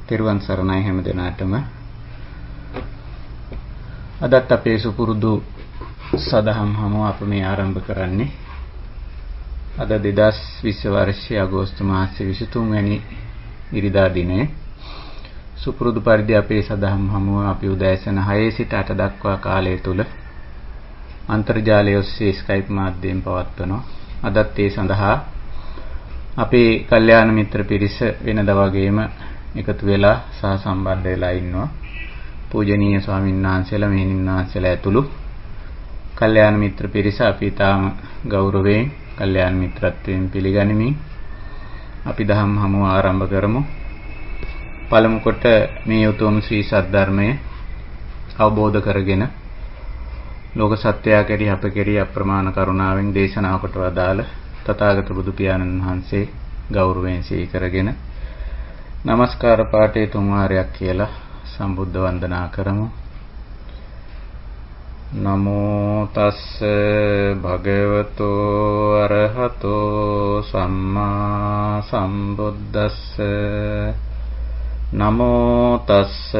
තෙරුවන් සරණයි හැම දිනාටම. අදත් අපේ සුපුරුදු සදහම් හමුව අප මේ ආරම්භ කරන්නේ. අද 2020 වර්ෂයේ අගෝස්තු මාසයේ 23 වැනි ඉරිදා දිනේ සුපුරුදු පරිදි අපේ සදහම් හමුව අපි උදෑසන 6 සිට 8 දක්වා කාලය තුල අන්තර්ජාලය ඔස්සේ Skype මාධ්‍යයෙන් පවත්වනවා. අදත් ඒ සඳහා අපේ කල්යාණ මිත්‍ර පිරිස වෙනදා වගේම එකතු වෙලා සහ සම්බන්ධ වෙලා ඉන්නවා. පූජනීය ස්වාමීන් වහන්සේලා මෙහෙණින් වහන්සේලා ඇතුළු කල්යාණ මිත්‍ර පිරිස අපි තාම ගෞරවයෙන් කල්යාණ මිත්‍රත්වයෙන් පිළිගනිමින් අපි දහම් හමුව ආරම්භ කරමු. පළමු කොට මේ උතුම් ශ්‍රී සද්ධර්මය අවබෝධ කරගෙන ලෝක සත්‍යය කෙරෙහි අප කෙරෙහි අප්‍රමාණ කරුණාවෙන් දේශනා කොට වදාළ තථාගත බුදු පියාණන් වහන්සේ ගෞරවයෙන් සිහි කරගෙන නමස්කාර පාඨයේ තුන් වාරයක් කියලා සම්බුද්ධ වන්දනා කරමු. නමෝ තස්ස භගවතෝ අරහතෝ සම්මා සම්බුද්දස්ස නමෝ තස්ස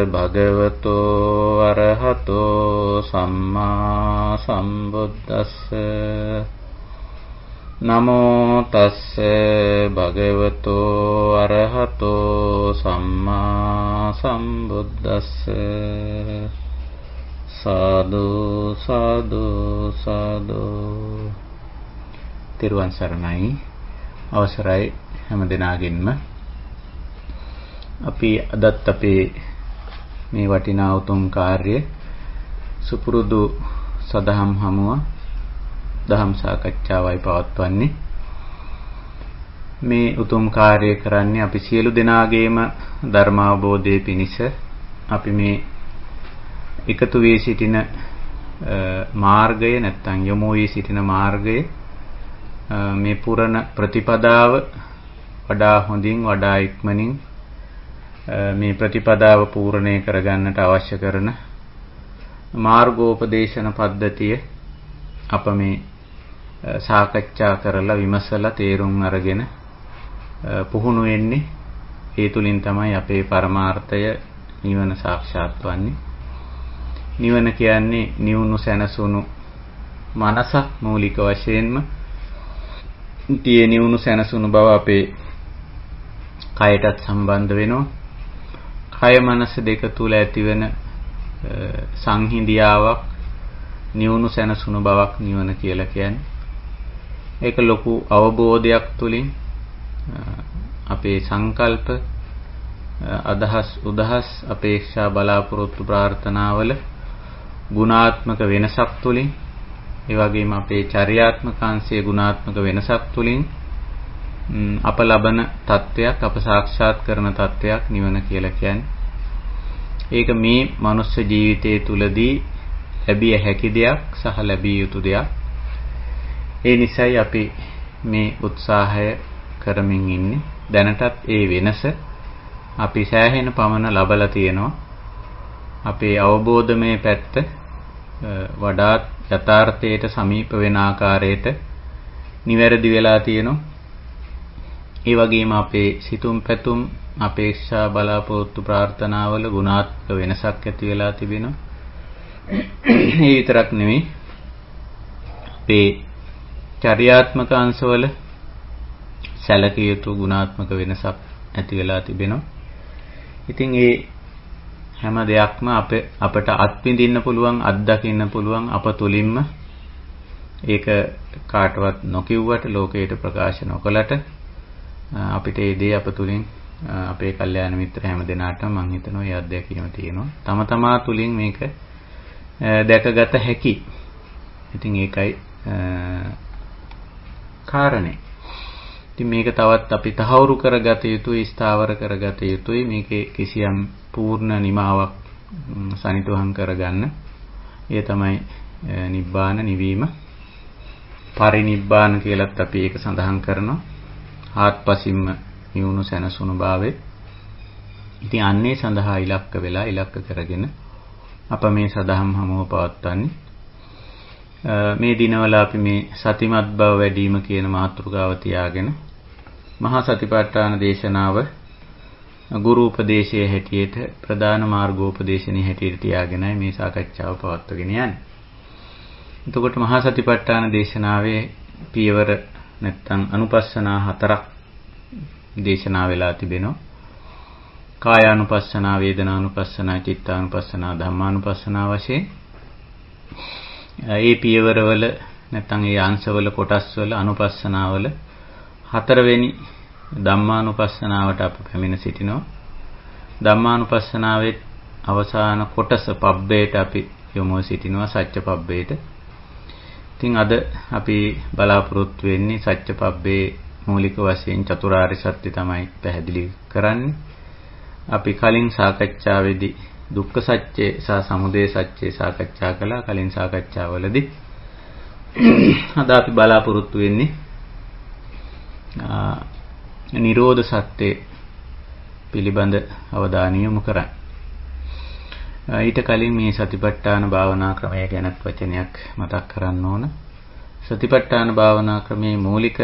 භගවතෝ අරහතෝ සම්මා සම්බුද්දස්ස නමෝ තස්ස භගවතෝ අරහතෝ සම්මා සම්බුද්දස්ස සාදු සාදු සාදු. තෙරුවන් සරණයි. අවසරයි හැම දිනාගෙන්ම අපි අදත් අපේ මේ වටිනා උතුම් කාර්ය සුපුරුදු සදහම් හමුව දහම් සාකච්ඡාවයි පවත්වන්නේ. මේ උතුම් කාර්යය කරන්නේ අපි සියලු දෙනාගේම ධර්මාවබෝධයේ පිණිස අපි මේ එකතු වී සිටින මාර්ගය නැත්නම් යොමු වී සිටින මාර්ගය මේ පුරණ ප්‍රතිපදාව වඩා හොඳින් වඩා ඉක්මනින් මේ ප්‍රතිපදාව පූර්ණේ කරගන්නට අවශ්‍ය කරන මාර්ගෝපදේශන පද්ධතිය අප මේ සාකච්ඡා කරලා විමසලා තේරුම් අරගෙන පුහුණු වෙන්නේ. ඒ තුලින් තමයි අපේ පරමාර්ථය නිවන සාක්ෂාත් වන්නේ. නිවන කියන්නේ නිවුණු සැනසුණු මනස මූලික වශයෙන්ම tie නිවුණු සැනසුණු බව අපේ කයටත් සම්බන්ධ වෙනවා. කය මනස දෙක තුල ඇතිවෙන සංහිඳියාවක් නිවුණු සැනසුණු බවක් නිවන කියලා කියන්නේ. ඒක ලොකු අවබෝධයක් තුලින් අපේ සංකල්ප අදහස් උදහස් අපේක්ෂා බලාපොරොත්තු ප්‍රාර්ථනාවල ගුණාත්මක වෙනසක් තුලින් ඒ වගේම අපේ චර්යාත්මක අංශයේ ගුණාත්මක වෙනසක් තුලින් අප ලබන තත්වයක් අප සාක්ෂාත් කරන තත්වයක් නිවන කියලා කියන්නේ. ඒක මේ මනුෂ්‍ය ජීවිතයේ තුලදී ලැබිය හැකි දෙයක් සහ ලැබිය යුතු දෙයක්. ඒ නිසායි අපි මේ උත්සාහය කරමින් ඉන්නේ. දැනටත් ඒ වෙනස අපි සෑහෙන පමණ ලබලා තියෙනවා. අපේ අවබෝධමය පැත්ත වඩාත් යථාර්ථයට සමීප වෙන ආකාරයට නිවැරදි වෙලා තියෙනවා. ඒ වගේම අපේ සිතුම් පැතුම් අපේක්ෂා බලාපොරොත්තු ප්‍රාර්ථනාවල ගුණාත්මක වෙනසක් ඇති වෙලා තිබෙනවා. ඒ විතරක් නෙවෙයි අපේ චර්යාත්මක අංශවල සැලකිය යුතු ගුණාත්මක වෙනසක් ඇති වෙලා තිබෙනවා. ඉතින් ඒ හැම දෙයක්ම අපට අත්විඳින්න පුළුවන් අත්දකින්න පුළුවන් අප තුලින්ම. ඒක කාටවත් නොකියුවට ලෝකයට ප්‍රකාශ නොකලට අපිට ඒ දේ අප තුලින් අපේ කල්යාණ මිත්‍ර හැම දෙනාටම මම හිතනවා ඒ අත්දැකීම තියෙනවා. තම තමා තුලින් මේක දැකගත හැකි. ඉතින් ඒකයි කාරණේ. ඉතින් මේක තවත් අපි තහවුරු කරගත යුතුයි, ස්ථාවර කරගත යුතුයි. මේකේ කිසියම් පූර්ණ නිමාවක් සනිටුහන් කරගන්න. ඒ තමයි නිබ්බාන නිවීම. පරිනිබ්බාන කියලත් අපි ඒක සඳහන් කරනවා. ආත්පසින්ම නිවුණු සැනසුණු භාවය. ඉතින් අන්නේ සඳහා ඉලක්ක වෙලා ඉලක්ක කරගෙන අප මේ සදහම් හමුව පවත්වන්නේ. මේ දිනවල අපි මේ සතිමත් බව වැඩිම කියන මාතෘකාව තියාගෙන මහා සතිපට්ඨාන දේශනාව ගුරු උපදේශයේ හැටියට ප්‍රධාන මාර්ගෝපදේශනයේ හැටියට තියාගෙනයි මේ සාකච්ඡාව පවත්වගෙන යන්නේ. එතකොට මහා සතිපට්ඨාන දේශනාවේ පියවර නැත්තම් අනුපස්සනා 4ක් දේශනා වෙලා තිබෙනවා. කායානුපස්සනා, වේදනානුපස්සනා, චිත්තානුපස්සනා, ධම්මානුපස්සනා වශයෙන්. මේ පියවරවල නැත්තම් මේ අංශවල කොටස්වල අනුපස්සනාවල 4වෙනි ධම්මානුපස්සනාවට අප පැමිණ සිටිනවා. ධම්මානුපස්සනාවේ අවසාන කොටස පබ්බේට අපි යොමු සිටිනවා, සත්‍ය පබ්බේට. ඉතින් අද අපි බලාපොරොත්තු වෙන්නේ සත්‍ය පබ්බේ මූලික වශයෙන් චතුරාර්ය සත්‍ය තමයි පැහැදිලි කරන්නේ. අපි කලින් සාකච්ඡාවේදී දුක්ඛ සත්‍ය සහ සමුදය සත්‍ය සාකච්ඡා කළා. කලින් සාකච්ඡාවලදී අද අපි බලාපොරොත්තු වෙන්නේ නිරෝධ සත්‍ය පිළිබඳ අවධානය යොමු කරන්න. ඊට කලින් මේ සතිපට්ඨාන භාවනා ක්‍රමය ගැනත් වචනයක් මතක් කරන්න ඕන. සතිපට්ඨාන භාවනා ක්‍රමයේ මූලික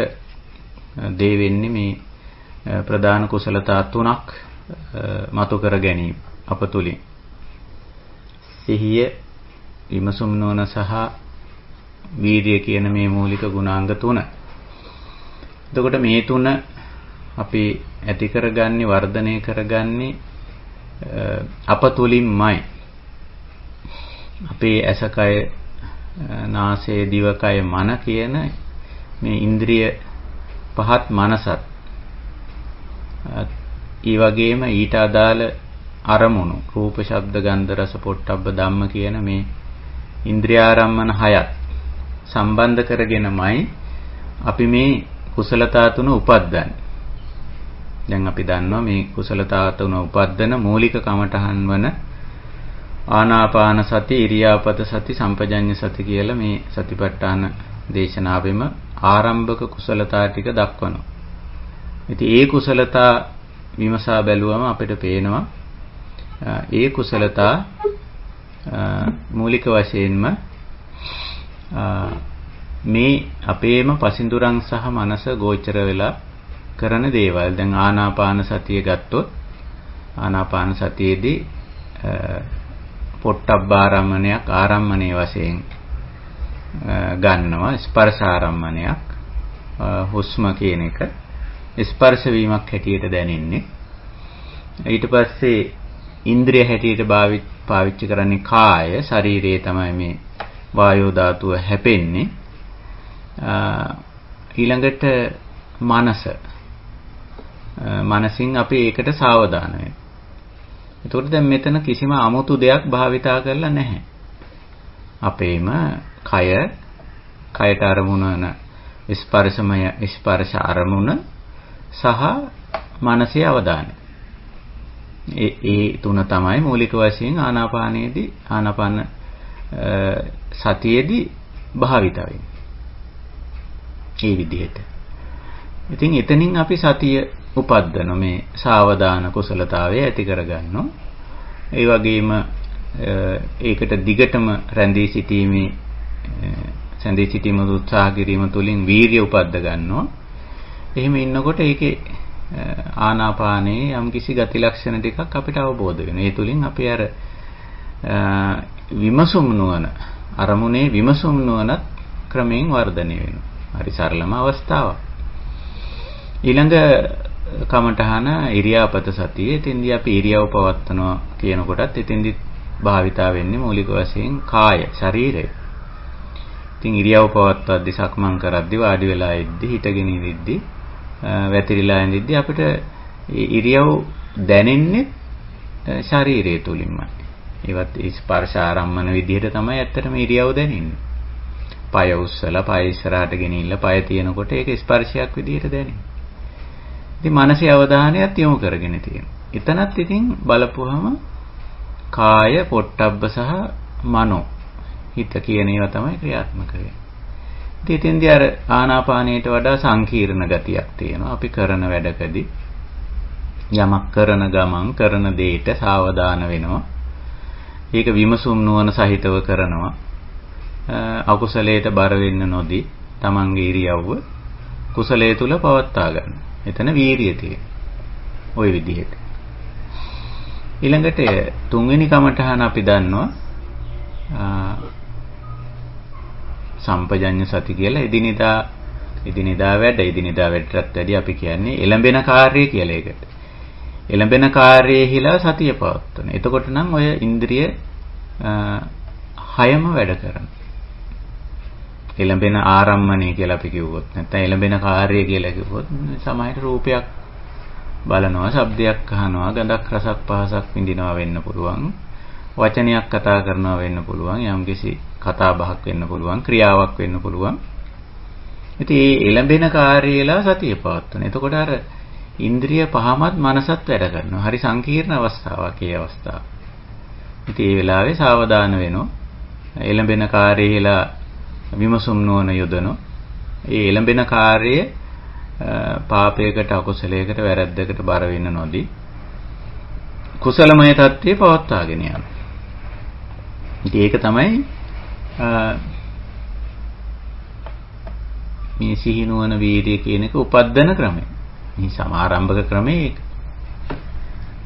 දේ වෙන්නේ මේ ප්‍රධාන කුසලතා 3ක් මතු කර ගැනීම අප තුලින්. සිහිය, විමසුම් නොවන සහ වීර්යය කියන මේ මූලික ගුණාංග 3. එතකොට මේ 3 අපි ඇති කරගන්නේ, වර්ධනය කරගන්නේ අප තුලින්මයි. අපේ ඇසකය, නාසය, දිවකය, මන කියන මේ ඉන්ද්‍රිය පහත් මනසත් ඒ වගේම ඊට අදාළ අරමුණු රූප, ශබ්ද, ගන්ධ, රස, පොට්ටබ්බ ධම්ම කියන මේ ඉන්ද්‍රියාරම්මන 6ත් සම්බන්ධ කරගෙනමයි අපි මේ කුසලතා 3 උපද්දන්නේ. දැන් අපි දන්නවා මේ කුසලතා 3 උපද්දන මූලික කමඨහන් වන ආනාපාන සති, ඉරියාපත සති, සම්පජඤ්ඤ සති කියලා මේ සතිපට්ඨාන දේශනාවෙම ආරම්භක කුසලතා ටික දක්වනවා. ඉතින් ඒ කුසලතා විමසා බැලුවම අපිට පේනවා ඒ කුසලතා මූලික වශයෙන්ම මේ අපේම පසින්දුරන් සහ මනස ගෝචර වෙලා කරන දේවල්. දැන් ආනාපාන සතිය ගත්තොත් ආනාපාන සතියේදී පොට්ටබ්බාරම්මණයක් ආරම්මණයේ වශයෙන් ගන්නවා. ස්පර්ශාරම්මණයක් හුස්ම කියන එක ස්පර්ශ වීමක් හැටියට දැනෙන්නේ. ඊට පස්සේ ඉන්ද්‍රිය හැටියට පාවිච්චි කරන්නේ කාය, ශරීරයේ තමයි මේ වායෝ ධාතුව හැපෙන්නේ. ඊළඟට මනස. මනසින් අපි ඒකට සාවධාන වෙනවා. ඒතකොට දැන් මෙතන කිසිම 아무තු දෙයක් භාවිතා කරලා නැහැ. අපේම කයට අරමුණ වන ස්පර්ශ අරමුණ සහ මනසේ අවධානය. ඒ තුන තමයි මූලික වශයෙන් ආනාපානයේදී ආනාපාන සතියේදී භාවිත වෙන්නේ. ඒ විදිහට. ඉතින් එතනින් අපි සතිය උපද්දන මේ සාවධාන කුසලතාවය ඇති කරගන්නවා. ඒ වගේම ඒකට දිගටම රැඳී සිටීම උත්සාහ කිරීම තුළින් වීරිය උපද්ද ගන්නවා. එහෙම ඉන්නකොට ඒකේ ආනාපානයේ යම්කිසි ගති ලක්ෂණ ටිකක් අපිට අවබෝධ වෙනවා. ඒ තුළින් අපි අර විමසුම් නොවන අරමුණේ විමසුම් නොවනත් ක්‍රමයෙන් වර්ධනය වෙනවා. හරි සරලම අවස්ථාවක්. ඊළඟ කමඨහන ඉරියාපත සතිය. එතෙන්දී අපි ඉරියව් පවත්වනවා කියනකොටත් එතෙන්දී භාවිතා වෙන්නේ මූලික වශයෙන් කාය, ශරීරය. ඉතින් ඉරියව් පවත්වද්දී සක්මන් කරද්දී වාඩි වෙලා ඉද්දී හිටගෙන ඉද්දී වැතිරිලා ඉඳිද්දී අපිට ඉරියව් දැනෙන්නේ ශරීරය තුලින්මයි. ඒවත් ස්පර්ශ ආරම්මන විදිහට තමයි ඇත්තටම ඉරියව් දැනෙන්නේ. පය උස්සලා පය ඉස්සරහට ගෙනිහිල්ලා පය තියෙනකොට ඒක ස්පර්ශයක් විදිහට දැනෙන්නේ. ඉතින් මානසික අවධානයත් යොමු කරගෙන තියෙනවා. එතනත් ඉතින් බලපුවහම කාය, පොට්ටබ්බ සහ මනෝ හිත කියන ඒවා තමයි ක්‍රියාත්මක වෙන්නේ. ඉතින් එතෙන්දී අර ආනාපානයට වඩා සංකීර්ණ ගතියක් තියෙනවා. අපි කරන වැඩකදී යමක් කරන ගමන් කරන දෙයට සාවධාන වෙනවා. ඒක විමසුම් නුවණ සහිතව කරනවා. අකුසලයට බර වෙන්න නොදී තමන්ගේ ඉරියව්ව කුසලයේ තුල පවත්වා ගන්න. එතන වීරිය තියෙනවා. ওই විදිහට. ඊළඟට තුන්වෙනි කමඨහන අපි දන්නවා සම්පජඤ්ඤ සති කියලා එදිනෙදා වැඩටත් වැඩි අපි කියන්නේ එළඹෙන කාර්යය කියලා එකට. එළඹෙන කාර්යයේහිලා සතිය පවත්වන. එතකොට නම් ඔය ඉන්ද්‍රිය හයම වැඩ කරනවා. එළඹෙන ආරම්මණය කියලා අපි කිව්වොත් නැත්නම් එළඹෙන කාර්යය කියලා කිව්වොත් සමහර රූපයක් බලනවා, ශබ්දයක් අහනවා, ගඳක් රසක් පහසක් විඳිනවා වෙන්න පුළුවන්. වචනයක් කතා කරනවා වෙන්න පුළුවන්. යම්කිසි කතා බහක් වෙන්න පුළුවන්, ක්‍රියාවක් වෙන්න පුළුවන්. ඉතින් මේ එළඹෙන කාර්යයලා සතිය පවත්වන. එතකොට අර ඉන්ද්‍රිය පහමත් මනසත් වැඩ කරනවා. හරි සංකීර්ණ අවස්ථාවක් ඒ අවස්ථාව. ඉතින් මේ වෙලාවේ සාවධාන වෙනවා. එළඹෙන කාර්යයලා විමසුම් නොවන යොදනවා. ඒ එළඹෙන කාර්යය පාපයකට අකුසලයකට වැරැද්දකට බර වෙන්න නොදී කුසලමය තත්ත්වයේ පවත්වාගෙන යනවා. ඉතින් ඒක තමයි මේ සිහිනුවන වීර්යය කියන එක උපද්දන ක්‍රමය. මේ සමාරම්භක ක්‍රමය ඒක.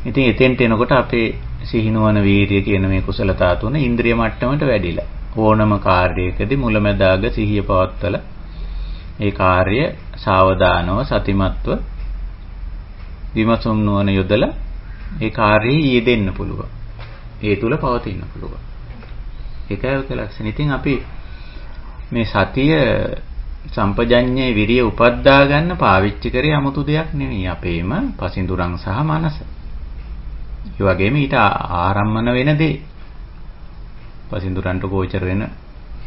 ඉතින් එතෙන්ට එනකොට අපේ සිහිනුවන වීර්යය කියන මේ කුසලතා තුන ඉන්ද්‍රිය මට්ටමට වැඩිලා ඕනම කාර්යයකදී මුලැමැදාග සිහිය පවත්වලා ඒ කාර්ය සාවධානව සතිමත්ව විමසුම් නුවණ යොදලා ඒ කාර්යයේ යෙදෙන්න පුළුවන්. ඒ තුල පවතින්න පුළුවන්. ඒකයි ඔක ලක්ෂණ. ඉතින් අපි මේ සතිය සම්පජඤ්ඤේ විරිය උපද්දා ගන්න පාවිච්චි කරේ 아무තු දෙයක් නෙවෙයි. අපේම පසින්දුරන් සහ මනස. ඒ වගේම ඊට ආරම්මන වෙන දේ. පසින්දුරන්ට ගෝචර වෙන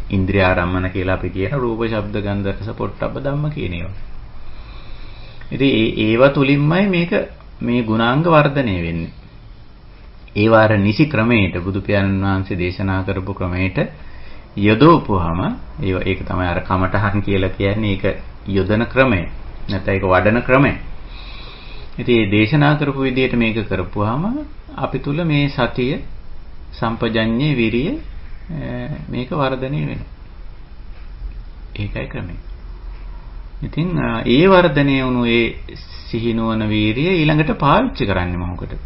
ඉන්ද්‍රිය ආරම්මන කියලා අපි කියන රූප, ශබ්ද, ගන්ධ, රස, පොට්ටබ්බ ධම්ම කියන ඒවා. ඉතින් ඒවා තුලින්මයි මේ ගුණාංග වර්ධනය වෙන්නේ. ඒ වාර නිසි ක්‍රමයට බුදු පියාණන් වහන්සේ දේශනා කරපු ක්‍රමයට යොදවපුවාම ඒක තමයි අර කමඨහන් කියලා කියන්නේ. ඒක යොදන ක්‍රමය. නැත්නම් ඒක වඩන ක්‍රමය. ඉතින් මේ දේශනා කරපු විදිහට මේක කරපුවාම අපි තුල මේ සතිය සම්පජඤ්ඤේ විරිය මේක වර්ධනය වෙනවා. ඒකයි ක්‍රමය. ඉතින් ඒ වර්ධනය වුණු ඒ සිහිනුවන වීරිය ඊළඟට පාවිච්චි කරන්නේ මොකටද?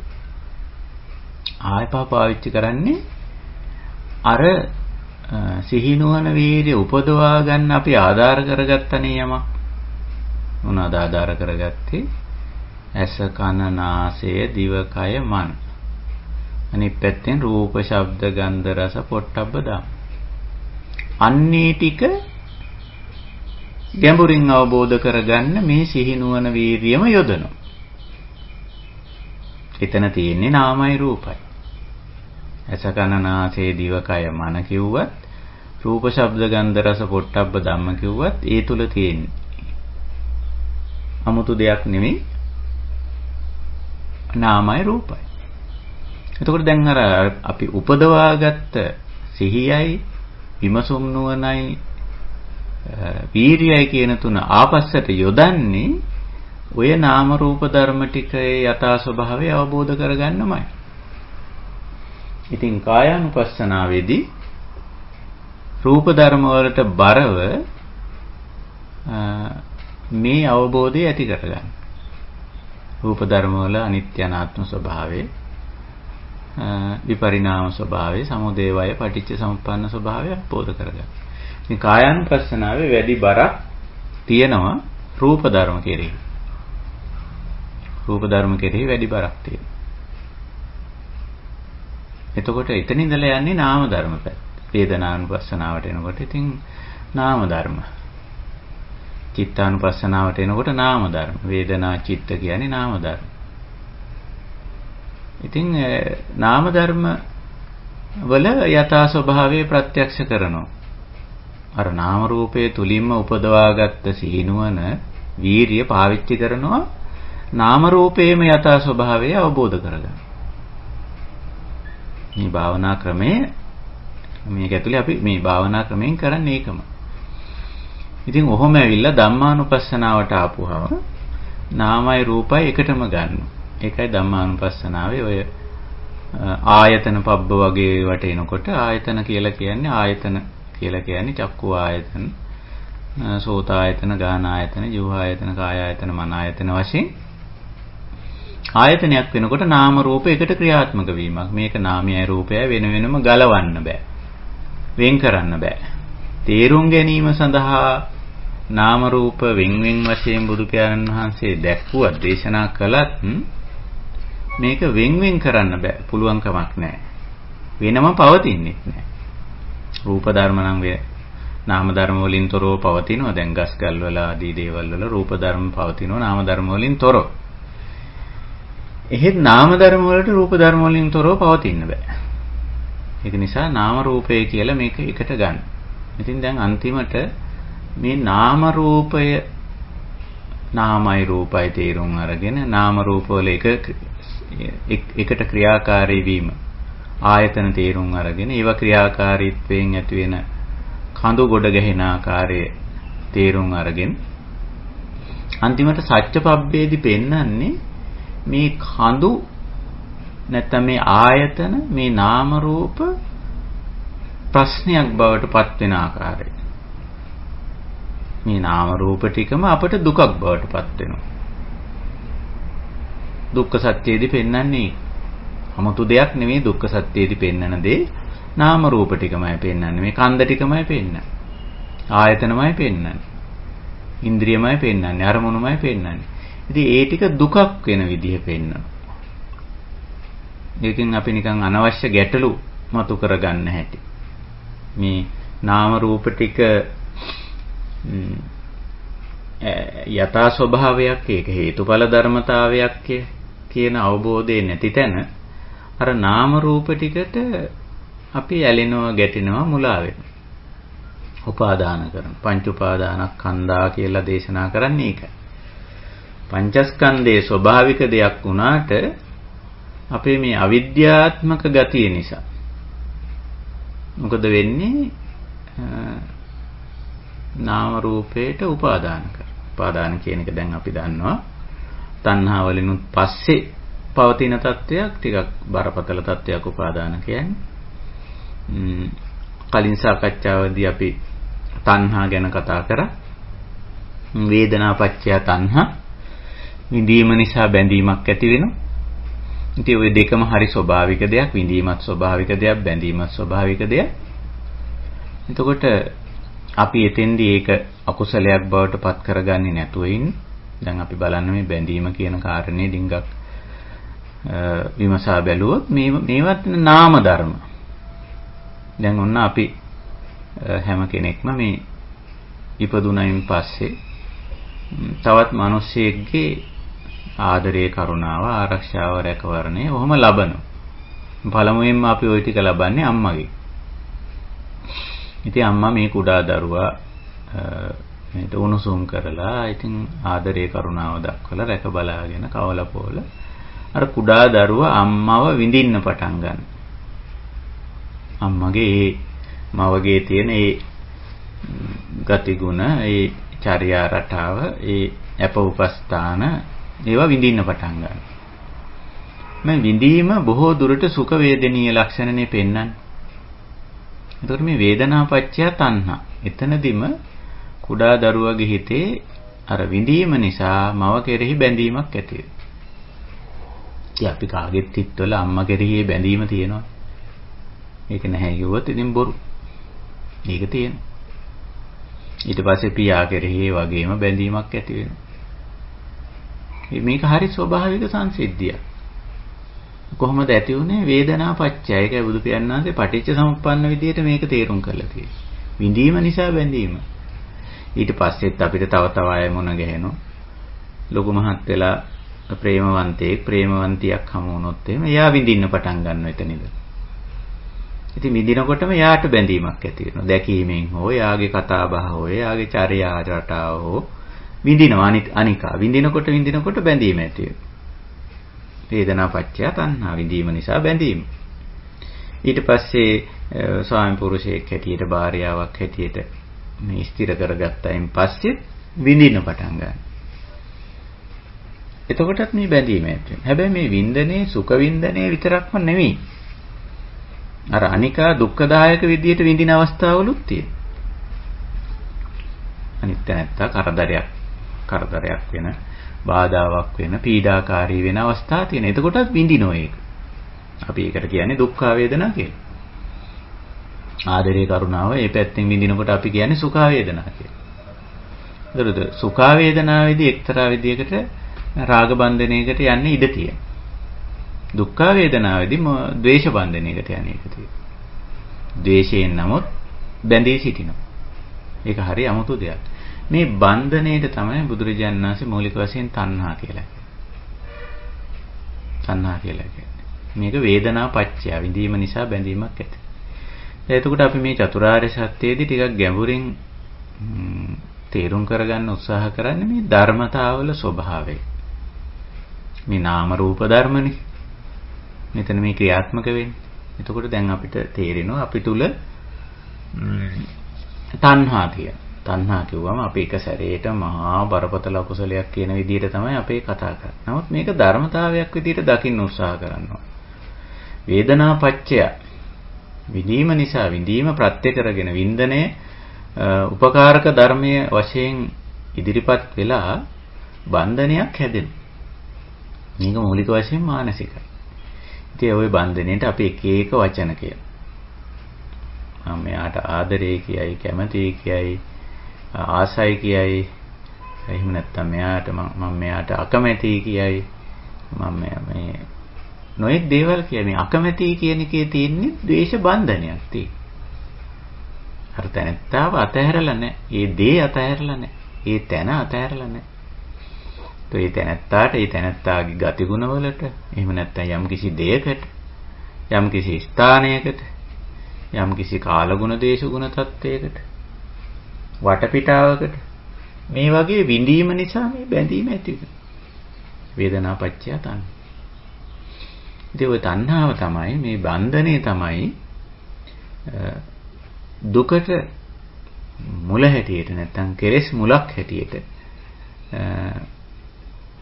පාවිච්චි කරන්නේ අර සිහිනුවන වීරිය උපදවා ගන්න අපි ආධාර කරගත්තනේ යමක්. මොනවාද ආධාර කරගත්තේ? ඇස, කන, නාසය, දිව, කය, මන. අනිත් පැත්තෙන් රූප, ශබ්ද, ගන්ධ, රස, පොට්ටබ්බ ධම්ම. අන්නේ ටික ගැඹුරින් අවබෝධ කරගන්න මේ සිහිනුවන වීර්යම යොදනවා. එතන තියෙන්නේ නාමයි රූපයි. ඇස, කන, නාසය, දිව, කය, මන කිව්වත්, රූප, ශබ්ද, ගන්ධ, රස, පොට්ටබ්බ ධම්ම කිව්වත් ඒ තුල තියෙන්නේ 아무තු දෙයක් නෙමෙයි. නාමයි රූපයි. එතකොට දැන් අර අපි උපදවාගත්ත සිහියයි විමසුම් නුවණයි වීර්යයයි කියන තුන ආපස්සට යොදන්නේ ඔය නාම රූප ධර්ම ටිකේ යථා ස්වභාවය අවබෝධ කරගන්නමයි. ඉතින් කායානුපස්සනාවේදී රූප ධර්ම වලට බරව මේ අවබෝධය ඇති කරගන්න. රූප ධර්ම වල අනිත්‍ය අනාත්ම ස්වභාවය, විපරිණාම ස්වභාවය, සමුදය වය පටිච්ච සමුප්පන්න ස්වභාවය අවබෝධ කරගන්න. ඉතින් කායානුපස්සනාවේ වැඩි බරක් තියෙනවා රූප ධර්ම කෙරෙහි. රූප ධර්ම කෙරෙහි වැඩි බරක් තියෙනවා. එතකොට එතන ඉඳලා යන්නේ නාම ධර්ම පැත්ත. වේදනානුපස්සනාවට එනකොට ඉතින් නාම ධර්ම. චිත්තානුපස්සනාවට එනකොට නාම ධර්ම. වේදනා චිත්ත කියන්නේ නාම ධර්ම. ඉතින් නාම ධර්ම වල යථා ස්වභාවය ප්‍රත්‍යක්ෂ කරනවා. අර නාම රූපයේ තුලින්ම උපදවාගත්ත සිහිනුවන වීරිය පාවිච්චි කරනවා නාම රූපයේම යථා ස්වභාවය අවබෝධ කරගන්න. මේ භාවනා ක්‍රමය මේක ඇතුලේ අපි මේ භාවනා ක්‍රමයෙන් කරන්නේ ඒකම. ඉතින් ඔහොම ඇවිල්ලා ධම්මානුපස්සනාවට ආපුවාම නාමයි රූපයි එකටම ගන්නවා. ඒකයි ධම්මානුපස්සනාවේ ඔය ආයතන පබ්බ වගේ වට එනකොට ආයතන කියලා කියන්නේ චක්කු ආයතන, සෝත ආයතන, ගාන ආයතන, ජීව ආයතන, කාය ආයතන, මන ආයතන වශයෙන් ආයතනයක් වෙනකොට නාම රූප එකට ක්‍රියාත්මක වීමක්. මේක නාමයයි රූපයයි වෙන වෙනම ගලවන්න බෑ. වෙන් කරන්න බෑ. තේරුම් ගැනීම සඳහා නාම රූප වෙන් වශයෙන් බුදු පියාණන් වහන්සේ දැක්වුවා දේශනා කළත් මේක වෙන් කරන්න බෑ. පුළුවන් කමක් නැහැ. වෙනම පවතින්නේ නැහැ. රූප ධර්ම නම් නාම ධර්ම වලින් තොරව පවතිනවා. දැන් ගස් ගල් වල ආදී දේවල් වල රූප ධර්ම පවතිනවා නාම ධර්ම වලින් තොරව. එහෙත් නාම ධර්ම වලට රූප ධර්ම වලින් තොරව පවතින්න බෑ. ඒක නිසා නාම රූපය කියලා මේක එකට ගන්න. ඉතින් දැන් අන්තිමට මේ නාම රූපය නාමයි රූපයි තේරුම් අරගෙන නාම රූප වල එකට ක්‍රියාකාරී වීම ආයතන තේරුම් අරගෙන ඒව ක්‍රියාකාරීත්වයෙන් ඇති වෙන කඳු ගොඩ ගැහෙන ආකාරය තේරුම් අරගෙන අන්තිමට සත්‍යපබ්බේදී පෙන්වන්නේ මේ කඳු නැත්නම් මේ ආයතන මේ නාම රූප ප්‍රශ්නයක් බවට පත් වෙන ආකාරය. මේ නාම රූප ටිකම අපට දුකක් බවට පත් වෙනවා. දුක්ඛ සත්‍යයේදී පෙන්වන්නේ 아무තු දෙයක් නෙමෙයි දුක්ඛ සත්‍යයේදී පෙන්වන දේ නාම රූප ටිකමයි පෙන්වන්නේ. මේ කන්ද ටිකමයි පෙන්වන්නේ. ආයතනමයි පෙන්වන්නේ. ඉන්ද්‍රියමයි පෙන්වන්නේ. අරමුණුමයි පෙන්වන්නේ. ඉතින් ඒ ටික දුකක් වෙන විදිහ පෙන්වනවා. ඒකෙන් අපි නිකන් අනවශ්‍ය ගැටලු මතු කරගන්න හැටි. මේ නාම රූප ටික යථා ස්වභාවයක් ඒක හේතුඵල ධර්මතාවයක් කියන අවබෝධය නැති තැන අර නාම රූප ටිකට අපි ඇලෙනවා ගැටෙනවා මුලා වෙනවා. උපාදාන කරන පංච උපාදානස්කන්ධා කියලා දේශනා කරන්නේ ඒකයි. පංචස්කන්ධයේ ස්වභාවික දෙයක් වුණාට අපේ මේ අවිද්‍යාත්මක ගතිය නිසා මොකද වෙන්නේ? නාම රූපයට උපාදාන කර. උපාදාන කියන එක දැන් අපි දන්නවා. තණ්හා වලිනුත් පස්සේ පවතින තත්වයක් ටිකක් බරපතල තත්වයක් උපාදාන කියන්නේ. කලින් සාකච්ඡාවේදී අපි තණ්හා ගැන කතා කරා. වේදනා පත්‍ය තණ්හා. විඳීම නිසා බැඳීමක් ඇති වෙනවා. ඉතින් ওই දෙකම හරි ස්වභාවික දෙයක්. විඳීමත් ස්වභාවික දෙයක්, බැඳීමත් ස්වභාවික දෙයක්. එතකොට අපි එතෙන්දී ඒක අකුසලයක් බවට පත් කරගන්නේ නැතුව ඉන්න. දැන් අපි බලන්න මේ බැඳීම කියන කාරණේ ඩිංගක් විමසා බැලුවොත් මේවත් නාම ධර්ම. දැන් ඔන්න අපි හැම කෙනෙක්ම මේ ඉපදුනයින් පස්සේ තවත් මිනිස්සෙක්ගේ ආදරේ කරුණාව ආරක්ෂාව රැකවරණය ඔහොම ලබනවා. පළමුවෙන්ම අපි ওই ටික ලබන්නේ අම්මගේ. ඉතින් අම්මා මේ කුඩා දරුවා මේට උණුසුම් කරලා ඉතින් ආදරේ කරුණාව දක්වලා රැක බලාගෙන කවලා පොවල අර කුඩා දරුවා අම්මව විඳින්න පටන් ගන්න. අම්මගේ ඒ මවගේ තියෙන ඒ ගතිගුණ, ඒ චර්යා රටාව, ඒ අප උපස්ථාන ඒවා විඳින්න පටන් ගන්නවා. මේ විඳීම බොහෝ දුරට සුඛ වේදනීය ලක්ෂණනේ පෙන්වන්නේ. එතකොට මේ වේදනාපච්චය තණ්හා. එතනදිම කුඩා දරුවගේ හිතේ අර විඳීම නිසා මව කෙරෙහි බැඳීමක් ඇති වෙනවා. ඉතින් අපි කාගෙත් හිතවල අම්මා කෙරෙහි බැඳීම තියෙනවා. ඒක නැහැ කිව්වොත් ඉතින් බොරු. ඒක තියෙනවා. ඊට පස්සේ පියා කෙරෙහි වගේම බැඳීමක් ඇති වෙනවා. මේක හරි ස්වභාවික සංසිද්ධියක්. කොහොමද ඇති වුනේ? වේදනාපච්චය. ඒකයි බුදු පියාණන් වහන්සේ පටිච්ච සමුප්පන්න විදියට මේක තේරුම් කරලා තියෙන්නේ. විඳීම නිසා බැඳීම. ඊට පස්සෙත් අපිට තව තව අය මොන ගැහෙනවා. ලොකු මහත් වෙලා ප්‍රේමවන්තියක් හමු වුණොත් එහෙම එයා විඳින්න පටන් ගන්නවා එතනද. ඉතින් විඳිනකොටම එයාට බැඳීමක් ඇති වෙනවා. දැකීමෙන් හෝ එයාගේ කතා බහ හෝ එයාගේ චර්යා රටාව හෝ විඳිනවා අනිකා. විඳිනකොට බැඳීම ඇති වෙනවා. වේදනාපච්චය තණ්හා. විඳීම නිසා බැඳීම. ඊට පස්සේ ස්වාමි පුරුෂයෙක් හැටියට භාර්යාවක් හැටියට මේ ස්ථිර කරගත්තයින් පස්සේ විඳින්න පටන් ගන්නවා. එතකොටත් මේ බැඳීම ඇති වෙනවා. හැබැයි මේ වින්දනේ සුඛ වින්දනේ විතරක්ම නෙවෙයි. අර අනිකා දුක්ඛදායක විදියට විඳින අවස්ථාවලුත් තියෙනවා. අනිත් නැත්තා කරදරයක් වෙන බාධාවක් වෙන, පීඩාකාරී වෙන අවස්ථා තියෙන. එතකොටත් විඳිනෝ ඒක. අපි ඒකට කියන්නේ දුක්ඛ වේදනා කියලා. ආදරේ කරුණාව මේ පැත්තෙන් විඳිනකොට අපි කියන්නේ සුඛ වේදනා කියලා. ඒතරද සුඛ වේදනාවේදී එක්තරා විදියකට රාග බන්ධනයකට යන්නේ ඉඩ තියෙනවා. දුක්ඛ වේදනාවේදී ද්වේෂ බන්ධනයකට යන්නේ ඒක තියෙනවා. ද්වේෂයෙන් නමුත් බැඳී සිටිනවා. ඒක හරි අමුතු දෙයක්. මේ බන්ධනයේට තමයි බුදුරජාණන් වහන්සේ මූලික වශයෙන් තණ්හා කියලා කියන්නේ. තණ්හා කියලා කියන්නේ. මේක වේදනා පත්‍ය විඳීම නිසා බැඳීමක් ඇති. එතකොට අපි මේ චතුරාර්ය සත්‍යයේදී ටිකක් ගැඹුරින් තේරුම් කරගන්න උත්සාහ කරන්නේ මේ ධර්මතාවල ස්වභාවය. මේ නාම රූප ධර්මනේ. මෙතන මේ ක්‍රියාත්මක වෙන්නේ. එතකොට දැන් අපිට තේරෙනවා අපි තුල තණ්හා කියන. තණ්හා කිව්වම අපි එක සැරේට මහා බරපතල අකුසලයක් කියන විදිහට තමයි අපේ කතා කරන්නේ. නමුත් මේක ධර්මතාවයක් විදිහට දකින්න උත්සාහ කරනවා. වේදනා පත්‍ය විඳීම නිසා විඳීම ප්‍රත්‍ය කරගෙන වින්දනය උපකාරක ධර්මයේ වශයෙන් ඉදිරිපත් වෙලා බන්ධනයක් හැදෙනවා. මේක මූලික වශයෙන් මානසිකයි. ඉතින් ওই බන්ධනයේට අපි එක එක වචන කියනවා. මම යාට ආදරේ කියයි, කැමතියි කියයි, ආසයි කියයි. එහෙම නැත්නම් මම මෙයාට අකමැතියි කියයි. මම මේ නොයෙක් දේවල් කියන්නේ අකමැතියි කියන එකේ තියෙන්නේ ද්වේෂ බන්ධනයක් තියෙන්නේ. අර තැනත්තාව අතහැරලා නැහැ. ඒ දේ අතහැරලා නැහැ. ඒ තැන අතහැරලා නැහැ. ඒ තැනත්තාට ඒ තැනත්තාගේ ගතිගුණ වලට එහෙම නැත්නම් යම්කිසි දෙයකට යම්කිසි ස්ථානයකට යම්කිසි කාලගුණ දේශගුණ තත්වයකට වටපිටාවකට මේ වගේ විඳීම නිසා මේ බැඳීම ඇති වෙනවා. වේදනා පත්‍ය තණ්හා. ඉතින් ඔය තණ්හාව තමයි මේ බන්ධනේ තමයි දුකට මුල හැටියට නැත්නම් කෙලෙස් මුලක් හැටියට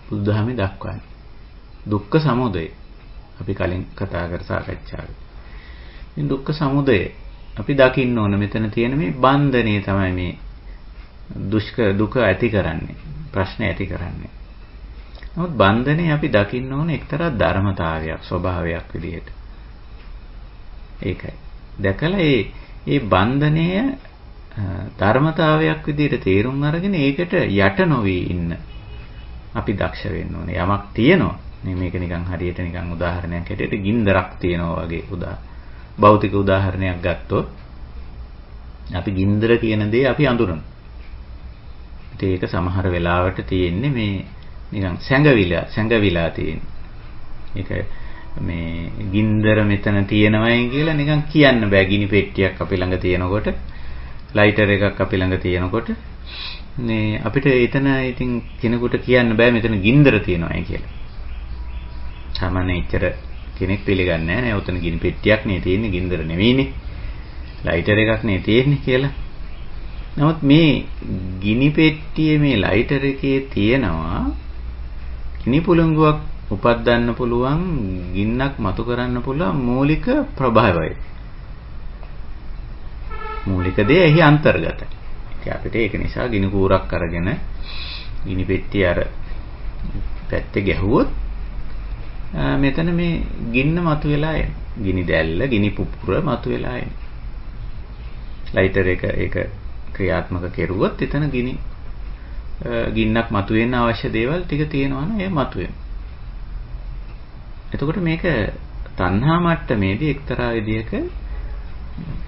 බුදුදහමේ දක්වන්නේ. දුක්ඛ සමුදය. අපි කලින් කතා කර සාකච්ඡාවේ. මේ දුක්ඛ සමුදය අපි දකින්න ඕන මෙතන තියෙන මේ බන්ධනේ තමයි මේ දුක ඇති කරන්නේ. ප්‍රශ්න ඇති කරන්නේ. නමුත් බන්ධනේ අපි දකින්න ඕන එක්තරා ධර්මතාවයක්, ස්වභාවයක් විදිහට. ඒකයි. දැකලා ඒ බන්ධනය ධර්මතාවයක් විදිහට තේරුම් අරගෙන ඒකට යට නොවි ඉන්න අපි දක්ෂ වෙන්න ඕනේ. යමක් තියෙනවා. මේක නිකන් හරියට නිකන් උදාහරණයක් හැටියට ගින්දරක් තියෙනවා වගේ භෞතික උදාහරණයක් ගත්තොත් අපි ගින්දර කියන දේ අපි අඳුරනවා. ඒක සමහර වෙලාවට තියෙන්නේ මේ නිකන් සැඟවිලා තියෙන්නේ. ඒක මේ ගින්දර මෙතන තියෙනවයි කියලා නිකන් කියන්න බෑ. ගිනි පෙට්ටියක් අපි ළඟ තියෙනකොට, ලයිටර් එකක් අපි ළඟ තියෙනකොට මේ අපිට එතන ඉතින් කෙනෙකුට කියන්න බෑ මෙතන ගින්දර තියෙනවයි කියලා. සාමාන්‍යයෙන් ඉතර කෙනෙක් පිළිගන්නේ නැහැ නේ. උතන ගිනි පෙට්ටියක් නේ තියෙන්නේ, ගින්දර නෙවෙයිනේ. ලයිටර් එකක් නේ තියෙන්නේ කියලා. නමුත් මේ ගිනි පෙට්ටියේ මේ ලයිටර් එකේ තියෙනවා ගිනි පුළඟුවක් උපද්දන්න පුළුවන්, ගින්නක් මතු කරන්න පුළුවන් මූලික ප්‍රභාවය. මූලික දේ එහි අන්තර්ගතයි. අපිට ඒක නිසා ගිනි කූරක් අරගෙන ගිනි පෙට්ටිය අර පැත්තේ ගැහුවොත් මෙතන මේ ගින්න මතුවලා එන. ගිනි දැල්ල, ගිනි පුපුර මතුවලා එන. ලයිටර් එක ඒක ක්‍රියාත්මක කෙරුවොත් එතන ගින්නක් මතුවෙන්න අවශ්‍ය දේවල් ටික තියෙනවා නම් ඒ මතුවෙනවා. එතකොට මේක තණ්හා මට්ටමේදී එක්තරා විදියක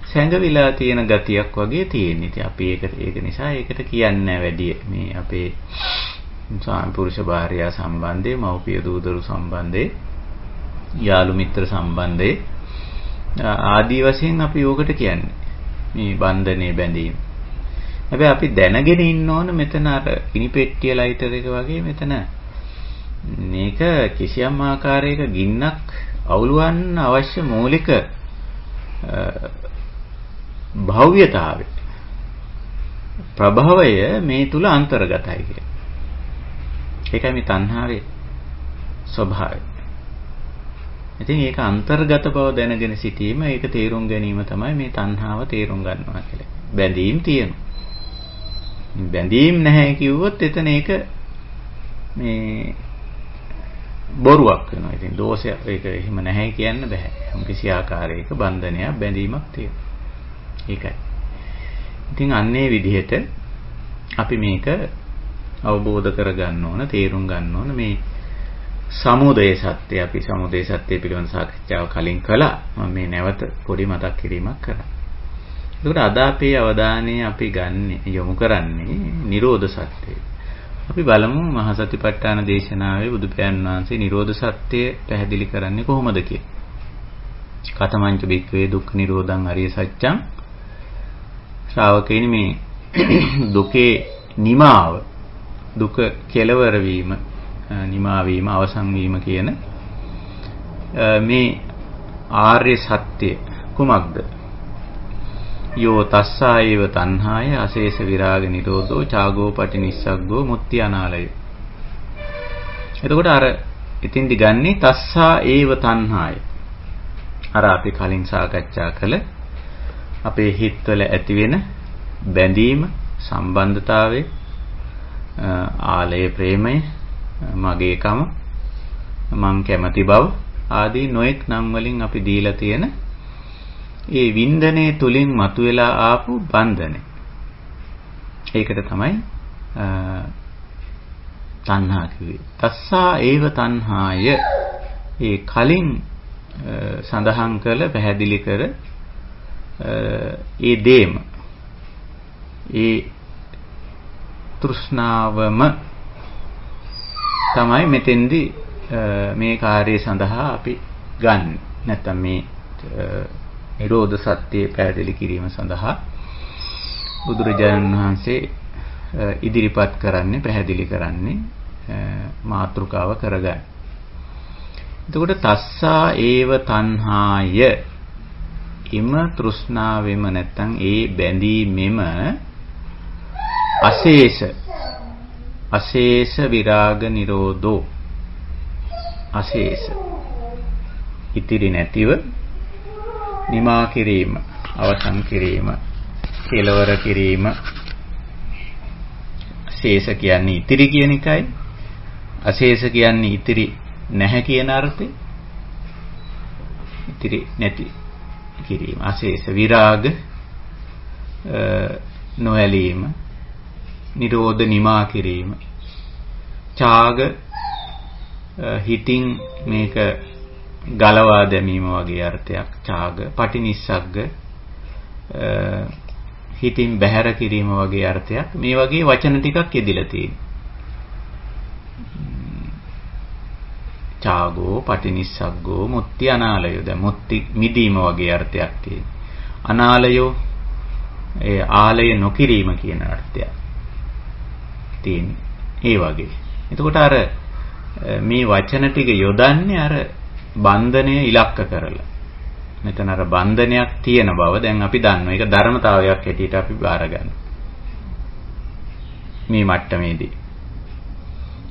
සැඟවිලා තියෙන ගතියක් වගේ තියෙන්නේ. ඉතින් අපි ඒක නිසා ඒකට කියන්නේ වැඩි මේ අපේ ස්වාමි පුරුෂ භාර්යා සම්බන්ධේ, මව්පිය දූ දරු සම්බන්ධේ, යාළු මිත්‍ර සම්බන්ධේ ආදී වශයෙන් අපි යෝගට කියන්නේ මේ බන්ධනේ බැඳීම. හැබැයි අපි දැනගෙන ඉන්න ඕන මෙතන අර ගිනි පෙට්ටිය ලයිටර් එක වගේ මෙතන මේක කිසියම් ආකාරයක ගින්නක් අවුලවන්න අවශ්‍ය මූලික භව්‍යතාවය ප්‍රභවය මේ තුල අන්තර්ගතයි කියන්නේ. ඒකයි මේ තණ්හාවේ ස්වභාවය. ඉතින් ඒක අන්තර්ගත බව දැනගෙන සිටීම, ඒක තේරුම් ගැනීම තමයි මේ තණ්හාව තේරුම් ගන්නවා කියලා. බැඳීම් තියෙනවා. බැඳීම් නැහැ කිව්වොත් එතන ඒක මේ බොරුවක් වෙනවා. ඉතින් දෝෂයක් ඒක එහෙම නැහැ කියන්න බෑ. කිසි ආකාරයක බන්ධනයක් බැඳීමක් තියෙනවා. ඒකයි. ඉතින් අන්නේ විදිහට අපි මේක අවබෝධ කරගන්න ඕන, තේරුම් ගන්න ඕන. මේ සමුදය සත්‍ය, අපි සමුදය සත්‍ය පිළිබඳ සාකච්ඡාව කලින් කළා. මම මේ නැවත පොඩි මතක් කිරීමක් කරා. ඒකට අද අපේ අවධානය අපි යොමු කරන්නේ නිරෝධ සත්‍යය. අපි බලමු මහා සතිපට්ඨාන දේශනාවේ බුදු පියාණන් වහන්සේ නිරෝධ සත්‍ය පැහැදිලි කරන්නේ කොහොමද කියලා. කතමංච බික්කවේ දුක්ඛ නිරෝධං අරිය සත්‍යං. ශ්‍රාවකයනි මේ දුකේ නිමාව, දුක කෙලවර වීම, නිමා වීම, අවසන් වීම කියන මේ ආර්ය සත්‍ය කුමක්ද? යෝ තස්සායව තණ්හාය අශේෂ විරාග නිරෝධෝ චාගෝ පටිනිස්සග්ගෝ මුත්‍ති අනාලය. එතකොට අර ඉතින්දි ගන්නේ තස්සා ඒව තණ්හාය. අර අපි කලින් සාකච්ඡා කළ අපේ හිතවල ඇතිවෙන බැඳීම, සම්බන්ධතාවය, ආලය ප්‍රේමය, මගේකම, මං කැමති බව ආදී නොඑක් නම් වලින් අපි දීලා තියෙන ඒ වින්දනයේ තුලින් මතුවලා ආපු බන්ධනය. ඒකට තමයි තණ්හා කිව්වේ. තස්සා ඒව තණ්හාය. ඒ කලින් සඳහන් කළ පැහැදිලි කර ඒ දේම, ඒ තෘෂ්ණාවම තමයි මෙතෙන්දී මේ කාර්යය සඳහා අපි ගන්න. නැත්නම් මේ නිරෝධ සත්‍ය පැහැදිලි කිරීම සඳහා බුදුරජාණන් වහන්සේ ඉදිරිපත් කරන්නේ, පැහැදිලි කරන්නේ මාතෘකාව කරගන්න. එතකොට තස්සා ඒව තණ්හාය, ඉම තෘෂ්ණාවෙම නැත්නම් ඒ බැඳීමෙම අශේෂ විරාග නිරෝධෝ, අශේෂ ඉතිරි නැතිව නිමා කිරීම, අවසන් කිරීම, කෙලවර කිරීම. ශේෂ කියන්නේ ඉතිරි කියන එකයි, අශේෂ කියන්නේ ඉතිරි නැහැ කියන අර්ථය. ඉතිරි නැති කිරීම, අශේෂ විරාග නොඇලීම, නිරෝධ නිමා කිරීම, ඡාග හිතින් මේක ගලවා දැමීම වගේ අර්ථයක්. ඡාග පටිනිස්සග්ග හිතින් බැහැර කිරීම වගේ අර්ථයක්. මේ වගේ වචන ටිකක් යෙදিলা තියෙනවා. ඡාගෝ පටිනිස්සග්ගෝ මුත්‍ති අනාලයෝ. දැන් මුත්‍ති මිදීම වගේ අර්ථයක් තියෙනවා. අනාලයෝ ඒ ආලය නොකිරීම කියන අර්ථයක් තියෙනවා. ඒ වගේ. එතකොට අර මේ වචන ටික යොදන්නේ අර බන්ධනය ඉලක්ක කරලා. මෙතන අර බන්ධනයක් තියෙන බව දැන් අපි දන්නවා. ඒක ධර්මතාවයක් හැටියට අපි බාර ගන්නවා මේ මට්ටමේදී.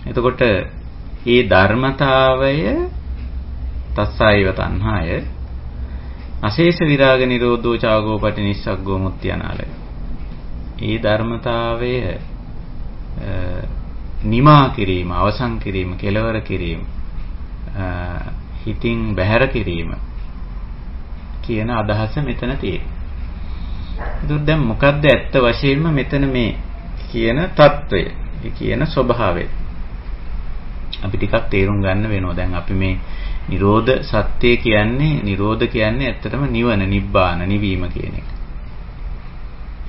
එතකොට මේ ධර්මතාවය තස්සායව තණ්හාය අශේෂ විරාග නිරෝධෝ චාගෝ පටිනිස්සග්ගෝ මුත්‍ති අනාලය. මේ ධර්මතාවය නිමා කිරීම, අවසන් කිරීම, කෙලවර කිරීම, හිතින් බැහැර කිරීම කියන අදහස මෙතන තියෙනවා. ඒත් දැන් මොකද්ද ඇත්ත වශයෙන්ම මෙතන මේ කියන తত্ত্বය, ඒ කියන ස්වභාවය අපි ටිකක් තේරුම් ගන්න වෙනවා. දැන් අපි මේ නිරෝධ සත්‍ය කියන්නේ, නිරෝධ කියන්නේ ඇත්තටම නිවන, නිබ්බාන, නිවීම කියන එක.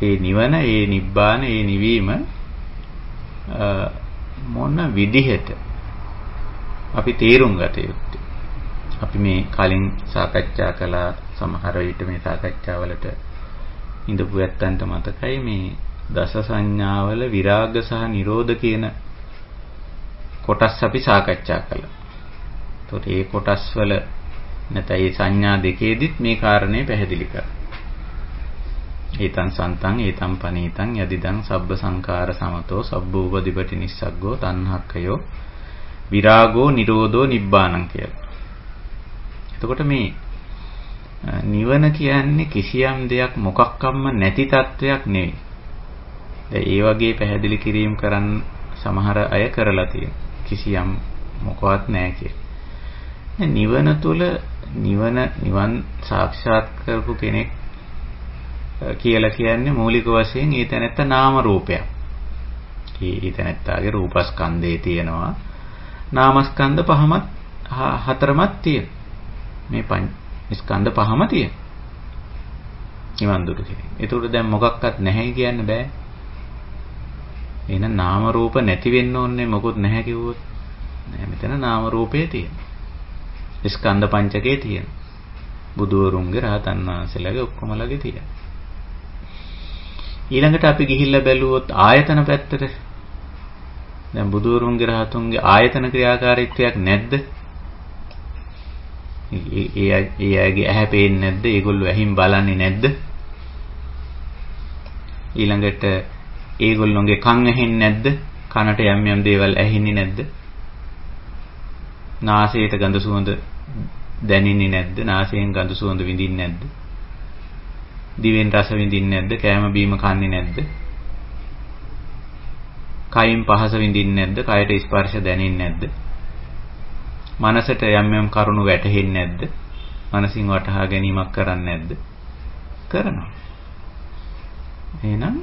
ඒ නිවන, ඒ නිබ්බාන, ඒ නිවීම මොන විදිහට අපි තේරුම් ගත යුත්තේ? අපි මේ කලින් සාකච්ඡා කළා. සමහර විට මේ සාකච්ඡාවලට ඉඳපු ඇත්තන්ට මතකයි මේ දස සංඥාවල විරාග සහ නිරෝධ කියන කොටස් අපි සාකච්ඡා කළා. ඒතකොට මේ කොටස් වල නැත්නම් මේ සංඥා දෙකේදීත් මේ කාරණේ පැහැදිලි කරා. ඒතං සන්තං ඒතං පනීතං යදිදං සබ්බ සංඛාර සමතෝ සබ්බෝපදීපටි නිස්සග්ගෝ තණ්හක්ඛයෝ විරාගෝ නිරෝධෝ නිබ්බානං කියලා. එතකොට මේ නිවන කියන්නේ කිසියම් දෙයක් මොකක්වත්ම නැති තත්වයක් නෙවෙයි. දැන් ඒ වගේ පැහැදිලි කිරීම කරන්න සමහර අය කරලා තියෙනවා. කිසියම් මොකවත් නැහැ කියලා. නිවන තුල නිවන් සාක්ෂාත් කරපු කෙනෙක් කියලා කියන්නේ මූලික වශයෙන් ඒ තැනත්ත නාම රූපයක්. ඒ තැනත්තගේ රූපස්කන්ධේ තියෙනවා. නාමස්කන්ධ හතරමත් තියෙනවා. මේ ස්කන්ධ පහම තියෙනවා. නිවන් දුක කෙනෙක්. ඒකට දැන් මොකක්වත් නැහැ කියන්න බෑ. එහෙනම් නාම රූප නැති වෙන්න ඕනේ මොකොත් නැහැ කිව්වොත් නෑ. මෙතන නාම රූපේ තියෙනවා. ස්කන්ධ පංචකේ තියෙනවා. බුදුවරුන්ගේ රහතන් වහන්සේලාගේ ඔක්කොමලගේ තියෙනවා. ඊළඟට අපි ගිහිල්ලා බැලුවොත් ආයතන පැත්තට. දැන් බුදුවරුන්ගේ රහතුන්ගේ ආයතන ක්‍රියාකාරීත්වයක් නැද්ද? ඒ අයගේ ඇහැ පේන්නේ නැද්ද? ඒගොල්ලෝ ඇහින් බලන්නේ නැද්ද? ඊළඟට ඒගොල්ලොන්ගේ කන් ඇහෙන්නේ නැද්ද? කනට යම් යම් දේවල් ඇහෙන්නේ නැද්ද? නාසයට ගඳ සුවඳ දැනෙන්නේ නැද්ද? නාසයෙන් ගඳ සුවඳ විඳින්නේ නැද්ද? දිවෙන් රස විඳින්නේ නැද්ද? කෑම බීම කන්නේ නැද්ද? කයින් පහස විඳින්නේ නැද්ද? කයට ස්පර්ශ දැනෙන්නේ නැද්ද? මනසට යම් යම් කරුණු වැටහෙන්නේ නැද්ද? මනසින් වටහා ගැනීමක් කරන්නේ නැද්ද? කරනවා. එහෙනම්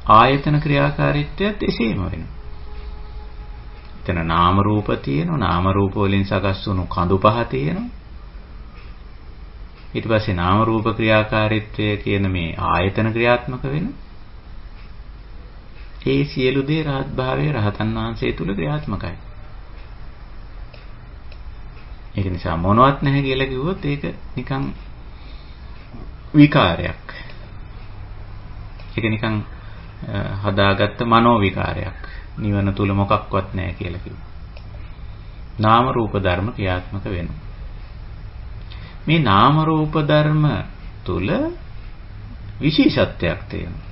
ආයතන ක්‍රියාකාරීත්වයත් එසේම වෙනවා. එතන නාම රූප තියෙනවා. නාම රූප වලින් සකස් වුණු කඳු පහ තියෙනවා. ඊට පස්සේ නාම රූප ක්‍රියාකාරීත්වය කියන මේ ආයතන ක්‍රියාත්මක වෙනවා. ඒ සියලු දේ රහත් භාවයේ රහතන් වහන්සේ තුල ක්‍රියාත්මකයි. ඒක නිසා මොනවත් නැහැ කියලා කිව්වොත් ඒක නිකන් විකාරයක්. ඒක නිකන් හදාගත්ත මනෝ විකාරයක්. නිවන තුල මොකක්වත් නැහැ කියලා කිව්වා. නාම රූප ධර්ම ක්‍රියාත්මක වෙනවා. මේ නාම රූප ධර්ම තුල විශේෂත්වයක් තියෙනවා.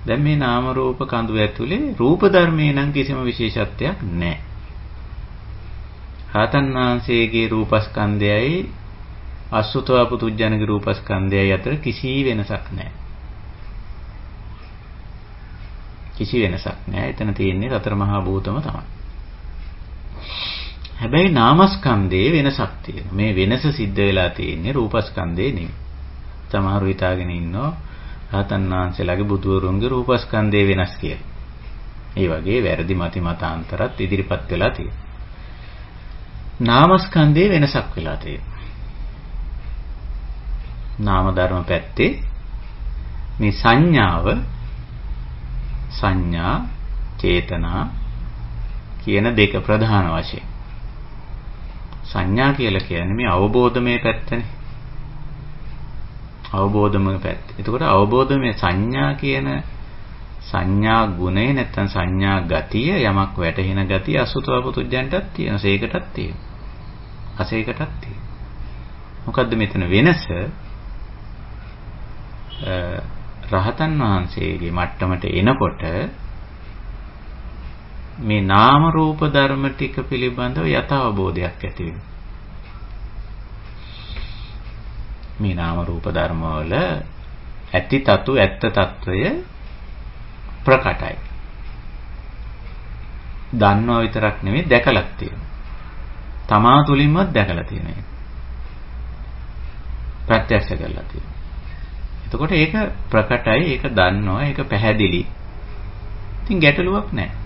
දැන් මේ නාම රූප කඳු ඇතුලේ රූප ධර්මේ නම් කිසිම විශේෂත්වයක් නැහැ. රහතන් වහන්සේගේ රූපස්කන්ධයයි අසුතව පුතුජනගේ රූපස්කන්ධයයි අතර කිසි වෙනසක් නැහැ. කිසි වෙනසක් නැහැ. එතන තියෙන්නේ සතර මහා භූතම තමයි. හැබැයි නාමස්කන්ධයේ වෙනසක් තියෙනවා. මේ වෙනස සිද්ධ වෙලා තියෙන්නේ රූපස්කන්ධේ නෙමෙයි. සමහරව හිතාගෙන ඉන්නවා රහතන් වහන්සේලාගේ බුදුවරුන්ගේ රූපස්කන්ධේ වෙනස් කියලා. ඒ වගේ වැරදි මතිමතාන්තරත් ඉදිරිපත් වෙලා තියෙනවා. නාමස්කන්ධයේ වෙනසක් වෙලා තියෙනවා. නාම ධර්ම පැත්තේ මේ සංඥා චේතනා කියන දෙක ප්‍රධාන වශයෙන්. සංඥා කියලා කියන්නේ මේ අවබෝධමය පැත්තනේ. අවබෝධමය පැත්ත. එතකොට අවබෝධමය සංඥා කියන සංඥා ගුණය නැත්නම් සංඥා ගතිය යමක් වැටහෙන ගතිය අසුතව පුතුජන්ටත් තියෙනවා. සේකටත් තියෙනවා. අසේකටත් තියෙනවා. මොකද්ද මෙතන වෙනස? රහතන් වහන්සේගේ මට්ටමට එනකොට මේ නාම රූප ධර්ම ටික පිළිබඳව යථාබෝධයක් ඇති වෙනවා. මේ නාම රූප ධර්ම වල ඇති තතු ඇත්ත తত্ত্বය ප්‍රකටයි. දන්නවා විතරක් නෙමෙයි දැකලත් තියෙනවා. තමා තුලින්වත් දැකලා තියෙනවා. ප්‍රත්‍යක්ෂ කරලා තියෙනවා. එතකොට ඒක ප්‍රකටයි, ඒක දන්නවා, ඒක පැහැදිලි. ඉතින් ගැටලුවක් නැහැ.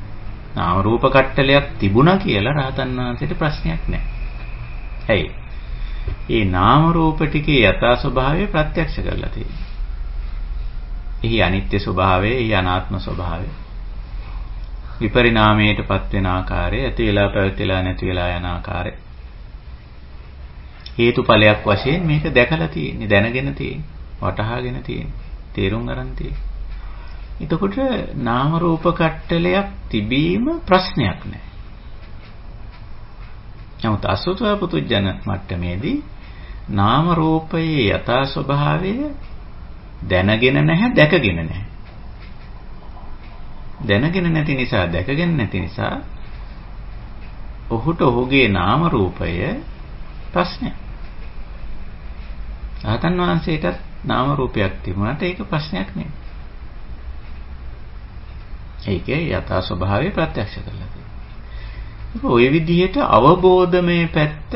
නාම රූප කට්ටලයක් තිබුණා කියලා රහතන් වහන්සේට ප්‍රශ්නයක් නැහැ. ඇයි? මේ නාම රූප ටිකේ යථා ස්වභාවය ප්‍රත්‍යක්ෂ කරලා තියෙනවා. එහි අනිත්‍ය ස්වභාවය, එහි අනාත්ම ස්වභාවය, විපරිණාමයටපත් වෙන ආකාරය, ඇති වෙලා පැවතිලා නැති වෙලා යන ආකාරය, හේතුඵලයක් වශයෙන් මේක දැකලා තියෙන්නේ, දැනගෙන තියෙන්නේ, වටහාගෙන තියෙන්නේ, තේරුම් ගන්න තියෙන්නේ. එතකොට නාම රූප කට්ටලයක් තිබීම ප්‍රශ්නයක් නෑ. නමුත් අසුතව පුතුජන මට්ටමේදී නාම රූපයේ යථා ස්වභාවය දැනගෙන නැහැ, දැකගෙන නැහැ. දැනගෙන නැති නිසා, දැකගෙන නැති නිසා ඔහුට ඔහුගේ නාම රූපය ප්‍රශ්නයක්. රහතන් වහන්සේටත් නාම රූපයක් තිබුණාට ඒක ප්‍රශ්නයක් නෙවෙයි. ඒකේ යථා ස්වභාවය ප්‍රත්‍යක්ෂ කරලා තියෙනවා. ඔය විදිහට අවබෝධමය පැත්ත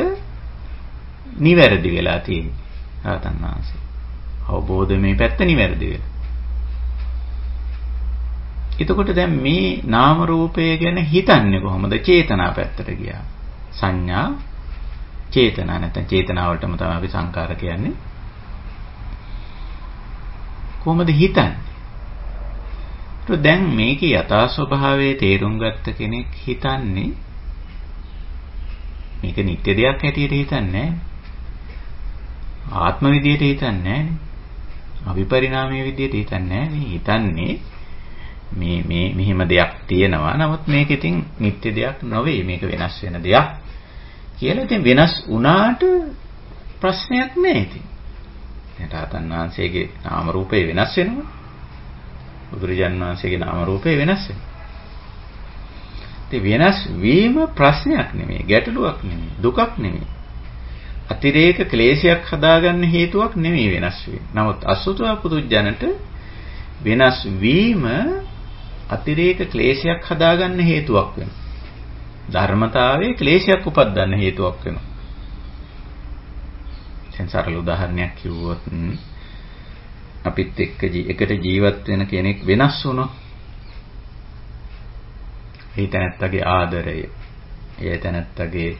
නිවැරදි වෙලා තියෙන්නේ. රහතන් වහන්සේ. අවබෝධමය පැත්ත නිවැරදි වෙලා. එතකොට දැන් මේ නාම රූපය ගැන හිතන්නේ කොහොමද? චේතනා පැත්තට ගියා. සංඥා චේතනා නැත්නම් චේතනාවලටම තමයි අපි සංකාර කියන්නේ. කොහොමද හිතන්නේ? ඒත් දැන් මේකේ යථා ස්වභාවයේ තේරුම් ගත්ත කෙනෙක් හිතන්නේ මේක නිත්‍ය දෙයක් හැටියට හිතන්නේ නැහැ. ආත්ම විදියට හිතන්නේ නැහැ. අවිපරිණාමයේ විදියට හිතන්නේ නැහැ. හිතන්නේ මේ මෙහෙම දෙයක් තියෙනවා. නමුත් මේක ඉතින් නිත්‍ය දෙයක් නෙවෙයි. මේක වෙනස් වෙන දෙයක් කියලා. ඉතින් වෙනස් වුණාට ප්‍රශ්නයක් නැහැ ඉතින්. රහතන් වහන්සේගේ නාම රූපේ වෙනස් වෙනවා. බුදුරජාණන් වහන්සේගේ නාම රූපේ වෙනස් වෙනවා. ඉතින් වෙනස් වීම ප්‍රශ්නයක් නෙමෙයි, ගැටලුවක් නෙමෙයි, දුකක් නෙමෙයි. අතිරේක ක්ලේශයක් හදාගන්න හේතුවක් නෙමෙයි වෙනස් වීම. නමුත් අසුතව පුදුජනට වෙනස් වීම අතිරේක ක්ලේශයක් හදාගන්න හේතුවක් වෙනවා. ධර්මතාවයේ ක්ලේශයක් උපදින්න හේතුවක් වෙනවා. සරල උදාහරණයක් කිව්වොත් අපිත් එකට ජීවත් වෙන කෙනෙක් වෙනස් වුණොත් ඒ තැනත්තගේ ආදරය, ඒ තැනත්තගේ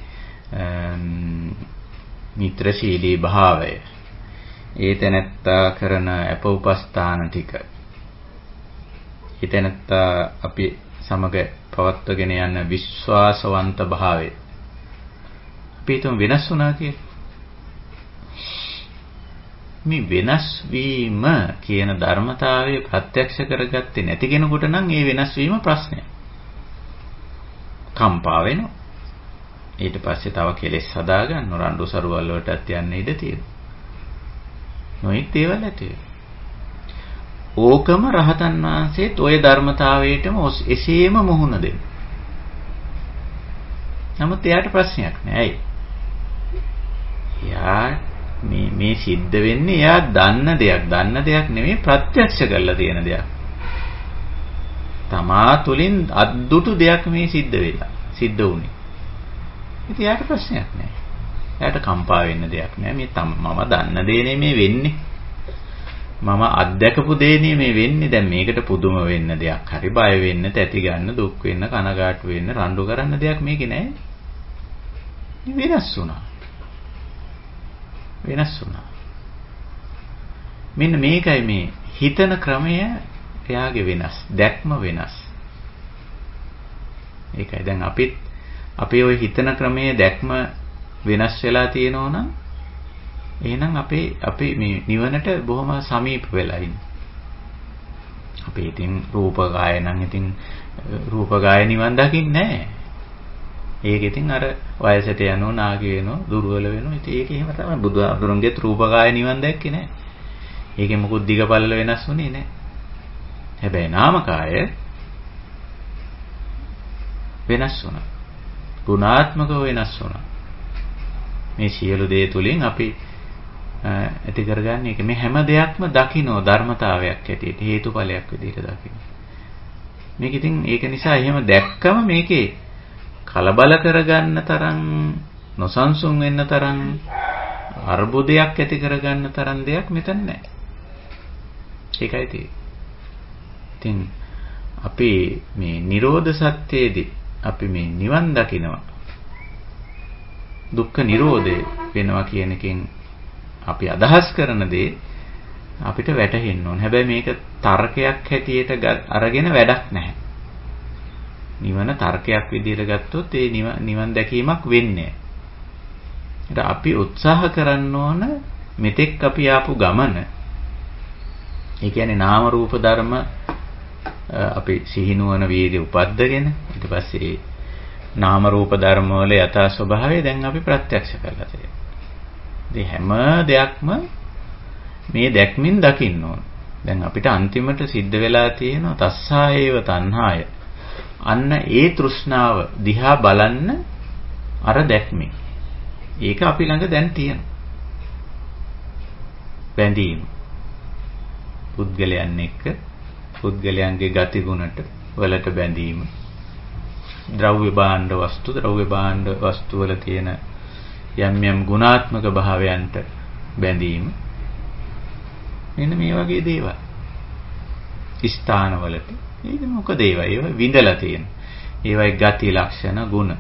මිත්‍රශීලී භාවය, ඒ තැනත්තා කරන අප උපස්ථාන ටික, ඒ තැනත්තා අපි සමග පවත්වගෙන යන විශ්වාසවන්ත භාවය අපි හිතමු වෙනස් වුණා කියලා. මේ වෙනස් වීම කියන ධර්මතාවය ප්‍රත්‍යක්ෂ කරගත්තේ නැති කෙනෙකුට නම් ඒ වෙනස් වීම ප්‍රශ්නයක්. කම්පා වෙනවා. ඊට පස්සේ තව කෙලෙස් හදාගන්න රණ්ඩු සරුවල් වලටත් යන්න ඉඩ තියෙනවා. නොයෙක් දේවල් ඇති වෙනවා. ඕකම රහතන් වහන්සේත් ওই ධර්මතාවයටම එසේම මුහුණ දෙන්න. නමුත් එයාට ප්‍රශ්නයක් නෑ. එයා මේ සිද්ධ වෙන්නේ එයා දන්න දෙයක් නෙමෙයි ප්‍රත්‍යක්ෂ කරලා තියෙන දෙයක්. තමා තුලින් අද්දුටු දෙයක් මේ සිද්ධ වුනේ. ඉතින් එයාට ප්‍රශ්නයක් නෑ. එයාට කම්පා වෙන්න දෙයක් නෑ. මේ මම දන්න දේ නෙමෙයි වෙන්නේ. මම අත්දැකපු දේ නෙමෙයි වෙන්නේ. දැන් මේකට පුදුම වෙන්න දෙයක්. හරි බය වෙන්න, තැති ගන්න, දුක් වෙන්න, කනගාටු වෙන්න, රණ්ඩු කරන්න දෙයක් මේකේ නෑ. වෙනස් වුණා. මෙන්න මේකයි මේ හිතන ක්‍රමය එයාගේ වෙනස්, දැක්ම වෙනස්. ඒකයි දැන් අපේ ওই හිතන ක්‍රමයේ දැක්ම වෙනස් වෙලා තියෙනවා නම් එහෙනම් අපේ මේ නිවනට බොහොම සමීප වෙලා ඉන්නේ. අපි ඉතින් රූපකාය නම් ඉතින් රූපකාය නිවන් දකින්නේ නැහැ. ඒක ඉතින් අර වයසට යනවා, නාගි වෙනවා, දුර්වල වෙනවා. ඉතින් ඒක එහෙම තමයි. බුදුහාමුදුරන්ගේ රූපකාය නිවන් දැක්කේ නැහැ. ඒකේ මොකුත් දිගපල්ල වෙනස් වුණේ නැහැ. හැබැයි නාමකාය වෙනස් වුණා. ගුණාත්මකව වෙනස් වුණා. මේ සියලු දේ තුලින් අපි ඇති කරගන්නේ ඒක. මේ හැම දෙයක්ම දකින්න ධර්මතාවයක් හැටියට, හේතුඵලයක් විදිහට දකින්න. මේක ඉතින් ඒක නිසා එහෙම දැක්කම මේකේ කලබල කරගන්න තරම්, නොසන්සුන් වෙන්න තරම්, අර්බුදයක් ඇති කරගන්න තරම් දෙයක් මෙතන නැහැ. ඒකයි තියෙන්නේ. ඉතින් අපි මේ නිරෝධ සත්‍යයේදී අපි මේ නිවන් දකිනවා, දුක්ඛ නිරෝධය වෙනවා කියන එකෙන් අපි අදහස් කරන දේ අපිට වැටහෙන්න ඕන. හැබැයි මේක තර්කයක් හැටියට අරගෙන වැඩක් නැහැ. නිවන තර්කයක් විදිහට ගත්තොත් ඒ නිවන් දැකීමක් වෙන්නේ නැහැ. අපි උත්සාහ කරන්න ඕන මෙතෙක් අපි ආපු ගමන. ඒ කියන්නේ නාම රූප ධර්ම අපි සිහිනුවන වීර්ය උපද්දගෙන ඊට පස්සේ නාම රූප ධර්ම වල යථා ස්වභාවය දැන් අපි ප්‍රත්‍යක්ෂ කරලා තියෙනවා. ඉතින් හැම දෙයක්ම මේ දැක්මින් දකින්න ඕන. දැන් අපිට අන්තිමට සිද්ධ වෙලා තියෙනවා තස්සායේව තණ්හාය. අන්න ඒ තෘෂ්ණාව දිහා බලන්න අර දැක්මේ. ඒක අපි ළඟ දැන් තියෙනවා. බැඳීම. පුද්ගලයන් එක්ක පුද්ගලයන්ගේ ගති ගුණට වලට බැඳීම. ද්‍රව්‍ය භාණ්ඩ වස්තු වල තියෙන යම් ගුණාත්මක භාවයන්ට බැඳීම. මෙන්න මේ වගේ දේවල්. ස්ථානවලට. ඒක මොකද ඒවා විඳලා තියෙන. ඒවයි ගති ලක්ෂණ ගුණ.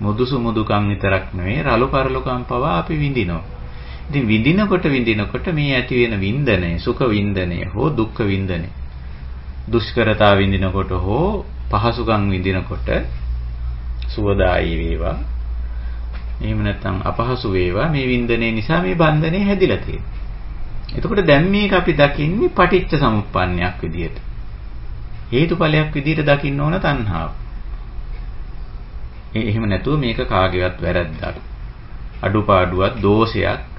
මුදුසුමුදුකම් විතරක් නෙවෙයි රළු පරලුකම් පවා අපි විඳිනවා. ඉතින් විඳිනකොට මේ ඇති වෙන වින්දනය, සුඛ වින්දනය හෝ දුක්ඛ වින්දනය, දුෂ්කරතා විඳිනකොට හෝ පහසුකම් විඳිනකොට සුවදායි වේවා, එහෙම නැත්නම් අපහසු වේවා, මේ වින්දනය නිසා මේ බන්ධනේ හැදිලා තියෙනවා. එතකොට දැන් මේක අපි දකින්නේ පටිච්ච සමුප්පන්නයක් විදියට. හේතුඵලයක් විදියට දකින්න ඕන තණ්හාව. එහෙම නැතුව මේක කාගේවත් වැරද්දක්, අඩුපාඩුවක්, දෝෂයක්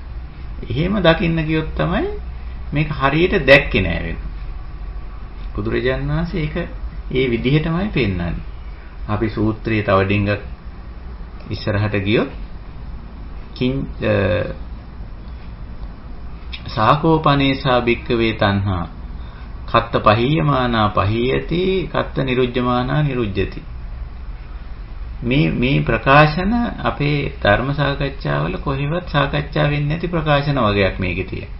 එහෙම දකින්න ගියොත් තමයි මේක හරියට දැක්කේ නෑ වෙන්නේ. බුදුරජාණන් වහන්සේ ඒක ඒ විදිහටමයි පෙන්නන්නේ. අපි සූත්‍රයේ තව ඩිංගක් ඉස්සරහට ගියොත් සාකෝපනේසා භික්ඛවේ තණ්හා කත්ත පහීයමානා පහීයති කත්ත නිරුජ්ජමානා නිරුජ්ජති. මේ ප්‍රකාශන අපේ ධර්ම සාකච්ඡාවල කොහෙවත් සාකච්ඡා වෙන්නේ නැති ප්‍රකාශන වගේක් මේකේ තියෙනවා.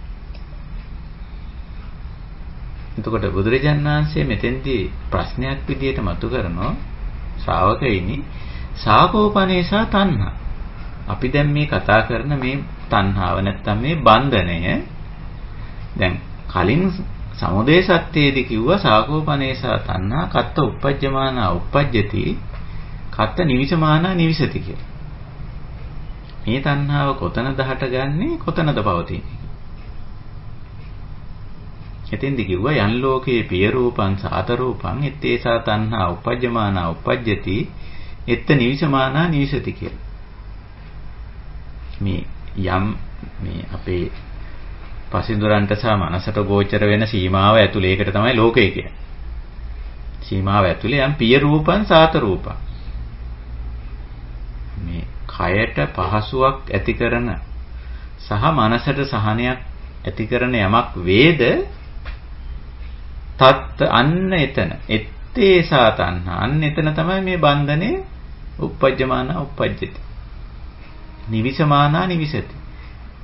එතකොට බුදුරජාණන් වහන්සේ මෙතෙන්දී ප්‍රශ්නයක් විදියට මතු කරනවා ශ්‍රාවකයිනි සාකෝපනේසා තණ්හා. අපි දැන් මේ කතා කරන මේ තණ්හාව නැත්තම් මේ බන්ධනය දැන් කලින් සමුදය සත්‍යයේදී කිව්වා සාකෝපනේසා තණ්හා කත්ත උප්පජ්ජමානා උප්පජ්ජති කත්ත නිවිසමානා නිවිසති කියලා. මේ තණ්හාව කොතනද හටගන්නේ කොතනද පවතින්නේ? එතෙන්දී කිව්වා යන් ලෝකේ පිය රූපං සාත රූපං ettesa තණ්හා උපජ්ජමානා උපජ්ජති එත්ත නිවිසමානා නිවිසති කියලා. මේ අපේ පසින්දුරන්ට සහ මනසට ගෝචර වෙන සීමාව ඇතුලේ ඒකට තමයි ලෝකය කියන්නේ. සීමාව ඇතුලේ යම් පිය රූපං සාත රූපං මේ කයට පහසුවක් ඇති කරන සහ මනසට සහනයක් ඇති කරන යමක් වේද තත් අන්න එතන ettesa තණ්හා අන්න එතන තමයි මේ බන්ධනේ උපජ්ජමානා උපජ්ජති නිවිසමානා නිවිසති.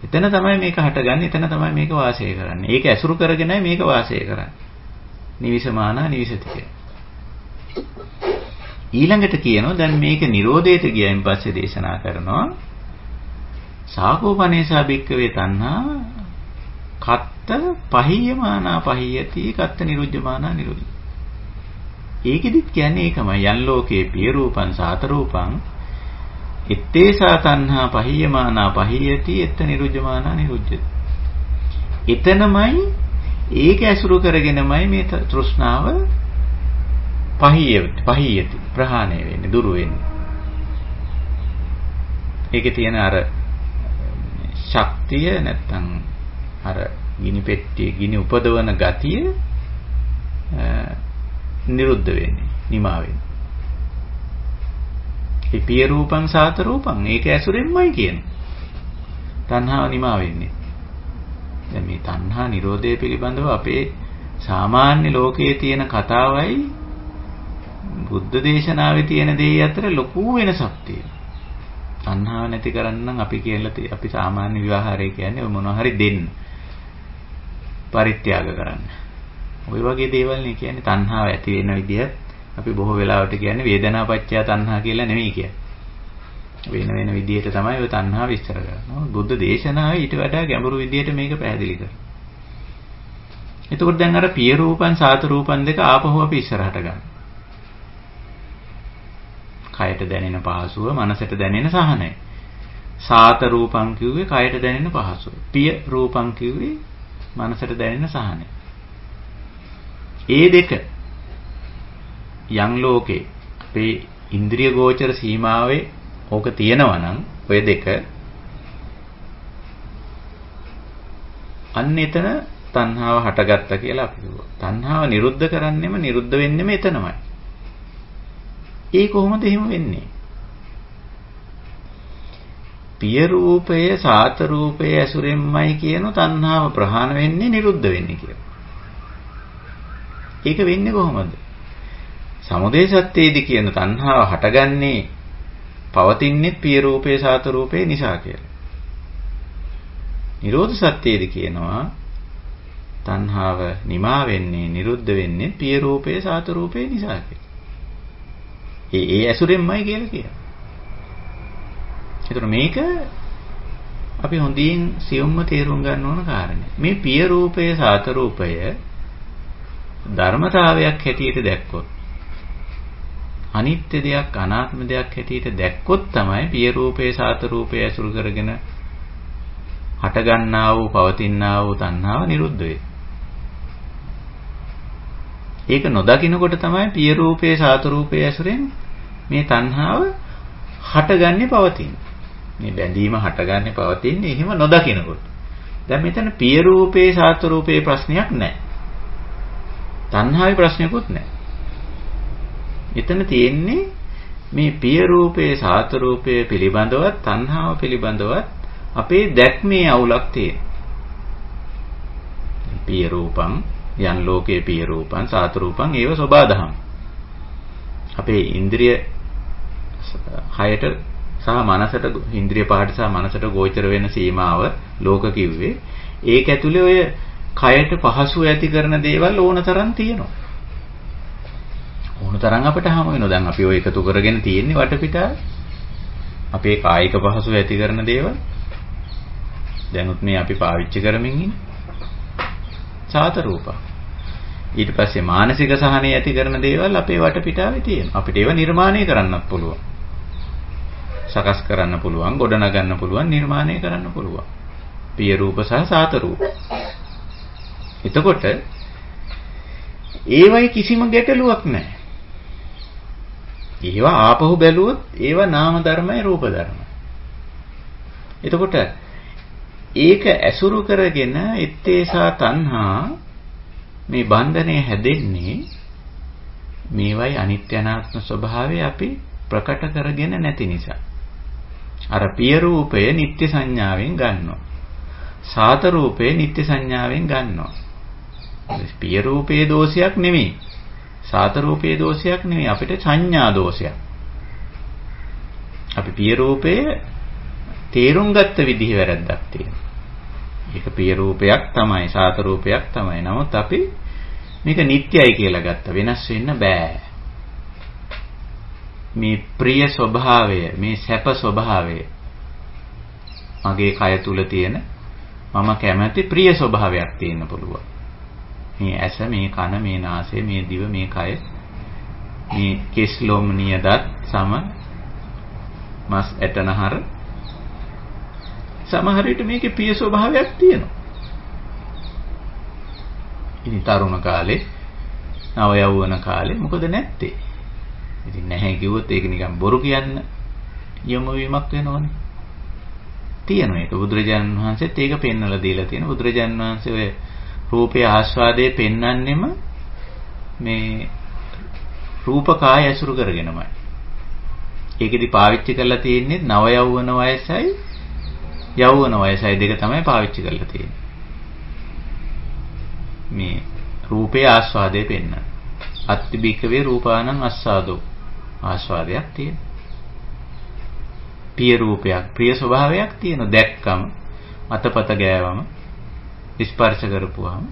එතන තමයි මේක හටගන්නේ, එතන තමයි මේක වාසය කරන්නේ. ඒක ඇසුරු කරගෙනයි මේක වාසය කරන්නේ. නිවිසමානා නිවිසති කියන්නේ. ඊළඟට කියනවා දැන් මේක Nirodheට ගියයින් පස්සේ දේශනා කරනවා සාකෝපනේසා භික්ඛවේ තණ්හා කත්ත පහීයමානා පහීයති කත්ත නිරුජ්ජමානා නිරුජ්ජ. ඒකෙදිත් කියන්නේ ඒකමයි යන් ලෝකේ පිය රූපං සාත රූපං ettesa තණ්හා පහීයමානා පහීයති එත්ත නිරුජ්ජමානා නිරුජ්ජති. එතනමයි ඒක ඇසුරු කරගෙනමයි මේ තෘෂ්ණාව පහීයති ප්‍රහාණය වෙන්නේ දුරු වෙන්නේ. ඒකේ තියෙන අර ශක්තිය නැත්තම් අර ගිනි පෙට්ටියේ ගිනි උපදවන ගතිය නිරුද්ධ වෙන්නේ නිමා වෙන්නේ. ඒ පිය රූපං සාත රූපං ඒක ඇසුරෙන්මයි කියන්නේ. තණ්හාව නිමා වෙන්නේ. දැන් මේ තණ්හා නිරෝධය පිළිබඳව අපේ සාමාන්‍ය ලෝකයේ තියෙන කතාවයි බුද්ධ දේශනාවේ තියෙන දේ අතර ලොකු වෙනසක් තියෙනවා. තණ්හාව නැති කරන්න අපි කියලා අපි සාමාන්‍ය විවාහාරය කියන්නේ මොනවා හරි දෙන්න. පරිත්‍යාග කරන්න. ওই වගේ දේවල් නේ කියන්නේ තණ්හාව ඇති වෙන විදිහ අපි බොහෝ වෙලාවට කියන්නේ වේදනාපච්චය තණ්හා කියලා නෙමෙයි කියන්නේ. වෙන විදිහට තමයි ඔය තණ්හාව විස්තර කරන්නේ. බුද්ධ දේශනාවේ ඊට වඩා ගැඹුරු විදිහට මේක පැහැදිලි කරනවා. එතකොට දැන් අර පිය රූපං සාත රූපං දෙක ආපහු අපි ඉස්සරහට ගන්න. කයට දැනෙන පහසුව, මනසට දැනෙන සහනය. සාත රූපං කිව්වේ කයට දැනෙන පහසුව. පිය රූපං කිව්වේ මනසට දැනෙන සහනය. ඒ දෙක යම් ලෝකේ අපේ ඉන්ද්‍රිය ගෝචර සීමාවේ ඕක තියෙනවා නම් ඔය දෙක අන්න එතන තණ්හාව හටගත්තා කියලා අපි කිව්වා. තණ්හාව නිරුද්ධ කරන්නෙම නිරුද්ධ වෙන්නෙම එතනමයි. ඒ කොහොමද එහෙම වෙන්නේ? පිය රූපය සාත රූපය ඇසුරෙන්මයි කියන තණ්හාව ප්‍රහාණ වෙන්නේ නිරුද්ධ වෙන්නේ කියලා. ඒක වෙන්නේ කොහොමද? සමුදය සත්‍යයේදී කියන තණ්හාව හටගන්නේ පවතින්නේ පිය රූපේ සාත රූපේ නිසා කියලා. නිරෝධ සත්‍යයේදී කියනවා තණ්හාව නිමා වෙන්නේ නිරුද්ධ වෙන්නේ පිය රූපේ සාත රූපේ නිසා කියලා. ඒ ඇසුරෙන්මයි කියලා කියනවා. ඒතර මේක අපි හොඳින් සියුම්ම තේරුම් ගන්න ඕන කාරණේ. මේ පිය රූපයේ සාත රූපය ධර්මතාවයක් හැටියට දැක්කොත් අනිත්‍ය දෙයක් අනාත්ම දෙයක් හැටියට දැක්කොත් තමයි පිය රූපයේ සාත රූපය ඇසුරු කරගෙන හට ගන්නා වූ පවතිනා වූ තණ්හාව නිරුද්ධ වෙන්නේ. ඒක නොදකින්නකොට තමයි පිය රූපයේ සාත රූපයේ ඇසුරෙන් මේ තණ්හාව හටගන්නේ පවතින්නේ. මේ බැඳීම හටගන්නේ පවතින්නේ එහෙම නොදකින්නකොට. දැන් මෙතන පිය රූපේ සාත රූපේ ප්‍රශ්නයක් නැහැ. තණ්හාවේ ප්‍රශ්නයක්වත් නැහැ. එතන තියෙන්නේ මේ පිය රූපේ සාත රූපේ පිළිබඳවත් තණ්හාව පිළිබඳවත් අපේ දැක්මේ අවුලක් තියෙනවා. පිය රූපං යන් ලෝකේ පිය රූපං සාත රූපං ඒව සබාධම්. අපේ ඉන්ද්‍රිය හයට සහ මනසට ඉන්ද්‍රිය පහට සහ මනසට ගෝචර වෙන සීමාව ලෝක කිව්වේ ඒක ඇතුලේ ඔය කයට පහසු ඇති කරන දේවල් ඕන තරම් තියෙනවා. ඕන තරම් අපිට හමු වෙනවා. දැන් අපි ඔය එකතු කරගෙන තියෙන්නේ වටපිටාව. අපේ කායික පහසු ඇති කරන දේවල් දැනුත් මේ අපි පාවිච්චි කරමින් ඉන්නේ. සාත රූප. ඊට පස්සේ මානසික සහනය ඇති කරන දේවල් අපේ වටපිටාවේ තියෙනවා. අපිට ඒව නිර්මාණය කරන්නත් පුළුවන්. සකස් කරන්න පුළුවන්, ගොඩනගන්න පුළුවන්, නිර්මාණය කරන්න පුළුවන්. පිය රූප සහ සාත රූප. එතකොට ඒවයි කිසිම ගැටලුවක් නැහැ. ඒවා ආපහු බැලුවොත් ඒවා නාම ධර්මයි රූප ධර්මයි. එතකොට ඒක ඇසුරු කරගෙන ඉත්තේසා තණ්හා මේ බන්ධනය හැදෙන්නේ මේවයි අනිත්‍ය අනාත්ම ස්වභාවය අපි ප්‍රකට කරගෙන නැති නිසා. අර පිය රූපය නිත්‍ය සංඥාවෙන් ගන්නවා. සාත රූපය නිත්‍ය සංඥාවෙන් ගන්නවා. පිය රූපයේ දෝෂයක් නෙමෙයි. සාත රූපයේ දෝෂයක් නෙමෙයි. අපිට සංඥා දෝෂයක්. අපි පිය රූපයේ තේරුම් ගත්ත විදිහ වැරද්දක් තියෙනවා. ඒක පිය රූපයක් තමයි, සාත රූපයක් තමයි. නමුත් අපි මේක නිට්ටයයි කියලා ගත්ත. වෙනස් වෙන්න බෑ. මේ ප්‍රිය ස්වභාවය, මේ සැප ස්වභාවය මගේ කය තුල තියෙන මම කැමති ප්‍රිය ස්වභාවයක් තියෙන්න පුළුවන්. මේ ඇස, මේ කන, මේ නාසය, මේ දිව, මේ කය, මේ කෙස් ලොම් නියදත් සම මස් ඇටනහර සමහර විට මේකේ ප්‍රිය ස්වභාවයක් තියෙනවා. ඉතින් තරුණ කාලේ, නව යෞවන කාලේ මොකද නැත්තේ? ඉතින් නැහැ කිව්වොත් ඒක නිකන් බොරු කියන්න යොමු වීමක් වෙනවනේ. තියෙනවා ඒක. බුදුරජාණන් වහන්සේත් ඒක පෙන්වලා දීලා තියෙනවා. බුදුරජාණන් වහන්සේ ඔය රූපේ ආස්වාදයේ පෙන්වන්නෙම මේ රූපකාය ඇසුරු කරගෙනමයි. ඒකෙදි පාවිච්චි කරලා තියෙන්නේ නව යෞවන වයසයි යෞවන වයසයි දෙක තමයි පාවිච්චි කරලා තියෙන්නේ. මේ රූපේ ආස්වාදයේ පෙන්වන්න. අත්තිබිකවේ රූපානං අස්සාදෝ ආස්වාදයක් තියෙනවා. පිය රූපයක්, ප්‍රිය ස්වභාවයක් තියෙනවා. දැක්කම, අතපත ගෑවම, ස්පර්ශ කරපුවාම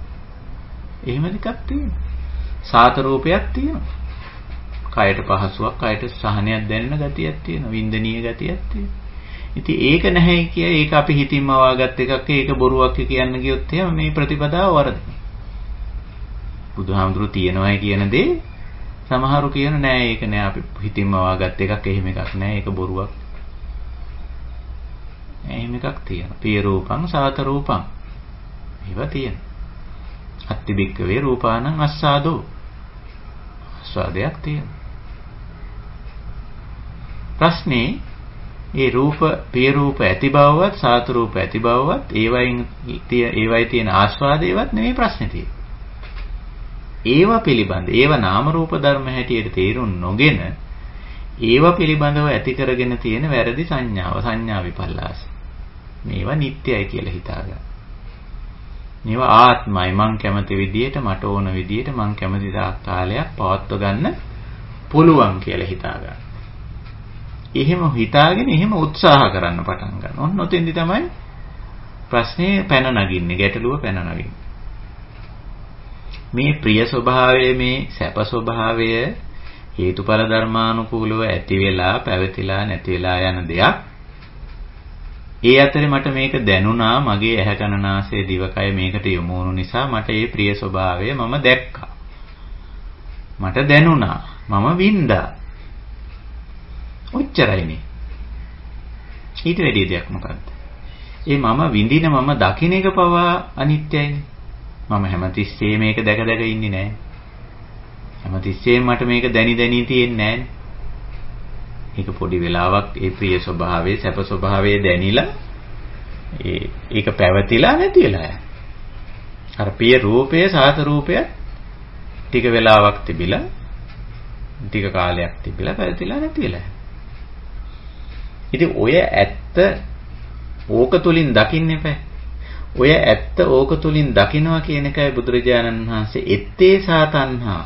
එහෙම එකක් තියෙනවා. සාත රූපයක් තියෙනවා. කයට පහසුවක්, කයට සහනයක් දැනෙන ගතියක් තියෙනවා. වින්දනීය ගතියක් තියෙනවා. ඉතින් ඒක නැහැ කිය ඒක අපි හිතින්ම වාගත් එකක්. ඒක බොරුවක් කියන්න ගියොත් එහෙම මේ ප්‍රතිපදාව වරදිනවා. බුදුහාමුදුරුවෝ තියනවායි කියන දේ සමහරු කියන නෑ ඒක නෑ අපි හිතින්ම වාගත් එකක්. එහෙම එකක් නෑ. ඒක බොරුවක්. එහෙම එකක් තියෙනවා. පිය රූපං සාත රූපං ඒවා තියෙනවා. අත්තිබික්කවේ රූපානං අස්සාදෝ ආස්වාදයක් තියෙනවා. ප්‍රශ්නේ ඒ රූප පිය රූප ඇති බවවත් සාත රූප ඇති බවවත් ඒවයි තියෙන ආස්වාදේවත් නෙමෙයි ප්‍රශ්නේ තියෙන්නේ. ඒවා පිළිබඳ ඒවා නාම රූප ධර්ම හැටියට තේරුම් නොගෙන ඒවා පිළිබඳව ඇති කරගෙන තියෙන වැරදි සංඥා විපල්ලාස. මේවා නිට්ටයයි කියලා හිතාගන්න. මේවා ආත්මයි මං කැමති විදියට මට ඕන විදියට මං කැමති තාක් කාලයක් පවත්ව ගන්න පුළුවන් කියලා හිතා ගන්න. එහෙම හිතාගෙන එහෙම උත්සාහ කරන්න පටන් ගන්න. ඔන්න ඔතෙන්දි තමයි ප්‍රශ්නේ පැන නගින්නේ, ගැටලුව පැන නගින්නේ. මේ ප්‍රිය ස්වභාවය, මේ සැප ස්වභාවය හේතුඵල ධර්මානුකූලව ඇති වෙලා පැවතිලා නැති වෙලා යන දෙයක්. ඒ අතරේ මට මේක දැනුණා, මගේ ඇහැ කන නාසය දිවකය මේකට යොමු වුණු නිසා මට මේ ප්‍රිය ස්වභාවය මම දැක්කා. මට දැනුණා, මම වින්දා. ඔච්චරයිනේ. ඊට වැඩි දෙයක් මොකද්ද? ඒ මම විඳින මම දකින්න එක පවා අනිත්‍යයිනේ. මම හැමතිස්සෙම මේක දැක දැක ඉන්නේ නැහැ. හැමතිස්සෙම මට මේක දැනි දැනි තියෙන්නේ නැහැ. ඒක පොඩි වෙලාවක් ඒ ප්‍රිය ස්වභාවයේ සැප ස්වභාවයේ දැනිලා ඒක පැවතිලා නැති වෙලා යනවා. අර ප්‍රිය රූපය සාත රූපය ටික වෙලාවක් තිබිලා ටික කාලයක් තිබිලා පැවතිලා නැති වෙලා යනවා. ඉතින් ඔය ඇත්ත ඕක තුලින් දකින්න එපා. ඔය ඇත්ත ඕක තුලින් දකින්නවා කියන එකයි බුදුරජාණන් වහන්සේ එත්තේ සාතන්හා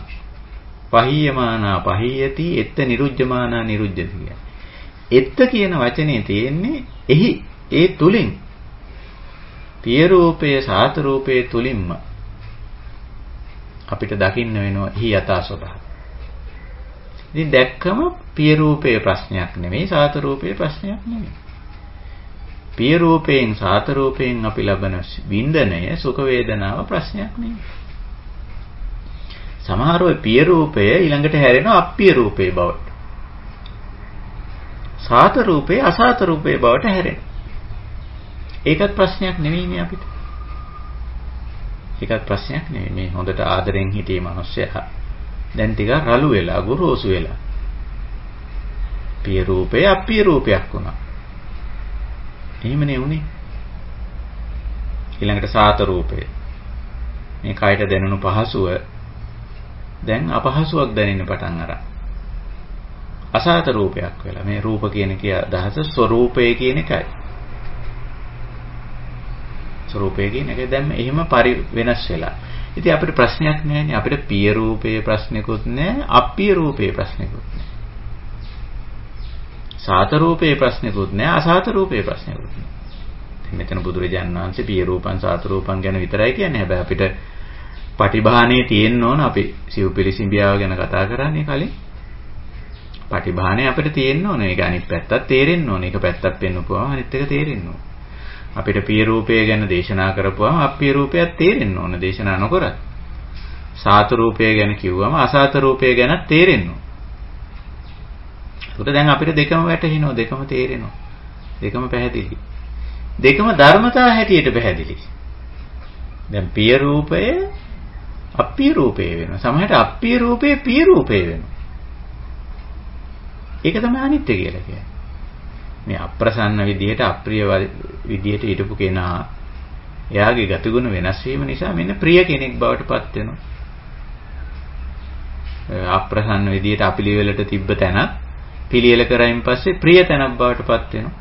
පහියමානා පහියති එත්ත නිරුජ්ජමානා නිරුජ්ජති කියන්නේ. එත්ත කියන වචනේ තියෙන්නේ එහි ඒ තුලින් පිය රූපයේ සාත රූපයේ තුලින්ම අපිට දකින්න වෙනවා එහි යථා ස්වභාවය. ඉතින් දැක්කම පිය රූපයේ ප්‍රශ්නයක් නෙමෙයි සාත රූපයේ ප්‍රශ්නයක් නෙමෙයි. පිය රූපයෙන් සාත රූපයෙන් අපි ලබන වින්දනය සුඛ වේදනාව ප්‍රශ්නයක් නෙමෙයි. සමහර වෙ පිය රූපය ඊළඟට හැරෙනවා අප්පිය රූපේ බවට. සාත රූපේ අසාත රූපේ බවට හැරෙනවා. ඒකත් ප්‍රශ්නයක් නෙවෙයිනේ අපිට. ඒකත් ප්‍රශ්නයක් නෙවෙයි. මේ හොඳට ආදරෙන් හිටියේ මිනිස්සයා දැන් ටික රළු වෙලා ගොරෝසු වෙලා. පිය රූපේ අප්පිය රූපයක් වුණා. එහෙමනේ උනේ. ඊළඟට සාත රූපේ මේ කයට දැනුණු පහසුව දැන් අපහසුයක් දැනෙන්න පටන් අරන්. අසාත රූපයක් වෙලා. මේ රූප කියන කිය අදහස ස්වરૂපය කියන එකයි. ස්වરૂපය කියන එක දැන් එහෙම වෙනස් වෙලා. ඉතින් අපිට ප්‍රශ්නයක් නැහැනේ. අපිට පිය රූපයේ ප්‍රශ්නකුත් නැහැ, අප්පිය රූපයේ ප්‍රශ්නකුත් නැහැ. සාත රූපයේ ප්‍රශ්නකුත් නැහැ, අසාත රූපයේ ප්‍රශ්නකුත් නැහැ. මෙතන බුදුරජාණන් වහන්සේ පිය රූපං සාත රූපං ගැන විතරයි කියන්නේ. හැබැයි අපිට පටිභානේ තියෙන්න ඕන. අපි සිව්පිලිසිඹියාව ගැන කතා කරන්නේ කලින්. පටිභානේ අපිට තියෙන්න ඕන. ඒක අනිත් පැත්තත් තේරෙන්න ඕන. ඒක පැත්තක් පෙන්වපුවාම අනිත් එක තේරෙන්න ඕන. අපිට පිය රූපය ගැන දේශනා කරපුවාම අප්පිය රූපයක් තේරෙන්න ඕන. දේශනා නොකරත්. සාත රූපය ගැන කිව්වම අසාත රූපය ගැන තේරෙන්න ඕන. ඒකට දැන් අපිට දෙකම වැටහෙනවා, දෙකම තේරෙනවා. දෙකම පැහැදිලි. දෙකම ධර්මතා හැටියට පැහැදිලි. දැන් පිය රූපය අප්පිය රූපේ වෙනවා. සමහරට අප්පිය රූපේ පිය රූපේ වෙනවා. ඒක තමයි අනිත්‍ය කියලා කියන්නේ. මේ අප්‍රසන්න විදියට අප්‍රිය විදියට හිටපු කෙනා එයාගේ ගතිගුණ වෙනස් වීම නිසා මෙන්න ප්‍රිය කෙනෙක් බවට පත් වෙනවා. අප්‍රසන්න විදියට අපිලිවෙලට තිබ්බ තැන පිළියෙල කරයින් පස්සේ ප්‍රිය තැනක් බවට පත් වෙනවා.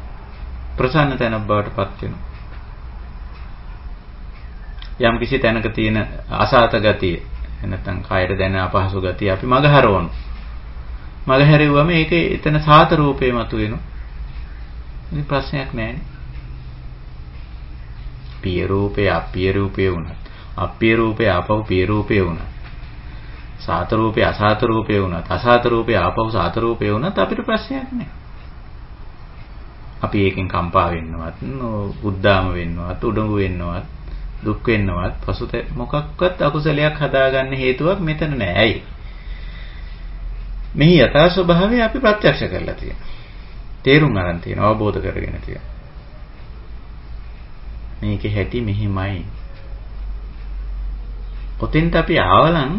ප්‍රසන්න තැනක් බවට පත් වෙනවා. යම් කිසි තැනක තියෙන අසාත ගතිය නැත්නම් කායයට දැනෙන අපහසු ගතිය අපි මග හරවනවා. මග හැරෙව්වම ඒක එතන සාත රූපේ මතුවෙනවා. ඉතින් ප්‍රශ්නයක් නැහැනේ. පිය රූපේ අප්පිය රූපේ වුණත්, අප්පිය රූපේ ආපහු පිය රූපේ වුණත්, සාත රූපේ අසාත රූපේ වුණත්, අසාත රූපේ ආපහු සාත රූපේ වුණත් අපිට ප්‍රශ්නයක් නැහැ. අපි ඒකෙන් කම්පා වෙන්නවත්, උද්දාම වෙන්නවත්, උඩඟු වෙන්නවත්, දුක් වෙන්නවත්, පසුත මොකක්වත් අකුසලයක් හදාගන්න හේතුවක් මෙතන නැහැ. ඇයි? මෙහි යථා ස්වභාවය අපි ප්‍රත්‍යක්ෂ කරලා තියෙනවා. තේරුම් අරන් තියෙනවා, අවබෝධ කරගෙන තියෙනවා. මේකේ හැටි මෙහිමයි. ඔතෙන්ට අපි ආවලන්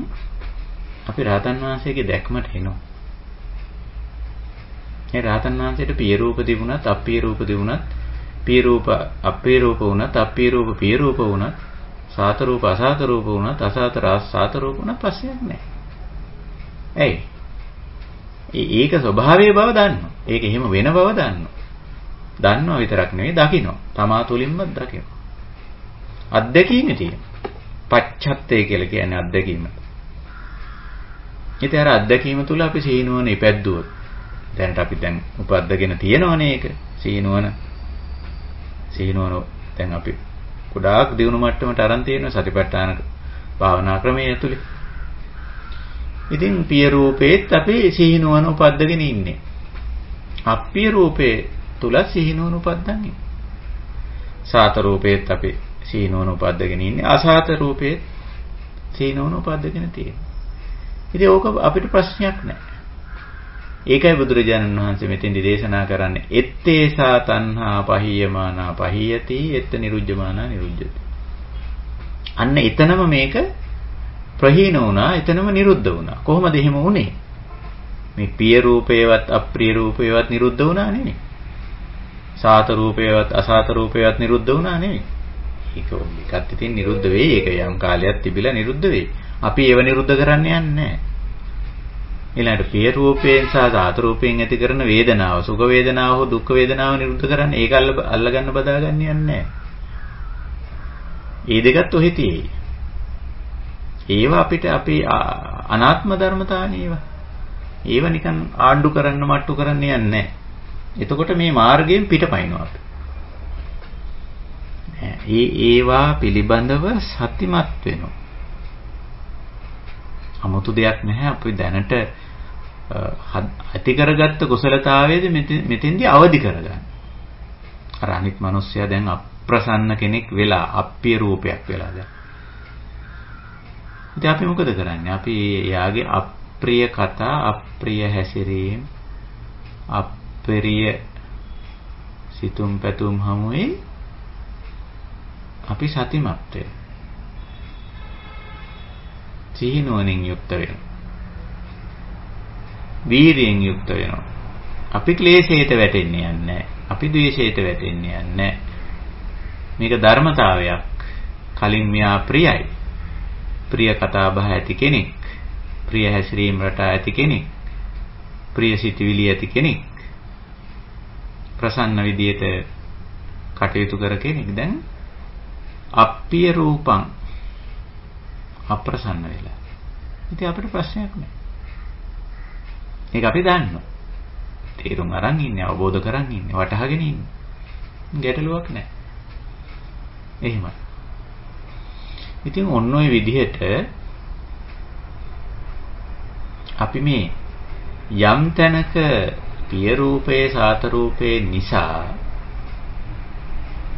අපි රහතන් වහන්සේගේ දැක්මට එනවා. ඒ රහතන් වහන්සේට පිය රූප තිබුණත්, අප්පිය රූප තිබුණත්, පිය රූප අප්පිය රූප වුණත්, අප්පිය රූප පිය රූප වුණත්, සාත රූප අසාත රූප වුණත්, අසාත සාත රූප වුණත් ප්‍රශ්නයක් නැහැ. ඇයි? ඒක ස්වභාවයේ බව දන්නවා. ඒක එහෙම වෙන බව දන්නවා. දන්නවා විතරක් නෙවෙයි දකිනවා. තමා තුලින්ම දකිනවා. අත්දැකීමේ තියෙන. පච්චත්තය කියලා කියන්නේ අත්දැකීම. ඉතින් අර අත්දැකීම තුල අපි සීනුවන ඉපැද්දුවොත් දැනට අපි දැන් උපද්දගෙන තියෙනවනේ ඒක සීනුවන දැන් අපි ගොඩාක් දියුණු මට්ටමට අරන් තියෙනවා සතිපට්ඨාන භාවනා ක්‍රමයේ ඇතුලේ. ඉතින් පිය රූපේත් අපි සීනුවන උපද්දගෙන ඉන්නේ. අප්පිය රූපේ තුල සීනුවන උපද්දන්නේ. සාත රූපේත් අපි සීනුවන උපද්දගෙන ඉන්නේ. අසාත රූපේත් සීනුවන උපද්දගෙන තියෙනවා. ඉතින් ඕක අපිට ප්‍රශ්නයක් නැහැ. ඒකයි බුදුරජාණන් වහන්සේ මෙතෙන්දි දේශනා කරන්නේ ettesa tanha pahiyamana pahiyati etta niruddhamana niruddhati. අන්න එතනම මේක ප්‍රහීන වුණා, එතනම නිරුද්ධ වුණා. කොහොමද එහෙම වුනේ? මේ පිය රූපේවත් අප්‍රිය රූපේවත් නිරුද්ධ වුණා නෙමෙයි. සාත රූපේවත් අසාත රූපේවත් නිරුද්ධ වුණා නෙමෙයි. ඒකත් ඉතින් නිරුද්ධ වෙයි. ඒක යම් කාලයක් තිබිලා නිරුද්ධ වෙයි. අපි ඒව නිරුද්ධ කරන්න යන්නේ නැහැ. ඊළඟට පිය රූපයෙන් සහ සාත රූපයෙන් ඇති කරන වේදනාව, සුඛ වේදනාව හෝ දුක්ඛ වේදනාව නිරුද්ධ කරන්න ඒක අල්ලගන්න බදාගන්න යන්නේ නැහැ. මේ දෙකත් ඔහෙ තියෙයි. ඒවා අපිට අපි අනාත්ම ධර්මතාවනේ ඒවා. ඒව නිකන් ආණ්ඩු කරන්න මට්ටු කරන්න යන්නේ නැහැ. එතකොට මේ මාර්ගයෙන් පිටපයින්නවා අපි. ඒවා පිළිබඳව සතිමත් වෙනවා. 아무තු දෙයක් නැහැ අපි දැනට ඇති කරගත්ත කුසලතාවයේද මෙතෙන්දී අවදි කරගන්න. අර අනිත් මිනිස්සයා දැන් අප්‍රසන්න කෙනෙක් වෙලා අප්පිය රූපයක් වෙලා දැන්. ඉතින් අපි මොකද කරන්නේ? අපි යාගේ අප්‍රිය කතා, අප්‍රිය හැසිරීම, අප්‍රිය සිතුම් පැතුම් හමුවේ අපි සතිමත් වෙනවා. සීනුවණින් යුක්ත වෙනවා. වීරියෙන් යුක්ත වෙනවා. අපි ක්ලේශයට වැටෙන්නේ නැහැ. අපි ද්වේෂයට වැටෙන්නේ නැහැ. මේක ධර්මතාවයක්. කලින් මෙයා ප්‍රියයි. ප්‍රිය කතා බහ ඇති කෙනෙක්. ප්‍රිය හැසිරීම රටා ඇති කෙනෙක්. ප්‍රිය සිතුවිලි ඇති කෙනෙක්. ප්‍රසන්න විදියට කටයුතු කර කෙනෙක් දැන් අප්පිය රූපං අප්‍රසන්න වෙලා. ඉතින් අපිට ප්‍රශ්නයක් නැහැ. ඒක අපි දන්නවා. තේරුම් අරන් ඉන්නේ, අවබෝධ කරන් ඉන්නේ, වටහාගෙන ඉන්නේ. ගැටලුවක් නැහැ. එහෙමයි. ඉතින් ඔන්න ඔය විදිහට අපි මේ යම් තැනක පිය රූපේ සාත රූපේ නිසා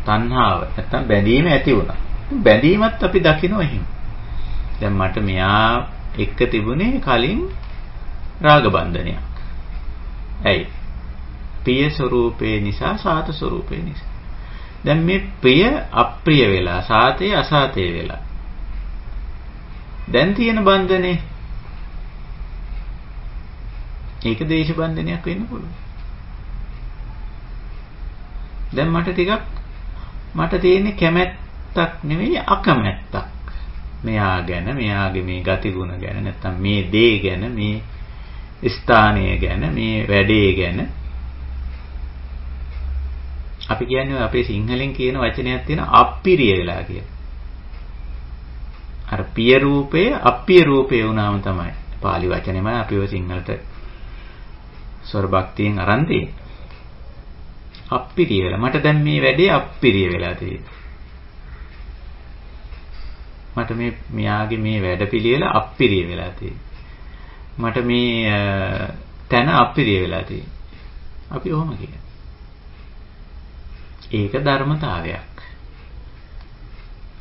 තණ්හාව නැත්තම් බැඳීම ඇති වුණා. බැඳීමත් අපි දකිනවා එහෙම. දැන් මට මෙයා එක්ක තිබුණේ කලින් රාග බන්ධනයක්. ඇයි? ප්‍රිය ස්වરૂපේ නිසා සාත ස්වરૂපේ නිසා. දැන් මේ ප්‍රිය අප්‍රිය වෙලා සාතේ අසාතේ වෙලා. දැන් තියෙන බන්ධනේ ඒක දේශ බන්ධනයක් වෙන්න පුළුවන්. දැන් මට තියෙන්නේ කැමැත්තක් නෙවෙයි අකමැත්තක්. මෙයා ගැන, මෙයාගේ මේ ගතිගුණ ගැන, නැත්තම් මේ දේ ගැන, මේ ස්ථානය ගැන, මේ වැඩේ ගැන. අපි කියන්නේ අපේ සිංහලෙන් කියන වචනයක් තියෙන අප්පිරිය වෙලා කියලා. අර පිය රූපය අප්පිය රූපේ වුණාම තමයි. පාලි වචනේම අපි ඔය සිංහලට ස්වර භක්තියෙන් අරන් තියෙන්නේ. අප්පිරිය වෙලා. මට දැන් මේ වැඩේ අප්පිරිය වෙලා තියෙන්නේ. මට මෙයාගේ මේ වැඩපිළිවෙල අප්පිරිය වෙලා තියෙන්නේ. මට මේ තැන අප්පිරිය වෙලා තියෙන්නේ. අපි ඔහොම කියන්නේ. ඒක ධර්මතාවයක්.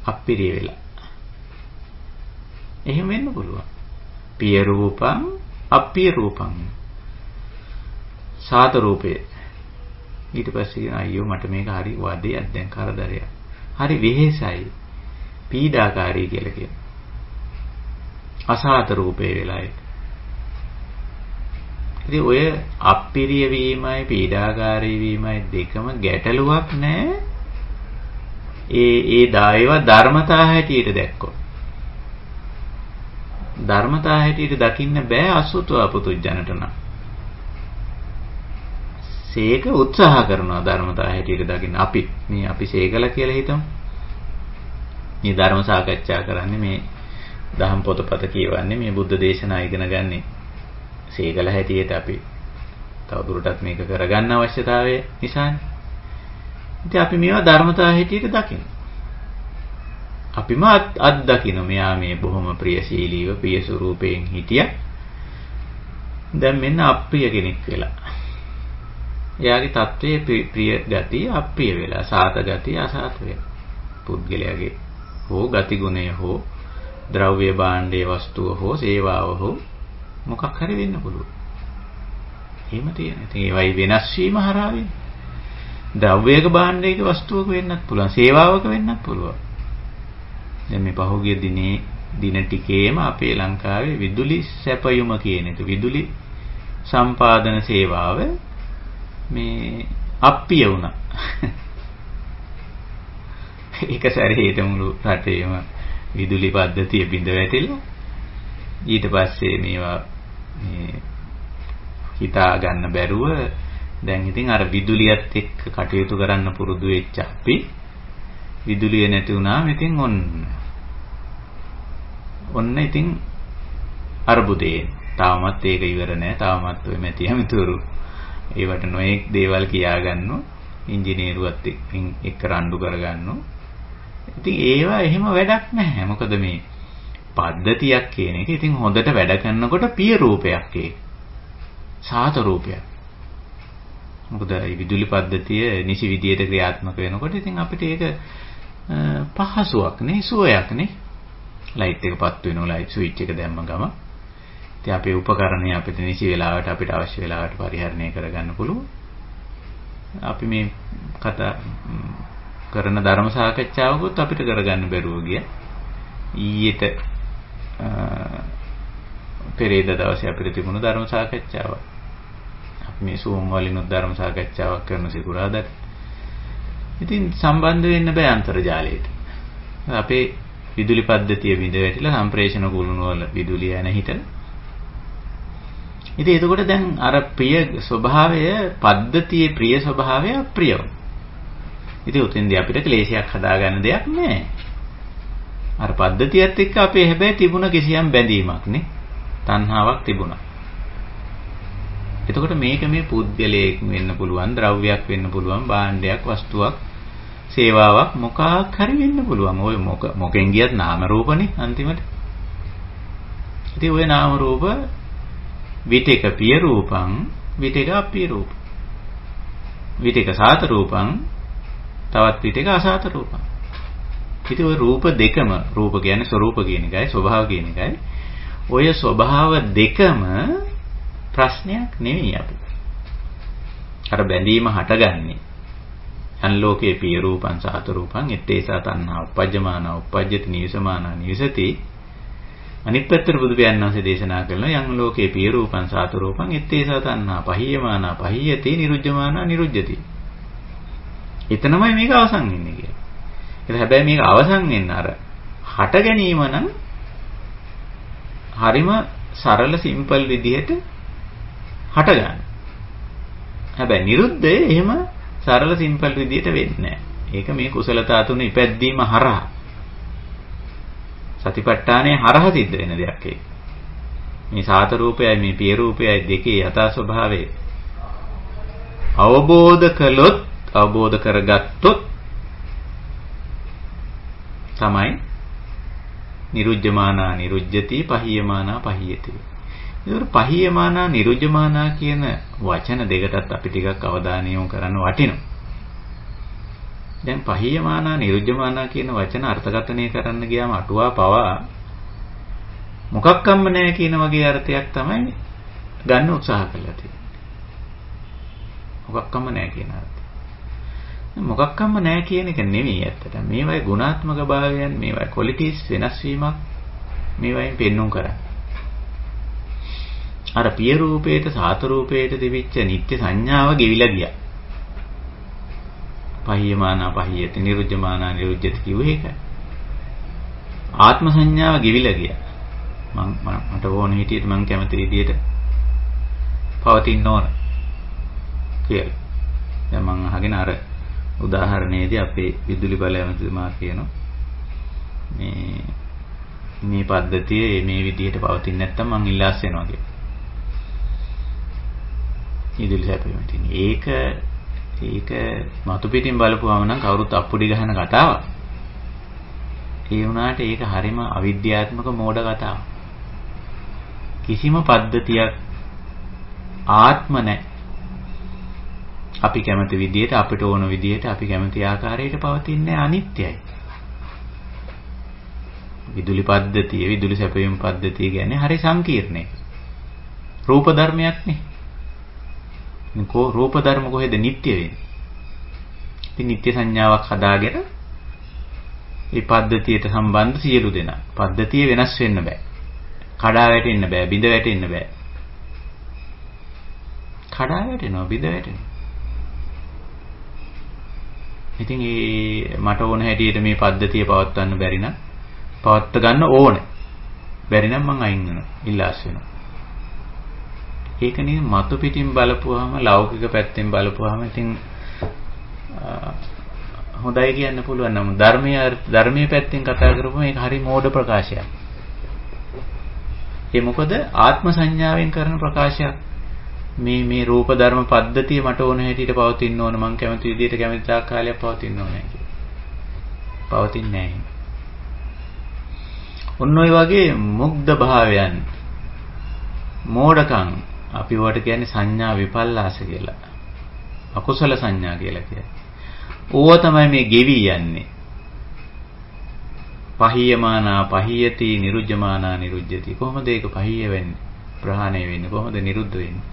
අප්පිරිය වෙලා. එහෙම වෙන්න පුළුවන්. පිය රූපං අප්පිය රූපං. සාත රූපේ. ඊට පස්සේ අයියෝ මට මේක හරි වදයක් දැන් කරදරයක්. හරි වෙහෙසයි. පීඩාකාරී කියලා කියනවා. අසාත රූපේ වෙලා ඒක. ඉතින් ඔය අප්පිරිය වීමයි පීඩාකාරී වීමයි දෙකම ගැටලුවක් නෑ. ඒ දායව ධර්මතා හැටියට දැක්කොත්. ධර්මතා හැටියට දකින්න බෑ අසුතවා පුතුජනට නම්. සීක උත්සාහ කරනවා ධර්මතා හැටියට දකින්න. අපි සීකල කියලා හිතමු. මේ ධර්ම සාකච්ඡා කරන්නේ මේ දහම් පොතපත කියවන්නේ මේ බුද්ධ දේශනා ඉගෙන ගන්නේ සීගල හැටියට අපි තවදුරටත් මේක කරගන්න අවශ්‍යතාවය නිසානේ. ඉතින් අපි මේවා ධර්මතාව හැටියට දකින්න. අපිම අත්දකින්න මෙයා මේ බොහොම ප්‍රියශීලීව ප්‍රිය ස්වරූපයෙන් හිටියා. දැන් මෙන්න අප්‍රිය කෙනෙක් වෙලා. එයාගේ තත්වයේ ප්‍රිය ගතිය අප්‍රිය වෙලා, සාත ගතිය අසාත වෙලා. පුද්ගලයාගේ හෝ ගති ගුණය හෝ ද්‍රව්‍ය භාණ්ඩයේ වස්තුව හෝ සේවාව හෝ මොකක් හරි වෙන්න පුළුවන්. එහෙම තියෙනවා. ඉතින් ඒවයි වෙනස් වීම හරහා වෙන්නේ. ද්‍රව්‍යයක භාණ්ඩයක වස්තුවක වෙන්නත් පුළුවන්, සේවාවක වෙන්නත් පුළුවන්. දැන් මේ පහුගිය දින ටිකේම අපේ ලංකාවේ විදුලි සැපයුම කියන එක, විදුලි සම්පාදන සේවාව මේ අප්පිය වුණා. ඒක සැරේට මුළු රටේම විදුලි පද්ධතිය බිඳ වැටිලා ඊට පස්සේ මේවා මේ හිතා ගන්න බැරුව දැන් ඉතින් අර විදුලියත් එක්ක කටයුතු කරන්න පුරුදු වෙච්ච අපි විදුලිය නැති වුණාම ඉතින් ඔන්න ඉතින් අර්බුදේ තාමත් ඒක ඉවර නෑ. තාමත් ඔය මැති හැමතුරු ඒවට නොඑක් දේවල් කියා ගන්නෝ, ඉංජිනේරුවත් එක්ක රණ්ඩු කරගන්නෝ. ඉතින් ඒවා එහෙම වැඩක් නැහැ. මොකද මේ පද්ධතියක් කියන එක ඉතින් හොඳට වැඩ කරනකොට පිය රූපයක් ඒක. සාත රූපයක්. මොකද මේ විදුලි පද්ධතිය නිසි විදියට ක්‍රියාත්මක වෙනකොට ඉතින් අපිට ඒක පහසුවක් නේ, සුවයක් නේ. ලයිට් එක පත් වෙනවා, ලයිට් ස්විච් එක දැම්ම ගම. ඉතින් අපේ උපකරණය අපිට නිසි වෙලාවට අපිට අවශ්‍ය වෙලාවට පරිහරණය කරගන්න පුළුවන්. අපි මේ කතා කරන ධර්ම සාකච්ඡාවකුත් අපිට කරගන්න බැරුව ගියා. ඊයේට පෙරේද දවසේ අපිට තිබුණු ධර්ම සාකච්ඡාව. අපි මේ සූම් වලිනුත් ධර්ම සාකච්ඡාවක් කරන සිකුරාදාට. ඉතින් සම්බන්ධ වෙන්න බෑ අන්තර්ජාලයට. අපේ විදුලි පද්ධතිය බිඳ වැටිලා සම්ප්‍රේෂණ කුළුණු වල විදුලිය යන හිට. ඉතින් එතකොට දැන් අර ප්‍රිය ස්වභාවය, පද්ධතියේ ප්‍රිය ස්වභාවය අප්‍රියව. ඉතින් උතෙන්දී අපිට ක්ලේශයක් හදාගන්න දෙයක් නැහැ. අර පද්ධතියත් එක්ක අපේ හැබැයි තිබුණ කිසියම් බැඳීමක් නේ. තණ්හාවක් තිබුණා. එතකොට මේක මේ පුද්ගලයෙක් වෙන්න පුළුවන්, ද්‍රව්‍යයක් වෙන්න පුළුවන්, භාණ්ඩයක්, වස්තුවක්, සේවාවක් මොකක් හරි වෙන්න පුළුවන්. ඔය මොකෙන් ගියත් නාම රූපනේ අන්තිමට. ඉතින් ඔය නාම රූප විතේක පිය රූපං, විතේක අපිය රූප. විතේක සාත රූපං, තවත් විතේක අසාත රූපං. ඉතින් ඔය රූප දෙකම, රූප කියන්නේ ස්වરૂප කියන එකයි, ස්වභාව කියන එකයි. ඔය ස්වභාව දෙකම ප්‍රශ්නයක් නෙවෙයි අපිට. අර බැඳීම හටගන්නේ අන්ලෝකේ පිය රූපං සාත රූපං ettesa tanha uppajjamana uppajjati nivisamana nivisati. අනිත් පැත්තට බුදු පියාණන් වහන්සේ දේශනා කරනවා යම් ලෝකේ පිය රූපං සාත රූපං ettesa tanha pahiyamana pahiyati niruddhamana niruddhati. එතනමයි මේක අවසන් වෙන්නේ කියලා. ඒක හැබැයි මේක අවසන් වෙන්න අර හට ගැනීම නම් හරිම සරල සිම්පල් විදිහට හට ගන්න. හැබැයි නිරුද්ධය එහෙම සරල සිම්පල් විදිහට වෙන්නේ නැහැ. ඒක මේ කුසලතා තුන ඉපැද්දීම හරහා සතිපට්ඨානයේ හරහා සිද්ධ වෙන දෙයක් ඒක. මේ සාත රූපයයි මේ පිය රූපයයි දෙකේ යථා ස්වභාවය අවබෝධ කළොත්, අවබෝධ කරගත්තොත් තමයි නිරුජ්ජමානා නිරුජ්ජති, පහියමානා පහියති. ඒතර පහියමානා නිරුජ්ජමානා කියන වචන දෙකටත් අපි ටිකක් අවධානය යොමු කරන්න වටිනවා. දැන් පහියමානා නිරුජ්ජමානා කියන වචන අර්ථකථනය කරන්න ගියාම අටුවා පවා මොකක්කම්ම නැහැ කියන වගේ අර්ථයක් තමයි ගන්න උත්සාහ කරලා තියෙන්නේ. මොකක්කම්ම නැහැ කියන අර්ථය. මොකක්කම්ම නැහැ කියන එක නෙවෙයි ඇත්තට. මේවයි ගුණාත්මක භාවයන්, මේවයි ක්වොලිටිස් වෙනස් වීමක් මේවයින් පෙන්වුම් කරන්නේ. අර පිය රූපේට සාත රූපේට දෙවිච්ච නිත්‍ය සංඥාව ගෙවිලා ගියා. පහියමානා පහියති, නිරුද්ධමානා නිරුද්ධති කිව්වේ ඒකයි. ආත්ම සංඥාව ගෙවිලා ගියා. මට ඕන හිටියට මම කැමති විදියට පවතින්න ඕන කියලා. දැන් මම අහගෙන අර උදාහරණයේදී අපේ විදුලි බල ඇමතිතුමා කියනවා මේ මේ පද්ධතිය මේ විදිහට පවතින්නේ නැත්තම් මං ඉල්ලාස් වෙනවා කියලා. ඉදිරි සැපෙම තියෙන. ඒක මතු පිටින් බලපුවම නම් කවුරුත් අප්පුඩි ගහන කතාවක්. ඒ වුණාට ඒක හරිම අවිද්‍යාත්මක මෝඩ කතාවක්. කිසිම පද්ධතියක් ආත්ම නැහැ. අපි කැමති විදිහට අපිට ඕන විදිහට අපි කැමති ආකාරයට පවතින්නේ අනිත්‍යයි. විදුලි පද්ධතිය විදුලි සැපයීම පද්ධතිය කියන්නේ හරි සංකීර්ණයි. රූප ධර්මයක් නේ. රූප ධර්ම කොහෙද නිට්ටය වෙන්නේ? ඉතින් නිට්ටය සංඥාවක් හදාගෙන මේ පද්ධතියට සම්බන්ධ සියලු දෙනා පද්ධතිය වෙනස් වෙන්න බෑ. කඩා වැටෙන්න බෑ, බිඳ වැටෙන්න බෑ. කඩා වැටෙනවා, බිඳ වැටෙනවා. ඉතින් මට ඕන හැටියට මේ පද්ධතිය පවත්වන්න බැරි නම් පවත්ව ගන්න ඕනේ. බැරි නම් මං අයින් වෙනවා, ඉල්ලාස් වෙනවා. ඒක නේ මතු පිටින් බලපුවාම ලෞකික පැත්තෙන් බලපුවාම ඉතින් හොඳයි කියන්න පුළුවන්. නම් ධර්මීය පැත්තෙන් කතා කරපුවම ඒක හරි මෝඩ ප්‍රකාශයක්. ඒ මොකද ආත්ම සංඥාවෙන් කරන ප්‍රකාශයක්. මේ රූප ධර්ම පද්ධතිය මට ඕන හැටියට පවතින්න ඕන, මං කැමති විදිහට කැමති තාක් කාලයක් පවතින්න ඕනේ කියලා. පවතින්නේ නැහැ. ඔන්න ඔය වගේ මුග්ධ භාවයන් මෝඩකම් අපි වට කියන්නේ සංඥා විපල්ලාස කියලා. අකුසල සංඥා කියලා කියන්නේ. ඕව තමයි මේ ගෙවි යන්නේ. පහියමානා පහියති නිරුජ්ජමානා නිරුජ්ජති. කොහොමද ඒක පහිය වෙන්නේ? ප්‍රහාණය වෙන්නේ කොහොමද? නිරුද්ධ වෙන්නේ.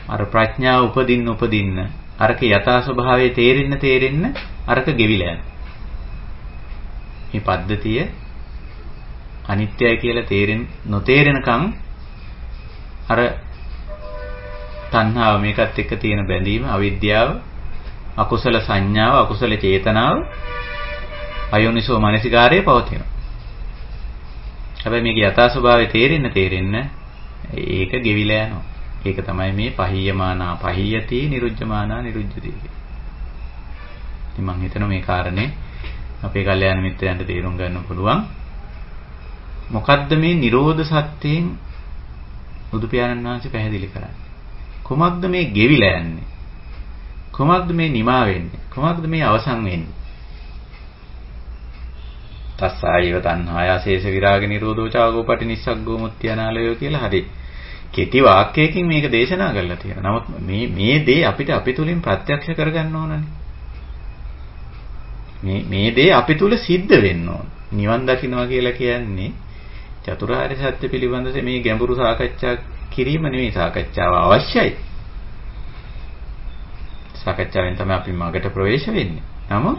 අර ප්‍රඥාව උපදින්න අරක යථා ස්වභාවය තේරෙන්න අරක ගෙවිලා යනවා. මේ පද්ධතිය අනිත්‍යයි කියලා නොතේරෙනකම් අර තණ්හාව මේකත් එක්ක තියෙන බැඳීම, අවිද්‍යාව, අකුසල සංඥාව, අකුසල චේතනාව, අයෝනිසෝ මනසිකාරයේ පවතිනවා. හැබැයි මේකේ යථා ස්වභාවය තේරෙන්න ඒක ගෙවිලා යනවා. ඒක තමයි මේ පහියමානා පහියති නිරුජ්ජමානා නිරුජ්ජති කියන්නේ. ඉතින් මම හිතනවා මේ කාරණේ අපේ කල්යාණ මිත්‍රයන්ට තේරුම් ගන්න පුළුවන්. මොකද්ද මේ නිරෝධ සත්‍යයෙන් බුදු පියාණන් වහන්සේ පැහැදිලි කරන්නේ? කොහොමද මේ ගෙවිලා යන්නේ? කොහොමද මේ නිමා වෙන්නේ? කොහොමද මේ අවසන් වෙන්නේ? තස්සායව තණ්හාය අශේෂ විරාග නිරෝධෝ චාගෝ පටිනිස්සග්ගෝ මුත්‍යානාලයෝ කියලා හරි කෙටි වාක්‍යයකින් මේක දේශනා කරලා තියෙනවා. නමුත් මේ දේ අපිට අපි තුලින් ප්‍රත්‍යක්ෂ කරගන්න ඕනනේ. මේ දේ අපි තුල සිද්ධ වෙන්න ඕන. නිවන් දකින්නවා කියලා කියන්නේ චතුරාර්ය සත්‍ය පිළිබඳ මේ ගැඹුරු සාකච්ඡා කිරීම නෙවෙයි. සාකච්ඡාව අවශ්‍යයි. සාකච්ඡාවෙන් තමයි අපි මගට ප්‍රවේශ වෙන්නේ. නමුත්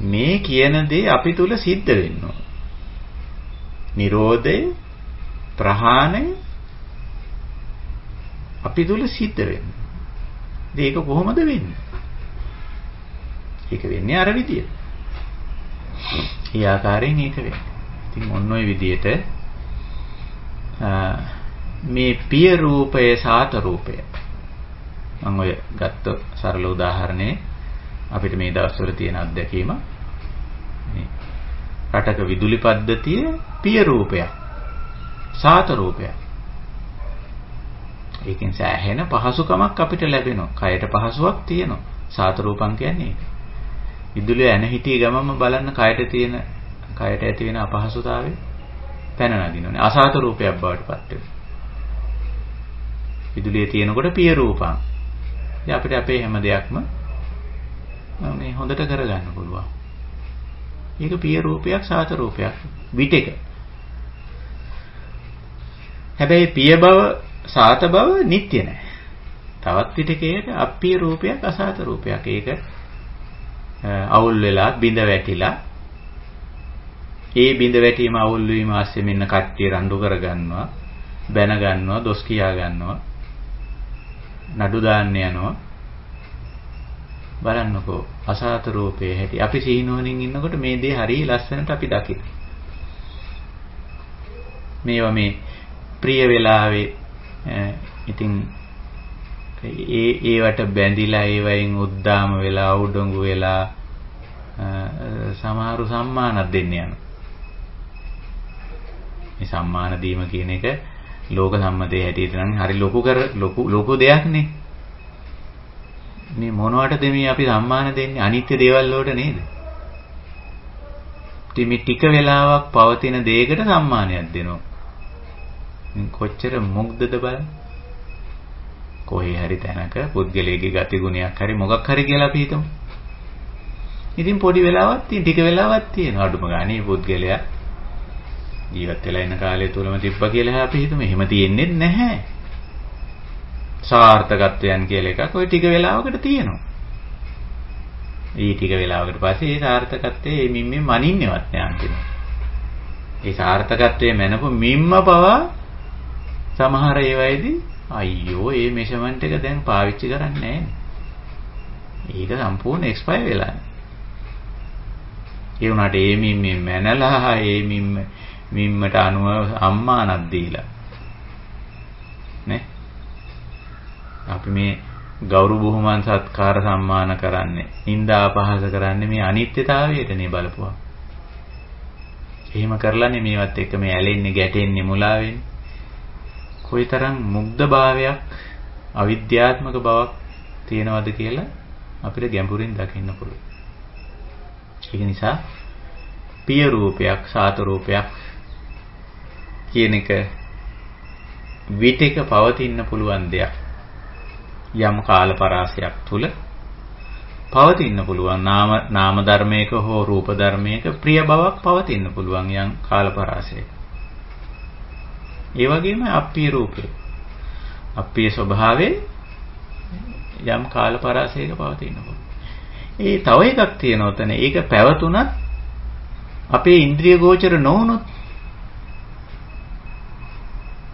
මේ කියන දේ අපි තුල සිද්ධ වෙන්න ඕන. නිරෝධය, ප්‍රහාණය අපි තුල සිද්ධ වෙන්නේ. ඒක කොහොමද වෙන්නේ? ඒක වෙන්නේ අර විදියට. ඒ ආකාරයෙන් ඒක වෙන්නේ. ඉතින් ඔන්න ඔය විදියට මේ පිය රූපය සාත රූපය මම ඔය ගත්ත සරල උදාහරණේ අපිට මේ දවස්වල තියෙන අත්දැකීම මේ රටක විදුලි පද්ධතිය පිය රූපයක් සාත රූපයක්. ඒකෙන් සෑහෙන පහසුකමක් අපිට ලැබෙනවා. කයට පහසුවක් තියෙනවා. සාත රූපං කියන්නේ ඒක. විදුලිය ඇන හිටිය ගමම බලන්න කයට ඇති වෙන අපහසුතාවය පැන නගිනවනේ. අසාත රූපයක් බවට පත් වෙනවා. විදුලිය තියෙනකොට පිය රූපං. ඉතින් අපිට අපේ හැම දෙයක්ම මේ හොඳට කරගන්න පුළුවන්. ඒක පිය රූපයක් සාත රූපයක් විටක. හැබැයි පිය බව සාත බව නිට්ටය නෑ. තවත් විටකයක අප්පිය රූපයක් අසාත රූපයක්. ඒක අවුල් වෙලා බිඳ වැටිලා ඒ බිඳ වැටීම අවුල් වීම ආස්සේ මෙන්න කට්ටිය රණ්ඩු කරගන්නවා, බැන ගන්නවා, දොස් කියා ගන්නවා, නඩු දාන්න යනවා. බලන්නකෝ අසාත රූපේ හැටි. අපි සීනුවණින් ඉන්නකොට මේ දේ හරිය ලස්සනට අපි දකිනවා. මේවා මේ ප්‍රිය වෙලාවේ ඉතින් ඒවට බැඳිලා ඒවයින් උද්දාම වෙලා උඩඟු වෙලා සමහරු සම්මානක් දෙන්න යනවා. මේ සම්මාන දීම කියන එක ලෝක සම්මතයේ හැටියට නම් හරි ලොකු දෙයක්නේ. මේ මොනවටද මේ අපි සම්මාන දෙන්නේ? අනිත්‍ය දේවල් වලට නේද? ඉතින් මේ ටික වෙලාවක් පවතින දෙයකට සම්මානයක් දෙනවා. කොච්චර මුග්ධද බලන්න. කොහේ හරි තැනක පුද්ගලයාගේ ගති ගුණයක් හරි මොකක් හරි කියලා අපි හිතමු. ඉතින් පොඩි වෙලාවක් තියෙන ටික වෙලාවක් තියෙනවා. අඩුම ගානේ පුද්ගලයා ජීවත් වෙලා ඉන්න කාලය තුලම තිබ්බා කියලා අපි හිතමු. එහෙම තියෙන්නේ නැහැ. සාර්ථකත්වයන් කියලා එකක් ওই ටික වෙලාවකට තියෙනවා. ඊ ටික වෙලාවකට පස්සේ ඒ සාර්ථකත්වයේ මිම්මේ මනින්නේවත් නෑ අන්තිමට. ඒ සාර්ථකත්වයේ මැනපු මිම්ම පවා සමහර ඒවායිදී අයියෝ මේ මෙෂර්මන්ට් එක දැන් පාවිච්චි කරන්නේ නෑනේ. ඒක සම්පූර්ණ එක්ස්පයර් වෙලා. ඒ උනාට ඒ මිම්මේ මැනලා ඒ මිම්මට අනුව අම්මානක් දීලා නේ අපි මේ ගෞරව බුහුමන් සත්කාර සම්මාන කරන්නේ නිന്ദා අපහාස කරන්නේ මේ අනිත්‍යතාවයටනේ බලපුවා. එහෙම කරලානේ මේවත් එක්ක මේ ඇලෙන්නේ ගැටෙන්නේ මුලා වෙන්නේ. කොයිතරම් මුග්ධ භාවයක් අවිද්‍යාත්මක බවක් තියෙනවද කියලා අපිට ගැඹුරින් දකින්න පුළුවන්. ඒක නිසා පිය රූපයක් සාත රූපයක් කියන එක විතක පවතින්න පුළුවන් දෙයක්. යම් කාල පරාසයක් තුල පවතින්න පුළුවන් නාම ධර්මයක හෝ රූප ධර්මයක ප්‍රිය බවක් පවතින්න පුළුවන් යම් කාල පරාසයක. ඒ වගේම අප්පිය රූපේ අප්පිය ස්වභාවයේ යම් කාල පරාසයක පවතින්න පුළුවන්. ඒ තව එකක් තියෙනවා තන ඒක පැවතුනත් අපේ ඉන්ද්‍රිය ගෝචර නොවුනොත්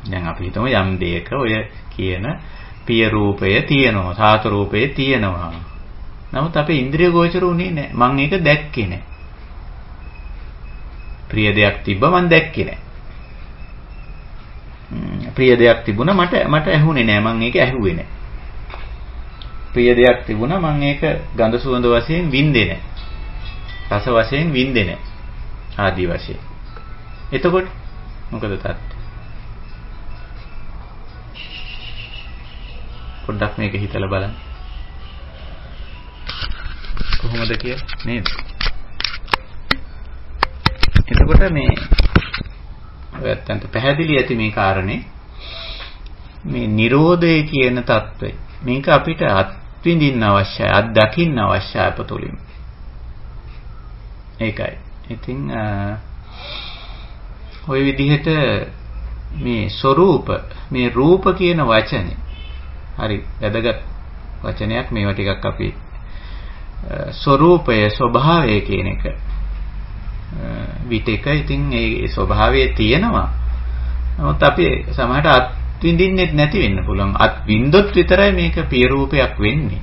දැන් අපි හිතමු යම් දෙයක ඔය කියන පිය රූපය තියෙනවා සාත රූපය තියෙනවා. නමුත් අපේ ඉන්ද්‍රිය ගෝචර උනේ නැහැ. මම ඒක දැක්කේ නැහැ. ප්‍රිය දෙයක් තිබ්බ මම දැක්කේ නැහැ. ප්‍රිය දෙයක් තිබුණා මට ඇහුනේ නැහැ. මම ඒක ඇහුවේ නැහැ. ප්‍රිය දෙයක් තිබුණා මම ඒක ගඳ සුවඳ වශයෙන් වින්දේ නැහැ. රස වශයෙන් වින්දේ නැහැ. ආදී වශයෙන්. එතකොට මොකද තත්ත්වය? පොඩ්ඩක් මේක හිතලා බලන්න. කොහොමද කියලා නේද? එතකොට මේ ඔයත්තන්ට පැහැදිලි ඇති මේ කාරණේ මේ Nirodha කියන தত্ত্বය. මේක අපිට අත්විඳින්න අවශ්‍යයි, අත්දකින්න අවශ්‍යයි අපතුලින්. ඒකයි. ඉතින් ওই විදිහට මේ ස්වરૂප මේ රූප කියන වචනේ හරි වැදගත් වචනයක්. මේවා ටිකක් අපි ස්වરૂපය ස්වභාවය කියන එක විතක ඉතින් ඒ ස්වභාවයේ තියෙනවා. නමුත් අපි සමහරට අත් විඳින්නෙත් නැති වෙන්න පුළුවන්. අත් විඳොත් විතරයි මේක පිය රූපයක් වෙන්නේ.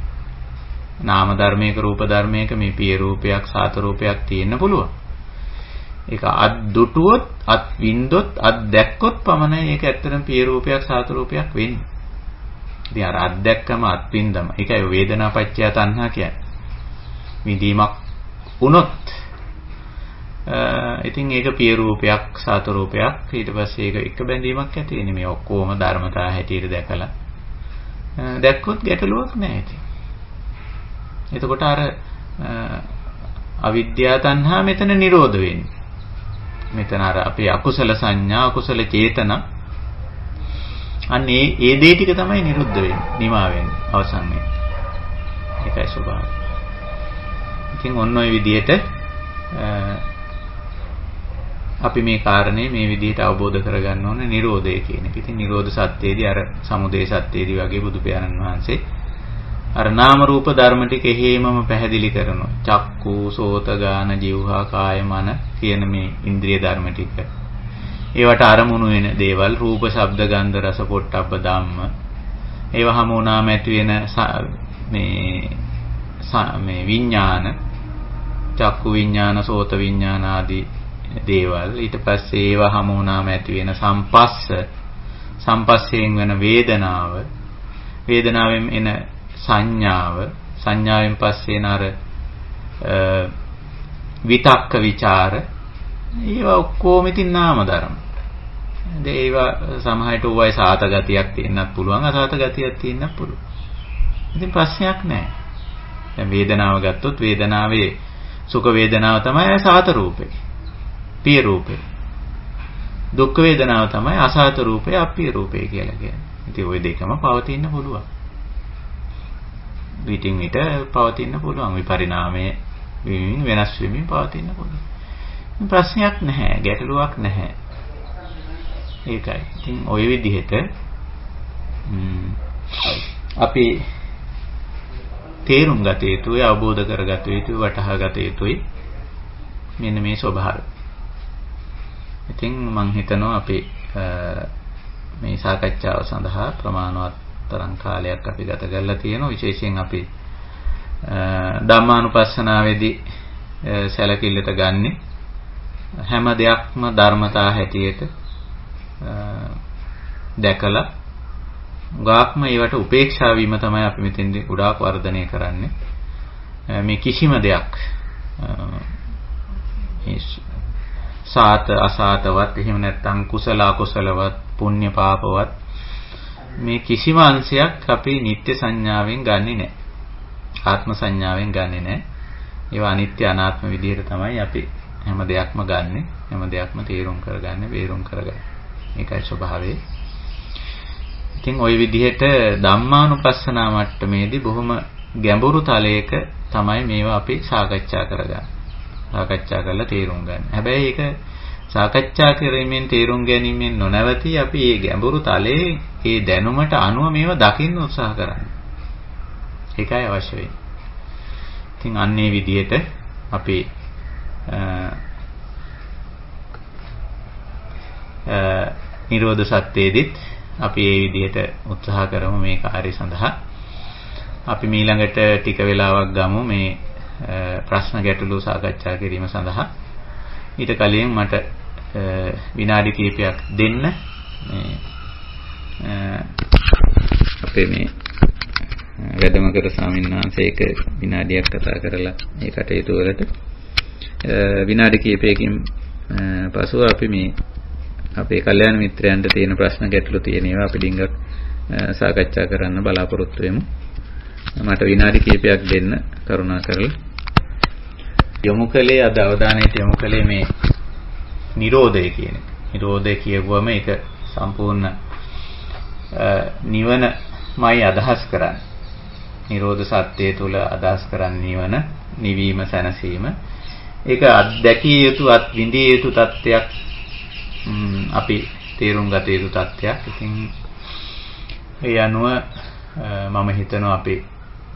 නාම ධර්මයක රූප ධර්මයක මේ පිය රූපයක් සාත රූපයක් තියෙන්න පුළුවන්. ඒක අත් දුටුවොත් අත් විඳොත් අත් දැක්කොත් පමණයි ඒක ඇත්තටම පිය රූපයක් සාත රූපයක් වෙන්නේ. ඉතින් අර අත්දැක්කම අත්විඳම. ඒකයි වේදනාපච්චය තණ්හා කියන්නේ. විඳීමක් වුණොත් ඉතින් ඒක පිය රූපයක් සාත රූපයක් ඊට පස්සේ ඒක එක බැඳීමක් ඇති වෙන්නේ. මේ ඔක්කොම ධර්මතා හැටියට දැකලා දැක්කොත් ගැටලුවක් නැහැ ඉතින්. එතකොට අර අවිද්‍යාව තණ්හා මෙතන නිරෝධ වෙන්නේ. මෙතන අර අපේ අකුසල සංඥා අකුසල චේතනා අන්න ඒ දේ ටික තමයි නිරුද්ධ වෙන්නේ, නිමා වෙන්නේ, අවසන් වෙන්නේ. ඒකයි ස්වභාවය. ඉතින් ඔන්න ඔය විදිහට අපි මේ කාරණේ මේ විදිහට අවබෝධ කරගන්න ඕනේ නිරෝධය කියන එක. ඉතින් නිරෝධ සත්‍යයේදී අර සමුදය සත්‍යයේදී වගේ බුදු පියාණන් වහන්සේ අර නාම රූප ධර්ම ටික එහෙමම පැහැදිලි කරනවා. චක්කු, සෝත, ගාන, જીවහා, කාය, මන කියන මේ ඉන්ද්‍රිය ධර්ම ටික. ඒවට අරමුණු වෙන දේවල් රූප, ශබ්ද, ගන්ධ, රස, පොට්ටබ්බ ධම්ම. ඒවා හැම වුණාම ඇති වෙන මේ විඥාන, චක්කු විඥාන, සෝත විඥාන ආදී දේවල්. ඊට පස්සේ ඒවා හැම වුණාම ඇති වෙන සම්පස්ස, සම්පස්සයෙන් වෙන වේදනාව, වේදනාවෙන් එන සංඥාව, සංඥාවෙන් පස්සේ එන අර විතක්ක ਵਿਚාර. ඒවා ඔක්කොම ඉතින් නාම ධර්ම. ඒවා සමහරට ඕවයි සාත ගතියක් තියෙන්නත් පුළුවන් අසාත ගතියක් තියෙන්නත් පුළුවන්. ඉතින් ප්‍රශ්නයක් නැහැ. දැන් වේදනාව ගත්තොත් වේදනාවේ සුඛ වේදනාව තමයි සාත රූපේ. පිය රූපේ. දුක්ඛ වේදනාව තමයි අසාත රූපේ අප්පිය රූපේ කියලා කියන්නේ. ඉතින් ওই දෙකම පවතින්න පුළුවන්. විටින් විට පවතින්න පුළුවන්. විපරිණාමයේ වෙනස් වෙමින් පවතින්න පුළුවන්. ප්‍රශ්නයක් නැහැ, ගැටලුවක් නැහැ. ඒකයි. ඉතින් ওই විදිහට අපි තේරුම් ගත යුතුයි, අවබෝධ කරගත යුතුයි, වටහා ගත යුතුයි මෙන්න මේ ස්වභාවය. ඉතින් මම හිතනවා අපි මේ සාකච්ඡාව සඳහා ප්‍රමාණවත් තරම් කාලයක් අපි ගත කරලා තියෙනවා. විශේෂයෙන් අපි ධම්මානුපස්සනාවේදී සැලකිල්ලට ගන්නෙ හැම දෙයක්ම ධර්මතා හැටියට දැකලා ගාක්ම ඒවට උපේක්ෂා වීම තමයි අපි මෙතෙන්දී ගොඩාක් වර්ධනය කරන්නේ. මේ කිසිම දෙයක් සාත අසාතවත් එහෙම නැත්නම් කුසල අකුසලවත් පුණ්‍ය පාපවත් මේ කිසිම අංශයක් අපි නිත්‍ය සංඥාවෙන් ගන්නෙ නැහැ. ආත්ම සංඥාවෙන් ගන්නෙ නැහැ. ඒවා අනිත්‍ය අනාත්ම විදිහට තමයි අපි හැම දෙයක්ම ගන්නෙ. හැම දෙයක්ම තේරුම් කරගන්නේ, වේරුම් කරගන්නේ. මේකයි ස්වභාවය. ඉතින් ওই විදිහට ධම්මානුපස්සනා මට්ටමේදී බොහොම ගැඹුරු තලයක තමයි මේවා අපි සාකච්ඡා කරගන්නේ. සාකච්ඡා කරලා තේරුම් ගන්න. හැබැයි ඒක සාකච්ඡා කිරීමෙන් තේරුම් ගැනීමෙන් නොනවති අපි මේ ගැඹුරු තලයේ මේ දැනුමට අනුව මේවා දකින්න උත්සාහ කරන්නේ. ඒකයි අවශ්‍ය වෙන්නේ. ඉතින් අන්නේ විදිහට අපි නිරෝධ සත්‍යයේදීත් අපි මේ විදිහට උත්සාහ කරමු මේ කාර්ය සඳහා. අපි ඊළඟට ටික වෙලාවක් ගමු මේ ප්‍රශ්න ගැටළු සාකච්ඡා කිරීම සඳහා. ඊට කලින් මට විනාඩි කිහිපයක් දෙන්න මේ අපේ මේ වැඩමකර ස්වාමීන් වහන්සේ එක විනාඩියක් කතා කරලා මේ කටයුතු වලට විනාඩි කිහිපයකින් පසුව අපි මේ අපේ කල්යාණ මිත්‍රයන්ට තියෙන ප්‍රශ්න ගැටළු තියෙන ඒවා අපි ඩිංගක් සාකච්ඡා කරන්න බලාපොරොත්තු වෙමු. මට විනාඩි කිහිපයක් දෙන්න කරුණාකරලා. යොමු කලේ අද අවධානයට යොමු කලේ මේ නිරෝධය කියන එක. නිරෝධය කියවුවම ඒක සම්පූර්ණ නිවනමයි අදහස් කරන්නේ. නිරෝධ සත්‍යය තුළ අදහස් කරන්නේ නිවන, නිවීම, සැනසීම. ඒක අත්දැකිය යුතු, අත්විඳිය යුතු තත්ත්වයක්. අපි තේරුම් ගත යුතු තත්ත්වයක්. ඉතින් ඒ අනුව මම හිතනවා අපි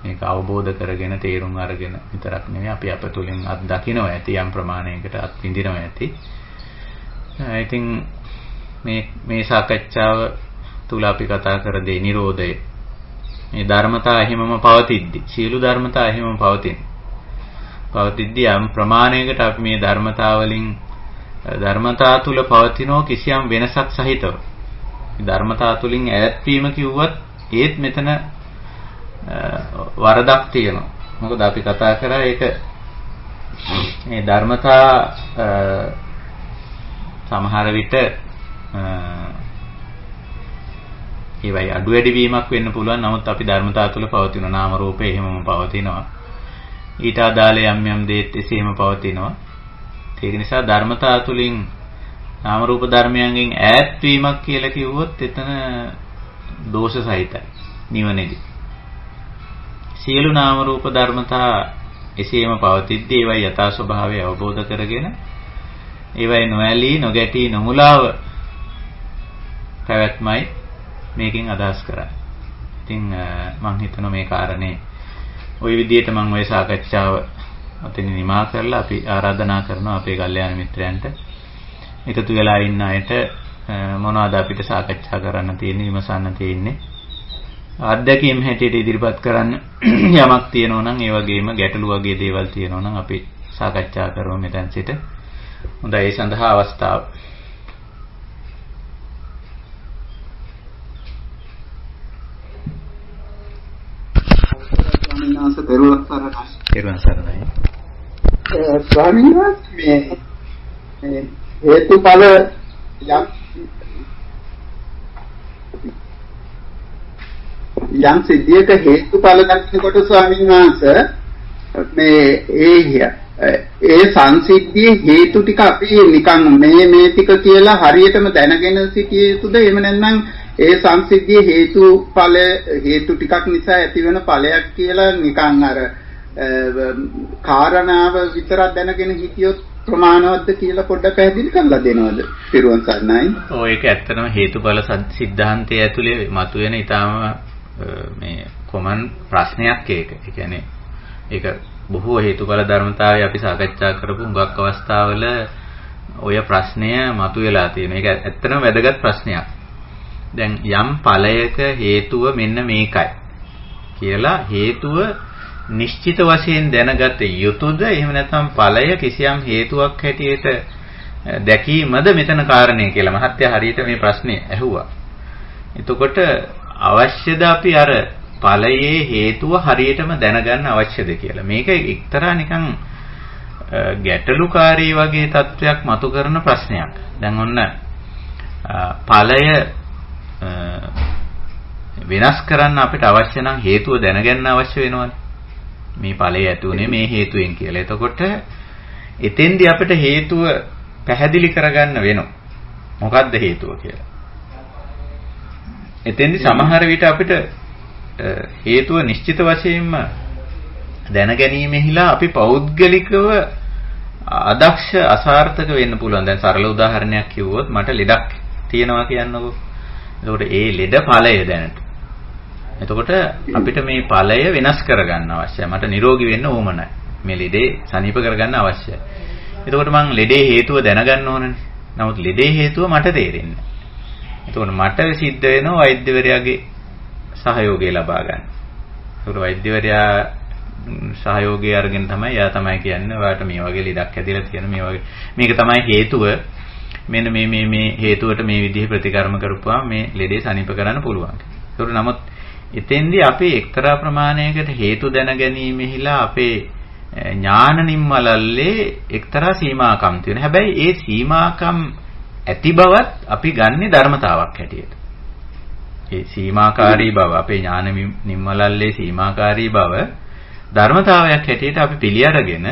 මේක අවබෝධ කරගෙන තේරුම් අරගෙන විතරක් නෙවෙයි අපි අප තුළින් අත්දකිනවා ඇති යම් ප්‍රමාණයකට අත්විඳිනවා ඇති. ඉතින් මේ සාකච්ඡාව තුල අපි කතා කර දේ නිරෝධය. මේ ධර්මතා එහෙමම පවතිද්දි, සියලු ධර්මතා එහෙමම පවතිද්දි යම් ප්‍රමාණයකට අපි මේ ධර්මතා වලින් ධර්මතා තුල පවතිනෝ කිසියම් වෙනසක් සහිතව. ධර්මතා තුලින් ඈත් වීම කිව්වත් ඒත් මෙතන වරදක් තියෙනවා. මොකද අපි කතා කරා ඒක මේ ධර්මතා සමහර විට ඒවයි අඩු වැඩි වීමක් වෙන්න පුළුවන්. නමුත් අපි ධර්මතා තුල පවතින නාම රූපේ එහෙමම පවතිනවා. ඊට අදාළ යම් දේත් එසේම පවතිනවා. ඒක නිසා ධර්මතා තුලින් නාම රූප ධර්මයන්ගෙන් ඈත් වීමක් කියලා කිව්වොත් එතන දෝෂ සහිතයි නිවනේදී. සියලු නාම රූප ධර්මතා එසේම පවතිද්දී ඒවයි යථා ස්වභාවය අවබෝධ කරගෙන ඒවයි නොඇලී නොගැටී නොමුලාව පැවැත්මයි මේකෙන් අදහස් කරන්නේ. ඉතින් මම හිතනවා මේ කාරණේ ওই විදිහට මම ওই සාකච්ඡාව අතින් නිමා කරලා අපි ආරාධනා කරනවා අපේ කල්යාණ මිත්‍රයන්ට එකතු වෙලා ඉන්න අයට මොනවද අපිට සාකච්ඡා කරන්න තියෙන්නේ, විමසන්න තියෙන්නේ, අත්දැකීම් හැටියට ඉදිරිපත් කරන්න යමක් තියෙනවා නම් ඒ වගේම ගැටලු වගේ දේවල් තියෙනවා නම් අපි සාකච්ඡා කරමු මෙතෙන් සිට. හොඳයි, ඒ සඳහා අවස්ථාව. ස්වාමීන් වහන්සේ මේ හේතුඵල යම් යම් සිද්ධියක හේතුඵල දක්නකොට ස්වාමීන් වහන්සේ මේ ඒ සංසිද්ධියේ හේතු ටික අපි නිකන් මේ ටික කියලා හරියටම දැනගෙන සිටිය යුතුද? එහෙම නැත්නම් ඒ සංසිද්ධියේ හේතු ටිකක් නිසා ඇතිවෙන ඵලයක් කියලා නිකන් අර කාරණාව විතරක් දැනගෙන හිටියොත් ප්‍රමාණවත්ද කියලා පොඩ්ඩක් පැහැදිලි කරලා දෙනවද? පිරුවන් සර්ණයි. ඔය ඒක ඇත්තටම හේතුඵල සිද්ධාන්තය ඇතුලේ මතුවෙන ඊටාම මේ කොමන් ප්‍රශ්නයක් ඒක. ඒ කියන්නේ ඒක බොහෝ හේතුඵල ධර්මතාවය අපි සාකච්ඡා කරපු හුඟක් අවස්ථාවල ඔය ප්‍රශ්නය මතුවලා තියෙනවා. ඒක ඇත්තටම වැදගත් ප්‍රශ්නයක්. දැන් යම් ඵලයක හේතුව මෙන්න මේකයි කියලා හේතුව නිශ්චිත වශයෙන් දැනගත යුතුද? එහෙම නැත්නම් ඵලය කිසියම් හේතුවක් හැටියට දැකීමද මෙතන කාරණේ කියලා මහත්තයා හරියට මේ ප්‍රශ්නේ ඇහුවා. එතකොට අවශ්‍යද අපි අර ඵලයේ හේතුව හරියටම දැනගන්න අවශ්‍යද කියලා. මේක එක්තරා නිකන් ගැටලුකාරී වගේ තත්වයක් මතු කරන ප්‍රශ්නයක්. දැන් ඔන්න ඵලය වෙනස් කරන්න අපිට අවශ්‍ය නම් හේතුව දැනගන්න අවශ්‍ය වෙනවනේ. මේ ඵලය ඇතුනේ මේ හේතුවෙන් කියලා. එතකොට එතෙන්දී අපිට හේතුව පැහැදිලි කරගන්න වෙනවා. මොකද්ද හේතුව කියලා. එතෙන්දී සමහර විට අපිට හේතුව නිශ්චිත වශයෙන්ම දැනගැනීමෙහිලා අපි පෞද්ගලිකව අදක්ෂ අසාර්ථක වෙන්න පුළුවන්. දැන් සරල උදාහරණයක් කිව්වොත් මට ලෙඩක් තියෙනවා කියන්නකෝ. එතකොට ඒ ලෙඩ ඵලය දැනට. එතකොට අපිට මේ ඵලය වෙනස් කරගන්න අවශ්‍යයි. මට නිරෝගී වෙන්න ඕමනයි. මේ ලෙඩේ සනීප කරගන්න අවශ්‍යයි. එතකොට මං ලෙඩේ හේතුව දැනගන්න ඕනනේ. නමුත් ලෙඩේ හේතුව මට තේරෙන්නේ නැහැ. එතකොට මට සිද්ධ වෙනවා වෛද්‍යවරයාගේ සහයෝගය ලබා ගන්න. ඒකට වෛද්‍යවරයා සහයෝගය අරගෙන තමයි යා තමයි කියන්නේ ඔයාලට මේ වගේ ලෙඩක් හැදිලා තියෙන මේ වගේ මේක තමයි හේතුව. මෙන්න මේ හේතුවට මේ විදිහේ ප්‍රතිකර්ම කරපුවා මේ ලෙඩේ සනීප කරන්න පුළුවන්. ඒකට නමුත් එතෙන්දී අපි එක්තරා ප්‍රමාණයකට හේතු දැන ගැනීමෙහිලා අපේ ඥාන නිම්මලල්ලේ එක්තරා සීමාකම් තියෙනවා. හැබැයි ඒ සීමාකම් ඇති බවත් අපි ගන්නේ ධර්මතාවක් හැටියට. ඒ සීමාකාරී බව අපේ ඥාන නිම්මලල්ලේ සීමාකාරී බව ධර්මතාවයක් හැටියට අපි පිළිඅරගෙන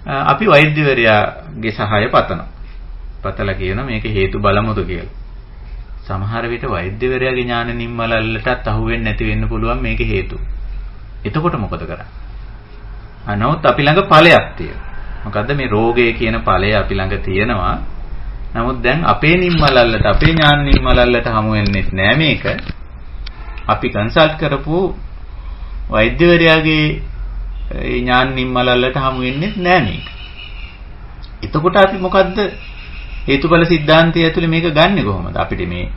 අපි වෛද්‍යවරයාගේ සහාය පතනවා. පතලා කියන මේක හේතු බලමුද කියලා. සමහර විට වෛද්‍යවරයාගේ ඥාන නිම්මලල්ලටත් අහු වෙන්නේ නැති වෙන්න පුළුවන් මේක හේතු. එතකොට මොකද කරන්නේ? නමුත් අපි ළඟ ඵලයක් තියෙනවා. මොකද්ද මේ රෝගය කියන ඵලය අපි ළඟ තියෙනවා. නමුත් දැන් අපේ නිම්මලල්ලට අපේ ඥාන නිම්මලල්ලට හමු වෙන්නේ නැහැ මේක. අපි කන්සල්ට් කරපු වෛද්‍යවරයාගේ ඥාන නිම්මලල්ලට හමු වෙන්නේ නැහැ මේක. එතකොට අපි මොකද්ද හේතුඵල સિદ્ધාන්තය ඇතුලේ මේක ගන්නෙ කොහොමද? අපිට මේ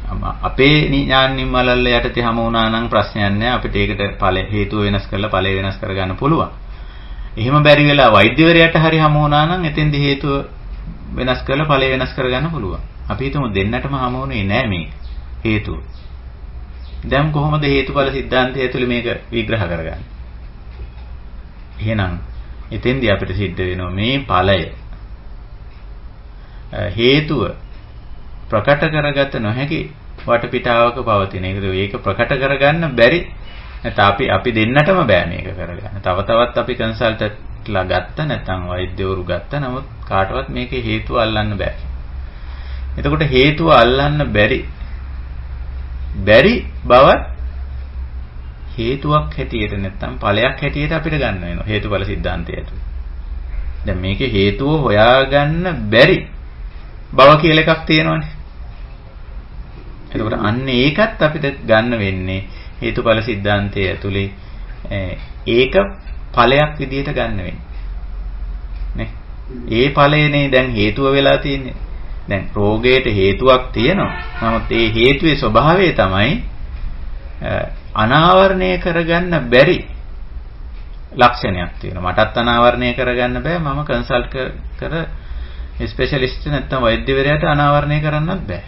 අපේ ඥාන නිම්මලල්ල යටතේ හමු වුණා නම් ප්‍රශ්නයක් නැහැ. අපිට ඒකට ඵල හේතුව වෙනස් කරලා ඵලය වෙනස් කරගන්න පුළුවන්. එහෙම බැරි වෙලා වෛද්‍යවරයාට හරි හමු වුණා නම් එතෙන්දී හේතුව වෙනස් කරලා ඵලය වෙනස් කරගන්න පුළුවන්. අපි හිතමු දෙන්නටම හමු වුණේ නැහැ මේ හේතුව. දැන් කොහොමද හේතුඵල સિદ્ધාන්තය ඇතුලේ මේක විග්‍රහ කරගන්නේ? එහෙනම් එතෙන්දී අපිට සිද්ධ වෙනවා මේ ඵලය හේතුව ප්‍රකට කරගත නොහැකි වටපිටාවක පවතින. ඒක ප්‍රකට කරගන්න බැරි. නැත්නම් අපි දෙන්නටම බෑ මේක කරගන්න. තව තවත් අපි කන්සල්ටන්ට්ලා ගත්ත නැත්නම් වෛද්‍යවරු ගත්ත. නමුත් කාටවත් මේකේ හේතුව අල්ලන්න බෑ. එතකොට හේතුව අල්ලන්න බැරි බවත් හේතුවක් හැටියට නැත්නම් ඵලයක් හැටියට අපිට ගන්න වෙනවා හේතුඵල સિદ્ધාන්තය ඇතුළේ. දැන් මේකේ හේතුව හොයාගන්න බැරි බව කියලා එකක් තියෙනවනේ. එතකොට අන්න ඒකත් අපිට ගන්න වෙන්නේ හේතුඵල સિદ્ધාන්තය ඇතුලේ ඒක ඵලයක් විදිහට ගන්න වෙන්නේ. නේ? ඒ ඵලයනේ දැන් හේතුව වෙලා තියෙන්නේ. දැන් රෝගයට හේතුවක් තියෙනවා. නමුත් ඒ හේතුවේ ස්වභාවය තමයි අනාවරණය කරගන්න බැරි ලක්ෂණයක් තියෙනවා. මටත් අනාවරණය කරගන්න බෑ. මම කන්සල්ට් කර ස්පෙෂලිස්ට් නැත්නම් වෛද්‍යවරයාට අනාවරණය කරන්නත් බෑ.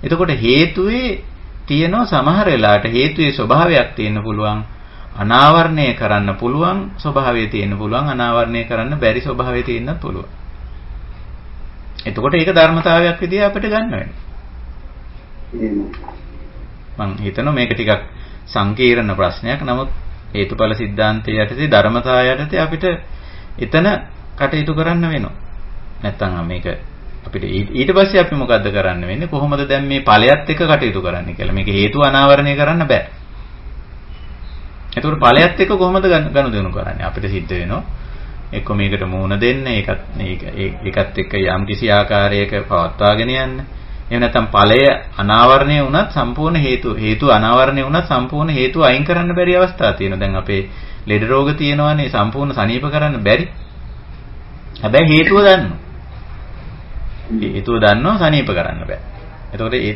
එතකොට හේතුවේ තියෙන සමහර වෙලාවට හේතුවේ ස්වභාවයක් තියෙන්න පුළුවන්. අනාවරණය කරන්න පුළුවන් ස්වභාවය තියෙන්න පුළුවන්. අනාවරණය කරන්න බැරි ස්වභාවය තියෙන්නත් පුළුවන්. එතකොට ඒක ධර්මතාවයක් විදිහට අපිට ගන්න වෙනවා. මම හිතනවා මේක ටිකක් සංකීර්ණ ප්‍රශ්නයක්. නමුත් හේතුඵල සිද්ධාන්තය යටතේ ධර්මතාවය යටතේ අපිට එතන කටයුතු කරන්න වෙනවා. නැත්තම් මේක අපිට ඊට පස්සේ අපි මොකද්ද කරන්න වෙන්නේ? කොහොමද දැන් මේ ඵලයත් එක්ක කටයුතු කරන්න කියලා. මේක හේතු අනාවරණය කරන්න බෑ. ඒතකොට ඵලයත් එක්ක කොහොමද ගනුදෙනු කරන්නේ? අපිට සිද්ධ වෙනවා එක්ක මේකට මූණ දෙන්න, ඒකත් එක්ක යම් කිසි ආකාරයක පවත්වාගෙන යන්න. එහෙම නැත්නම් ඵලය අනාවරණය වුණත් සම්පූර්ණ හේතු අනාවරණය වුණත් සම්පූර්ණ හේතු අයින් කරන්න බැරි අවස්ථා තියෙනවා. දැන් අපේ ලෙඩ රෝග තියෙනවානේ සම්පූර්ණ සනීප කරන්න බැරි. හැබැයි හේතුව දන්නවා. හේතුව දන්නවා සනීප කරන්න බෑ.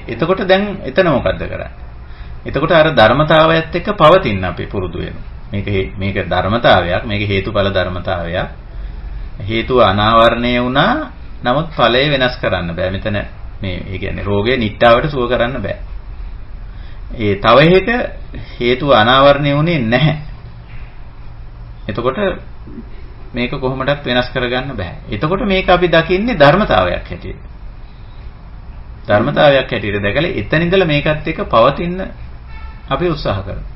එතකොට දැන් එතන මොකද්ද කරන්නේ? එතකොට අර ධර්මතාවයත් එක්ක පවතින අපි පුරුදු වෙනවා. මේක ධර්මතාවයක්, මේක හේතුඵල ධර්මතාවයක්. හේතුව අනාවරණය වුණා, නමුත් ඵලය වෙනස් කරන්න බෑ. මෙතන ඒ කියන්නේ රෝගය නිට්ටාවට සුව කරන්න බෑ. තව එක හේතුව අනාවරණය වුණේ නැහැ. එතකොට මේක කොහොමදත් වෙනස් කරගන්න බෑ. එතකොට මේක අපි දකින්නේ ධර්මතාවයක් හැටියට. ධර්මතාවයක් හැටියට දැකලා එතන ඉඳලා මේකත් එක්ක පවතින්න අපි උත්සාහ කරනවා.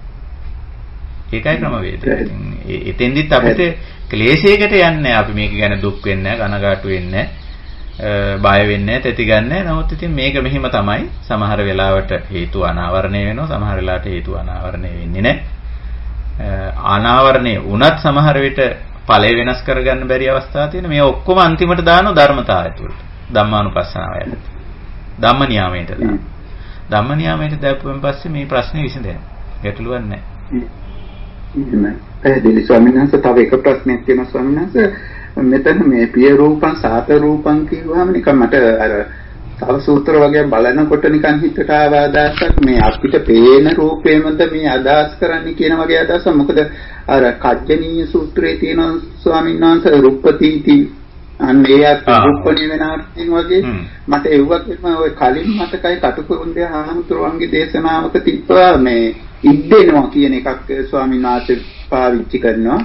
ඒකයි ක්‍රමවේදය. එතෙන්දිත් අපිට ක්ලේශයකට යන්නේ අපි මේක ගැන දුක් වෙන්නේ නැහැ, කනගාටු වෙන්නේ නැහැ, බය වෙන්නේ නැහැ, තැති ගන්නෑ. නමුත් ඉතින් මේක මෙහිම තමයි. සමහර වෙලාවට හේතු අනාවරණය වෙනවා, සමහර වෙලාවට හේතු අනාවරණය වෙන්නේ නැහැ. අනාවරණය වුණත් සමහර විට ඵලය වෙනස් කරගන්න බැරි අවස්ථා තියෙනවා. මේ ඔක්කොම අන්තිමට දානවා ධර්මතාවය තුළට. ධම්මානුපස්සනාව යටතේ. ධම්ම නියාමයට දානවා. ධම්ම නියාමයට දාපුවෙන් පස්සේ මේ ප්‍රශ්නේ විසඳෙනවා. ගැටලුවක් නැහැ. එහෙමයි. පැහැදිලි ස්වාමීන් වහන්සේ. තව එක ප්‍රශ්නයක් තියෙනවා ස්වාමීන් වහන්සේ. මෙතන මේ පිය රූපං සාත රූපං කියවහම නිකන් මට අර තව සූත්‍ර වගේ බලනකොට නිකන් හිතට ආව අදහසක් මේ අපිට පේන රූපේමද මේ අදහස් කරන්නේ කියන වගේ අදහසක්. මොකද අර කජ්ජනීය සූත්‍රයේ තියෙන ස්වාමීන් වහන්සේ රුප්පතිති අන්නේ රූපණී වෙන අර්ථයෙන් වගේ මට එව්වක්ම ඔය කලින් මතකයි කටුකුරුන්දේ හාමුදුරුවන්ගේ දේශනාවක තිබ්බා මේ ඉද්දෙනවා කියන එකක් ස්වාමීන් වහන්සේ පාවිච්චි කරනවා.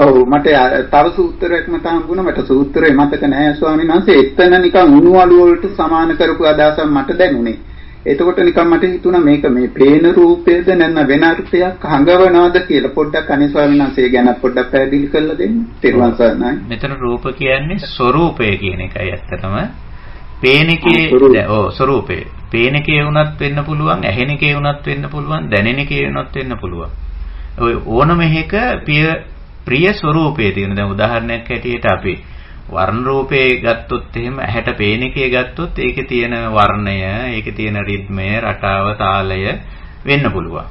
ඔව් මට තව සූත්‍රයක් මට හම්බුණා. මට සූත්‍රේ මතක නැහැ ස්වාමීන් වහන්සේ. එතන නිකන් උණු අලු වලට සමාන කරපු අදහසක් මට දැනුනේ. එතකොට නිකන් මට හිතුණා මේක මේ පේන රූපයේද නැත්නම් වෙන අර්ථයක් හංගවනවද කියලා පොඩ්ඩක් අනේ ස්වාමීන් වහන්සේ ගැන පොඩ්ඩක් පැහැදිලි කරලා දෙන්න. තේරුවන් සරණයි. මෙතන රූප කියන්නේ ස්වરૂපය කියන එකයි ඇත්තටම. පේන එකේ ස්වરૂපය. පේන එකේ වුණත් වෙන්න පුළුවන්, ඇහෙන එකේ වුණත් වෙන්න පුළුවන්, දැනෙන එකේ වුණත් වෙන්න පුළුවන්. ඔය ඕනම එකක ප්‍රිය ස්වરૂපයේ තියෙන. දැන් උදාහරණයක් හැටියට අපි වර්ණ රූපේ ගත්තොත් එහෙම ඇහැට පේන එකේ ගත්තොත් ඒකේ තියෙන වර්ණය, ඒකේ තියෙන රිද්මය, රටාව, තාලය වෙන්න පුළුවන්.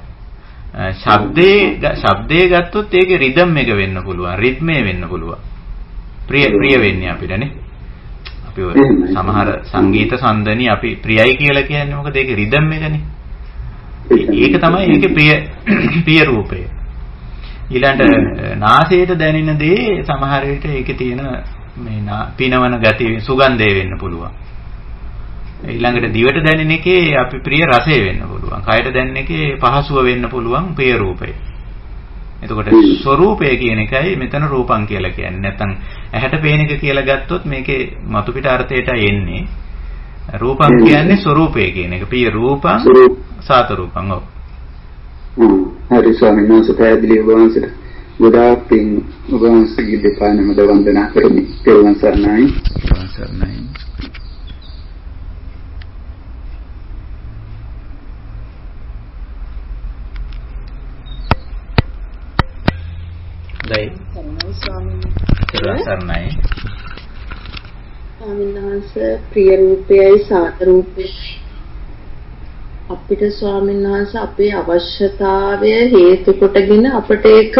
ශබ්දේ ගත්තොත් ඒකේ රිද්ම් එක වෙන්න පුළුවන්, රිද්මය වෙන්න පුළුවන්. ප්‍රිය වෙන්නේ අපිටනේ. අපි සමහර සංගීත සම්දනි අපි ප්‍රියයි කියලා කියන්නේ මොකද ඒකේ රිද්ම් එකනේ. ඒක තමයි ඒකේ ප්‍රිය රූපය. ඊළඟට නාසයට දැනෙන දේ සමහර විට ඒකේ තියෙන මේ පිනවන ගතිය සුගන්ධය වෙන්න පුළුවන්. ඊළඟට දිවට දැනෙන එකේ අපි ප්‍රිය රසය වෙන්න පුළුවන්. කයට දැනෙන එකේ පහසුව වෙන්න පුළුවන් ප්‍රිය රූපය. එතකොට ස්වરૂපය කියන එකයි මෙතන රූපං කියලා කියන්නේ. නැත්නම් ඇහැට පේන එක කියලා ගත්තොත් මේකේ මතු පිට අර්ථයට එන්නේ රූපං කියන්නේ ස්වરૂපය කියන එක. ප්‍රිය රූපං සාත රූපං. ඔව්. හරි ස්වාමීන් වහන්සේ පැහැදිලි වහන්සේ ගොඩාක් පින් වහන්සේගේ දෙපානම වන්දනා කරමි. තෙරුවන් සරණයි. තෙරුවන් සරණයි. සරණයි. ස්වාමීන් වහන්සේ ප්‍රිය රූපයයි සාත රූපයයි අපිට ස්වාමීන් වහන්සේ අපේ අවශ්‍යතාවය හේතු කොටගෙන අපිට ඒක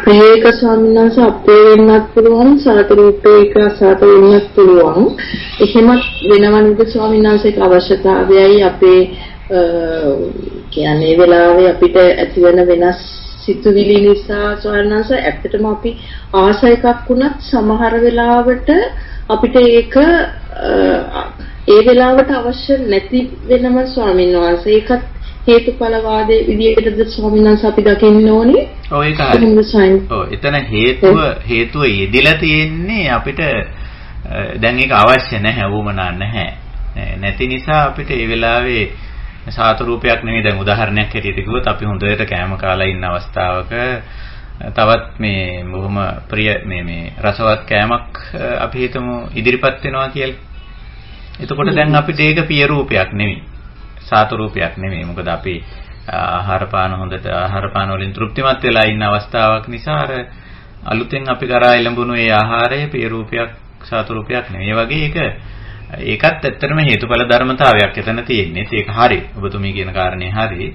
ප්‍රියක ස්වාමීන් වහන්සේ අපේ වෙන්නත් පුළුවන්, සාත රූපයක අසාත වෙන්නත් පුළුවන්. එහෙම වෙනවනද ස්වාමීන් වහන්සේක අවශ්‍යතාවයයි අපේ කියන්නේ වෙලාවේ අපිට ඇතිවන වෙනස් සිතුවිලි නිසා ස්වාමීන් වහන්සේ ඇත්තටම අපි ආස එකක් වුණත් සමහර වෙලාවට අපිට ඒක ඒ වෙලාවට අවශ්‍ය නැති වෙනම ස්වාමීන් වහන්සේ ඒකත් හේතුඵලවාදයේ විදියටද ස්වාමීන් වහන්සේ අපි දකින්න ඕනේ. ඔව් ඒක හරි. ඔව් එතන හේතුව යෙදිලා තියෙන්නේ අපිට දැන් ඒක අවශ්‍ය නැහැ, වුමනා නැහැ. නැති නිසා අපිට ඒ වෙලාවේ සාතු රූපයක් නෙවෙයි. දැන් උදාහරණයක් හැටියට කිව්වොත් අපි හොඳට කෑම කාලා ඉන්න අවස්ථාවක තවත් මේ බොහොම ප්‍රිය මේ රසවත් කෑමක් අපි හිතමු ඉදිරිපත් වෙනවා කියලා. එතකොට දැන් අපිට ඒක පිය රූපයක් නෙවෙයි. සාතු රූපයක් නෙවෙයි. මොකද අපි ආහාර පාන හොඳට ආහාර පාන වලින් තෘප්තිමත් වෙලා ඉන්න අවස්ථාවක් නිසා අර අලුතෙන් අපි කරා එළඹුණු ඒ ආහාරය පිය රූපයක් සාතු රූපයක් නෙවෙයි. ඒ වගේ ඒකත් ඇත්තටම හේතුඵල ධර්මතාවයක් එතන තියෙන්නේ. ඒක හරි. ඔබතුමී කියන කාරණේ හරි.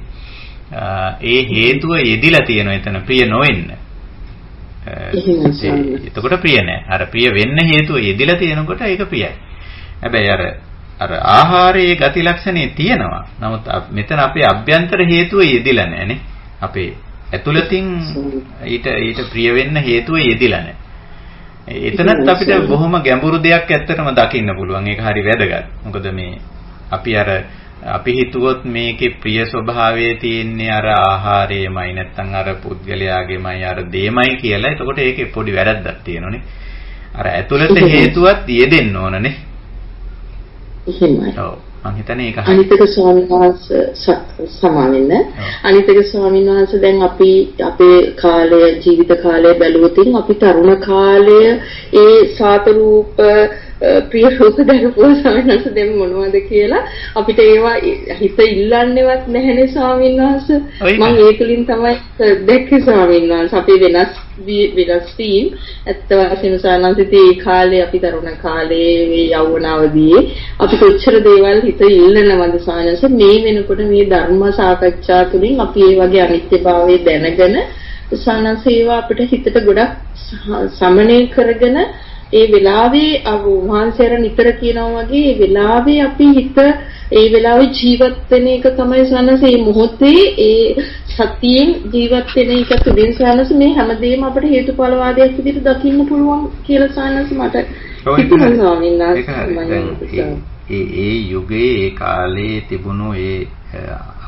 ඒ හේතුව යෙදිලා තියෙනවා එතන ප්‍රිය නොවෙන්න. එතකොට ප්‍රිය නෑ. අර ප්‍රිය වෙන්න හේතුව යෙදිලා තියෙනකොට ඒක ප්‍රියයි. හැබැයි අර ආහාරයේ ගති ලක්ෂණේ තියෙනවා. නමුත් මෙතන අපේ අභ්‍යන්තර හේතුව යෙදිලා නෑනේ. අපේ ඇතුළතින් ඊට ප්‍රිය වෙන්න හේතුව යෙදිලා නෑ. එතනත් අපිට බොහොම ගැඹුරු දෙයක් ඇත්තටම දකින්න පුළුවන්. ඒක හරි වැදගත්. මොකද මේ අපි හිතුවොත් මේකේ ප්‍රිය ස්වභාවයේ තියෙන්නේ අර ආහාරයමයි නැත්නම් අර පුද්ගලයාගේමයි අර දෙයමයි කියලා. එතකොට ඒකේ පොඩි වැරද්දක් තියෙනෝනේ. අර ඇතුළත හේතුවත් යෙදෙන්න ඕනනේ. එහෙමයි. ඔව්. මම හිතන්නේ ඒක හරි. අනිතක ස්වාමීන් වහන්සේ සමාවෙන්න. අනිතක ස්වාමීන් වහන්සේ දැන් අපි අපේ කාලය ජීවිත කාලය බැලුවොතින් අපි තරුණ කාලය ඒ සාත රූප ප්‍රිය රූප දැකපුවා ස්වාමීන් වහන්සේ දැන් මොනවද කියලා අපිට ඒවා හිත ඉල්ලන්නේවත් නැහැනේ ස්වාමීන් වහන්සේ. මම ඒ තුලින් තමයි දැක්කේ ස්වාමීන් වහන්සේ අපේ වෙනස් වීම ඇත්ත වශයෙන්ම සානන්තිතේ ඒ කාලේ අපි තරුණ කාලේ මේ යෞවන අවදියේ අපි කොච්චර දේවල් හිත ඉල්ලනවද සානන්ස මේ වෙනකොට මේ ධර්ම සාකච්ඡා තුලින් අපි මේ වගේ අනිත්‍යභාවය දැනගෙන සානන්ස ඒවා අපිට හිතට ගොඩක් සමනය කරගෙන ඒ වෙලාවේ වහන්සේර නිතර කියනවා වගේ ඒ වෙලාවේ අපි හිත ඒ වෙලාවේ ජීවත් වෙන එක තමයි සානන්ස මේ මොහොතේ ඒ සතියෙන් ජීවත් වෙන එක තුලින් සානන්ස මේ හැමදේම අපිට හේතුඵලවාදයක් විදිහට දකින්න පුළුවන් කියලා සානන්ස මට හිතුණා ස්වාමීන් වහන්සේ. ඒ යුගයේ ඒ කාලේ තිබුණු ඒ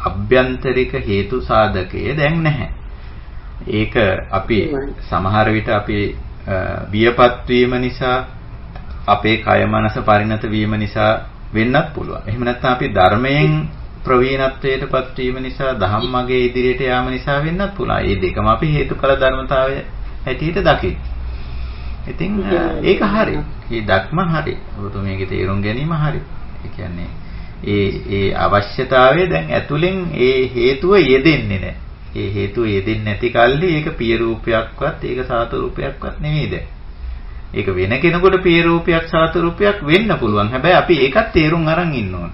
අභ්‍යන්තරික හේතු සාධකය දැන් නැහැ. ඒක අපි සමහර විට අපි බියපත් වීම නිසා අපේ කය මනස පරිණත වීම නිසා වෙන්නත් පුළුවන්. එහෙම නැත්නම් අපි ධර්මයෙන් ප්‍රවීණත්වයටපත් වීම නිසා ධම්මගේ ඉදිරියට යාම නිසා වෙන්නත් පුළුවන්. මේ දෙකම අපි හේතුඵල ධර්මතාවය හැටියට දකින්න. ඉතින් ඒක හරි. මේ දක්ම හරි. ඔබතුමීගේ තේරුම් ගැනීම හරි. ඒ කියන්නේ ඒ අවශ්‍යතාවය දැන් ඇතුලෙන් ඒ හේතුව යෙදෙන්නේ නැහැ. ඒ හේතුව යෙදෙන්නේ නැති කල්ලි ඒක පිය රූපයක්වත් ඒක සාත රූපයක්වත් නෙවෙයිද? ඒක වෙන කෙනෙකුට පිය රූපයක් සාත රූපයක් වෙන්න පුළුවන්. හැබැයි අපි ඒකත් තේරුම් අරන් ඉන්න ඕන.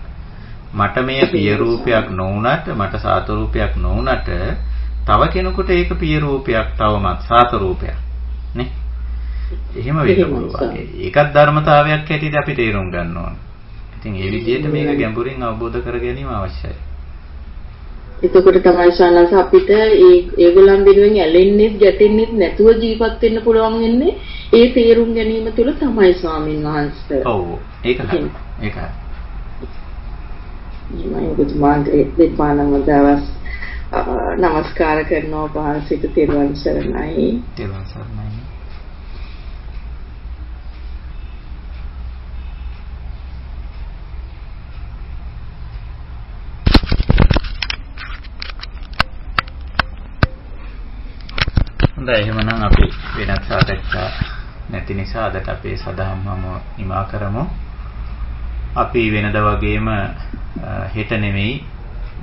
මට මේ පිය රූපයක් නොවුනට මට සාත රූපයක් නොවුනට තව කෙනෙකුට ඒක පිය රූපයක් තවමත් සාත රූපයක් නේ? එහෙම වෙන්න පුළුවන්. ඒකත් ධර්මතාවයක් හැටියට අපි තේරුම් ගන්න ඕන. ඉතින් ඒ විදිහට මේක ගැඹුරින් අවබෝධ කර ගැනීම අවශ්‍යයි. එතකොට තමයි ශානස අපිට ඒගොල්ලන් වෙනුවෙන් ඇලෙන්නේ ගැටෙන්නේ නැතුව ජීවත් වෙන්න පුළුවන් වෙන්නේ ඒ තේරුම් ගැනීම තුළ තමයි ස්වාමීන් වහන්සේ. ඔව් ඒක හරි. ඒක හරි. මම ඔබතුමාගේ දෙපාණම දවස් නමස්කාර කරනවා වහන්සේට තෙරුවන් සරණයි. තෙරුවන් සරණයි. එහෙමනම් අපි වෙනත් සාකච්ඡා නැති නිසා අදට අපේ සදහම්ම නිමා කරමු. අපි වෙනද වගේම හෙට නෙමෙයි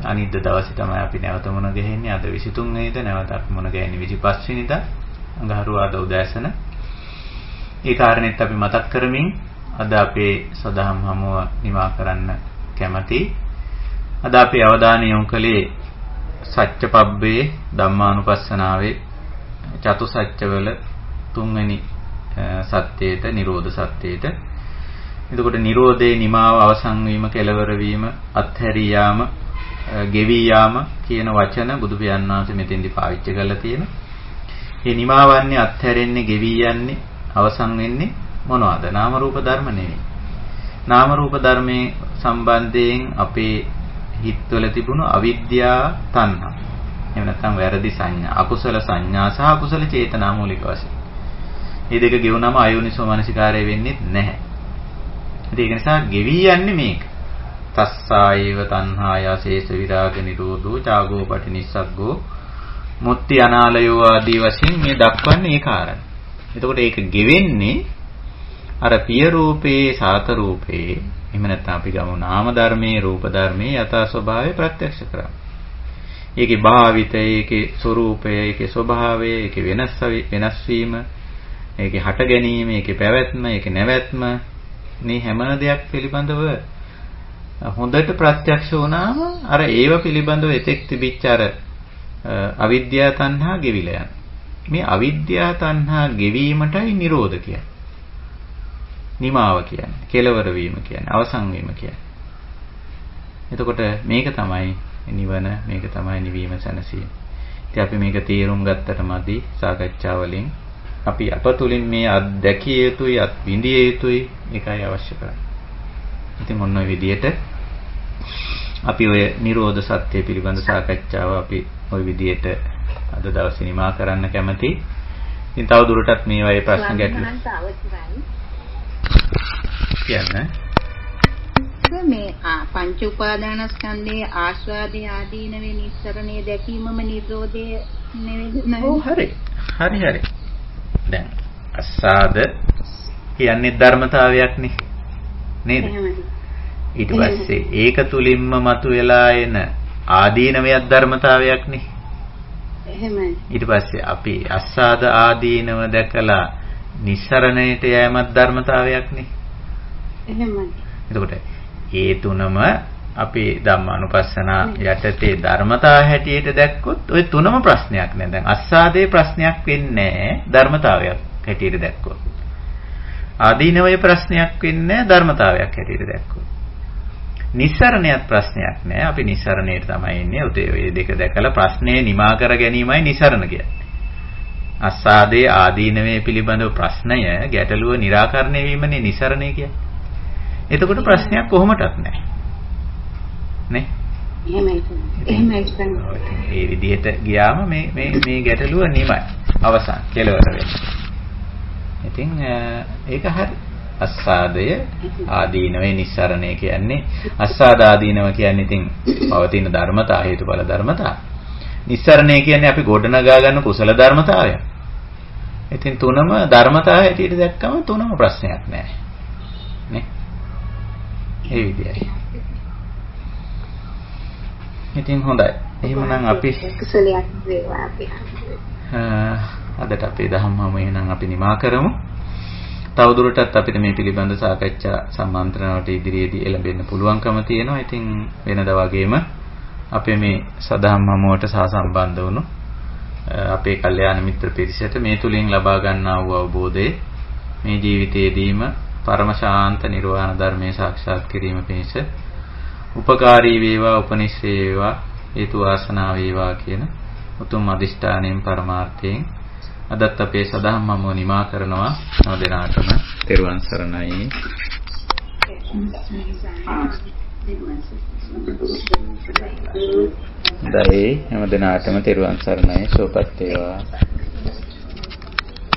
අනිද්දා දවසේ තමයි අපි නැවත මුණ ගැහෙන්නේ. අද 23 වෙනිදා නැවතත් මුණ ගැහෙන්නේ 25 වෙනිදා අඟහරුවාදා උදෑසන. ඒ කාරණෙත් අපි මතක් කරමින් අද අපේ සදහම් හමුව නිමා කරන්න කැමැති. අද අපි අවධානය යොමු කළේ සත්‍යපබ්බේ ධම්මානුපස්සනාවේ චතුසත්‍යවල තුන්වෙනි සත්‍යයට නිරෝධ සත්‍යයට. එතකොට නිරෝධේ නිමාව අවසන් වීම කෙලවර වීම අත්හැරී යාම ගෙවි යාම කියන වචන බුදු පියාණන් වහන්සේ මෙතෙන්දි පාවිච්චි කරලා තියෙනවා. මේ නිමාවන්නේ අත්හැරෙන්නේ ගෙවි යන්නේ අවසන් වෙන්නේ මොනවද? නාම රූප ධර්ම නෙවෙයි. නාම රූප ධර්මයේ සම්බන්ධයෙන් අපේ හිතවල තිබුණු අවිද්‍යාව තණ්හා එහෙම නැත්නම් වැරදි සංඥා, අකුසල සංඥා සහ අකුසල චේතනා මූලික වශයෙන්. මේ දෙක ගෙවුනම අයෝනිසෝ මනසිකාරය වෙන්නේ නැහැ. ඒක නිසා ගෙවි යන්නේ මේක. තස්සායව තණ්හාය අශේෂ විරාග නිරෝධෝ චාගෝ පටිනිස්සග්ගෝ මුත්‍ති අනාලයෝ ආදී වශයෙන් මේ දක්වන්නේ ඒ කාරණා. එතකොට ඒක ගෙවෙන්නේ අර පිය රූපේ සාත රූපේ එහෙම නැත්නම් අපි ගමු නාම ධර්මයේ රූප ධර්මයේ යථා ස්වභාවය ප්‍රත්‍යක්ෂ කරා. ඒකේ භාවිතය, ඒකේ ස්වરૂපය, ඒකේ ස්වභාවය, ඒකේ වෙනස් වීම, ඒකේ හට ගැනීම, ඒකේ පැවැත්ම, ඒකේ නැවැත්ම මේ හැම දෙයක් පිළිබඳව හොඳට ප්‍රත්‍යක්ෂ වුණාම අර ඒව පිළිබඳව එතෙක් තිබිච්ච අර අවිද්‍යා තණ්හා ගෙවිලා යනවා. මේ අවිද්‍යා තණ්හා ගෙවීමටයි නිරෝධ කියන්නේ. නිමාව කියන්නේ, කෙලවර වීම කියන්නේ, අවසන් වීම කියන්නේ. එතකොට මේක තමයි නිවන, මේක තමයි නිවීම සැනසීම. ඉතින් අපි මේක තේරුම් ගත්තට මදි සාකච්ඡා වලින් අපි අපතුලින් මේ අත්දැකිය යුතුයි, අත්විඳිය යුතුයි, ඒකයි අවශ්‍ය කරන්නේ. ඉතින් මොන විදියට අපි ඔය නිරෝධ සත්‍ය පිළිබඳ සාකච්ඡාව අපි ওই විදියට අද දවසේ නිමා කරන්න කැමතියි. ඉතින් තව දුරටත් මේ වගේ ප්‍රශ්න ගැටලු කියන්න. මේ පංච උපාදානස්කන්ධයේ ආස්වාදයේ ආදීනවේ නිස්සරණයේ දැකීමම නිරෝධය නෙවෙයි. ඔව් හරි. දැන් අස්සාද කියන්නේ ධර්මතාවයක් නේ. නේද? ඊට පස්සේ ඒක තුලින්ම මතුවලා එන ආදීනවයක් ධර්මතාවයක් නේ. එහෙමයි. ඊට පස්සේ අපි අස්සාද ආදීනව දැකලා නිස්සරණයට යෑමත් ධර්මතාවයක් නේ. එහෙමයි. එතකොට ඒ තුනම අපි ධම්මානුපස්සනා යටතේ ධර්මතා හැටියට දැක්කොත් ওই තුනම ප්‍රශ්නයක් නෑ. දැන් අස්සාදේ ප්‍රශ්නයක් වෙන්නේ ධර්මතාවයක් හැටියට දැක්කොත්. ආදීනවයේ ප්‍රශ්නයක් වෙන්නේ ධර්මතාවයක් හැටියට දැක්කොත්. නිස්සරණයත් ප්‍රශ්නයක් නෑ. අපි නිස්සරණයට තමයි එන්නේ. ඔය දෙක දැකලා ප්‍රශ්නේ නිමා කර ගැනීමයි නිස්සරණ කියන්නේ. අස්සාදේ ආදීනවේ පිළිබඳව ප්‍රශ්නය ගැටලුව निराකරණය වීමනේ නිස්සරණය කියන්නේ. එතකොට ප්‍රශ්නයක් කොහොමදත් නැහැ. නේ? එහෙමයි. ඒ විදිහට ගියාම මේ ගැටලුව නිමයි. අවසන් කෙලවර වෙනවා. ඉතින් ඒක හරි. අස්සාදය ආදීනවේ නිස්සරණය කියන්නේ අස්සාද ආදීනව කියන්නේ ඉතින් පවතින ධර්මතා හේතුඵල ධර්මතා. නිස්සරණය කියන්නේ අපි ගොඩනගා ගන්න කුසල ධර්මතාවය. ඉතින් තුනම ධර්මතා හැටියට දැක්කම තුනම ප්‍රශ්නයක් නැහැ. නේ? ඒ විදියයි. ඉතින් හොඳයි. එහෙමනම් අපි කුසලයක් වේවා අපි. අදට අපේ ධම්මම එහෙනම් අපි නිමා කරමු. තවදුරටත් අපිට මේ පිළිබඳ සාකච්ඡා සම්මන්ත්‍රණවලට ඉදිරියේදී එළඹෙන්න පුළුවන්කම තියෙනවා. ඉතින් වෙනදා වගේම අපේ මේ සදහම් හමුවට සහසම්බන්ධ වුණු අපේ කල්යාණ මිත්‍ර පිරිසට මේ තුලින් ලබා ගන්නා වූ අවබෝධය මේ ජීවිතයේදීම පරම ශාන්ත නිර්වාණ ධර්මයේ සාක්ෂාත් කිරීම පිණිස උපකාරී වේවා, උපනිශ්‍රේ වේවා, හේතු වාසනා වේවා කියන උතුම් අදිෂ්ඨානයෙන් පරමාර්ථයෙන් අදත් අපේ සදහම් හමුව නිමා කරනවා. හැම දිනාටම තෙරුවන් සරණයි. දැයි හැම දිනාටම තෙරුවන් සරණයි. සෝපත් වේවා.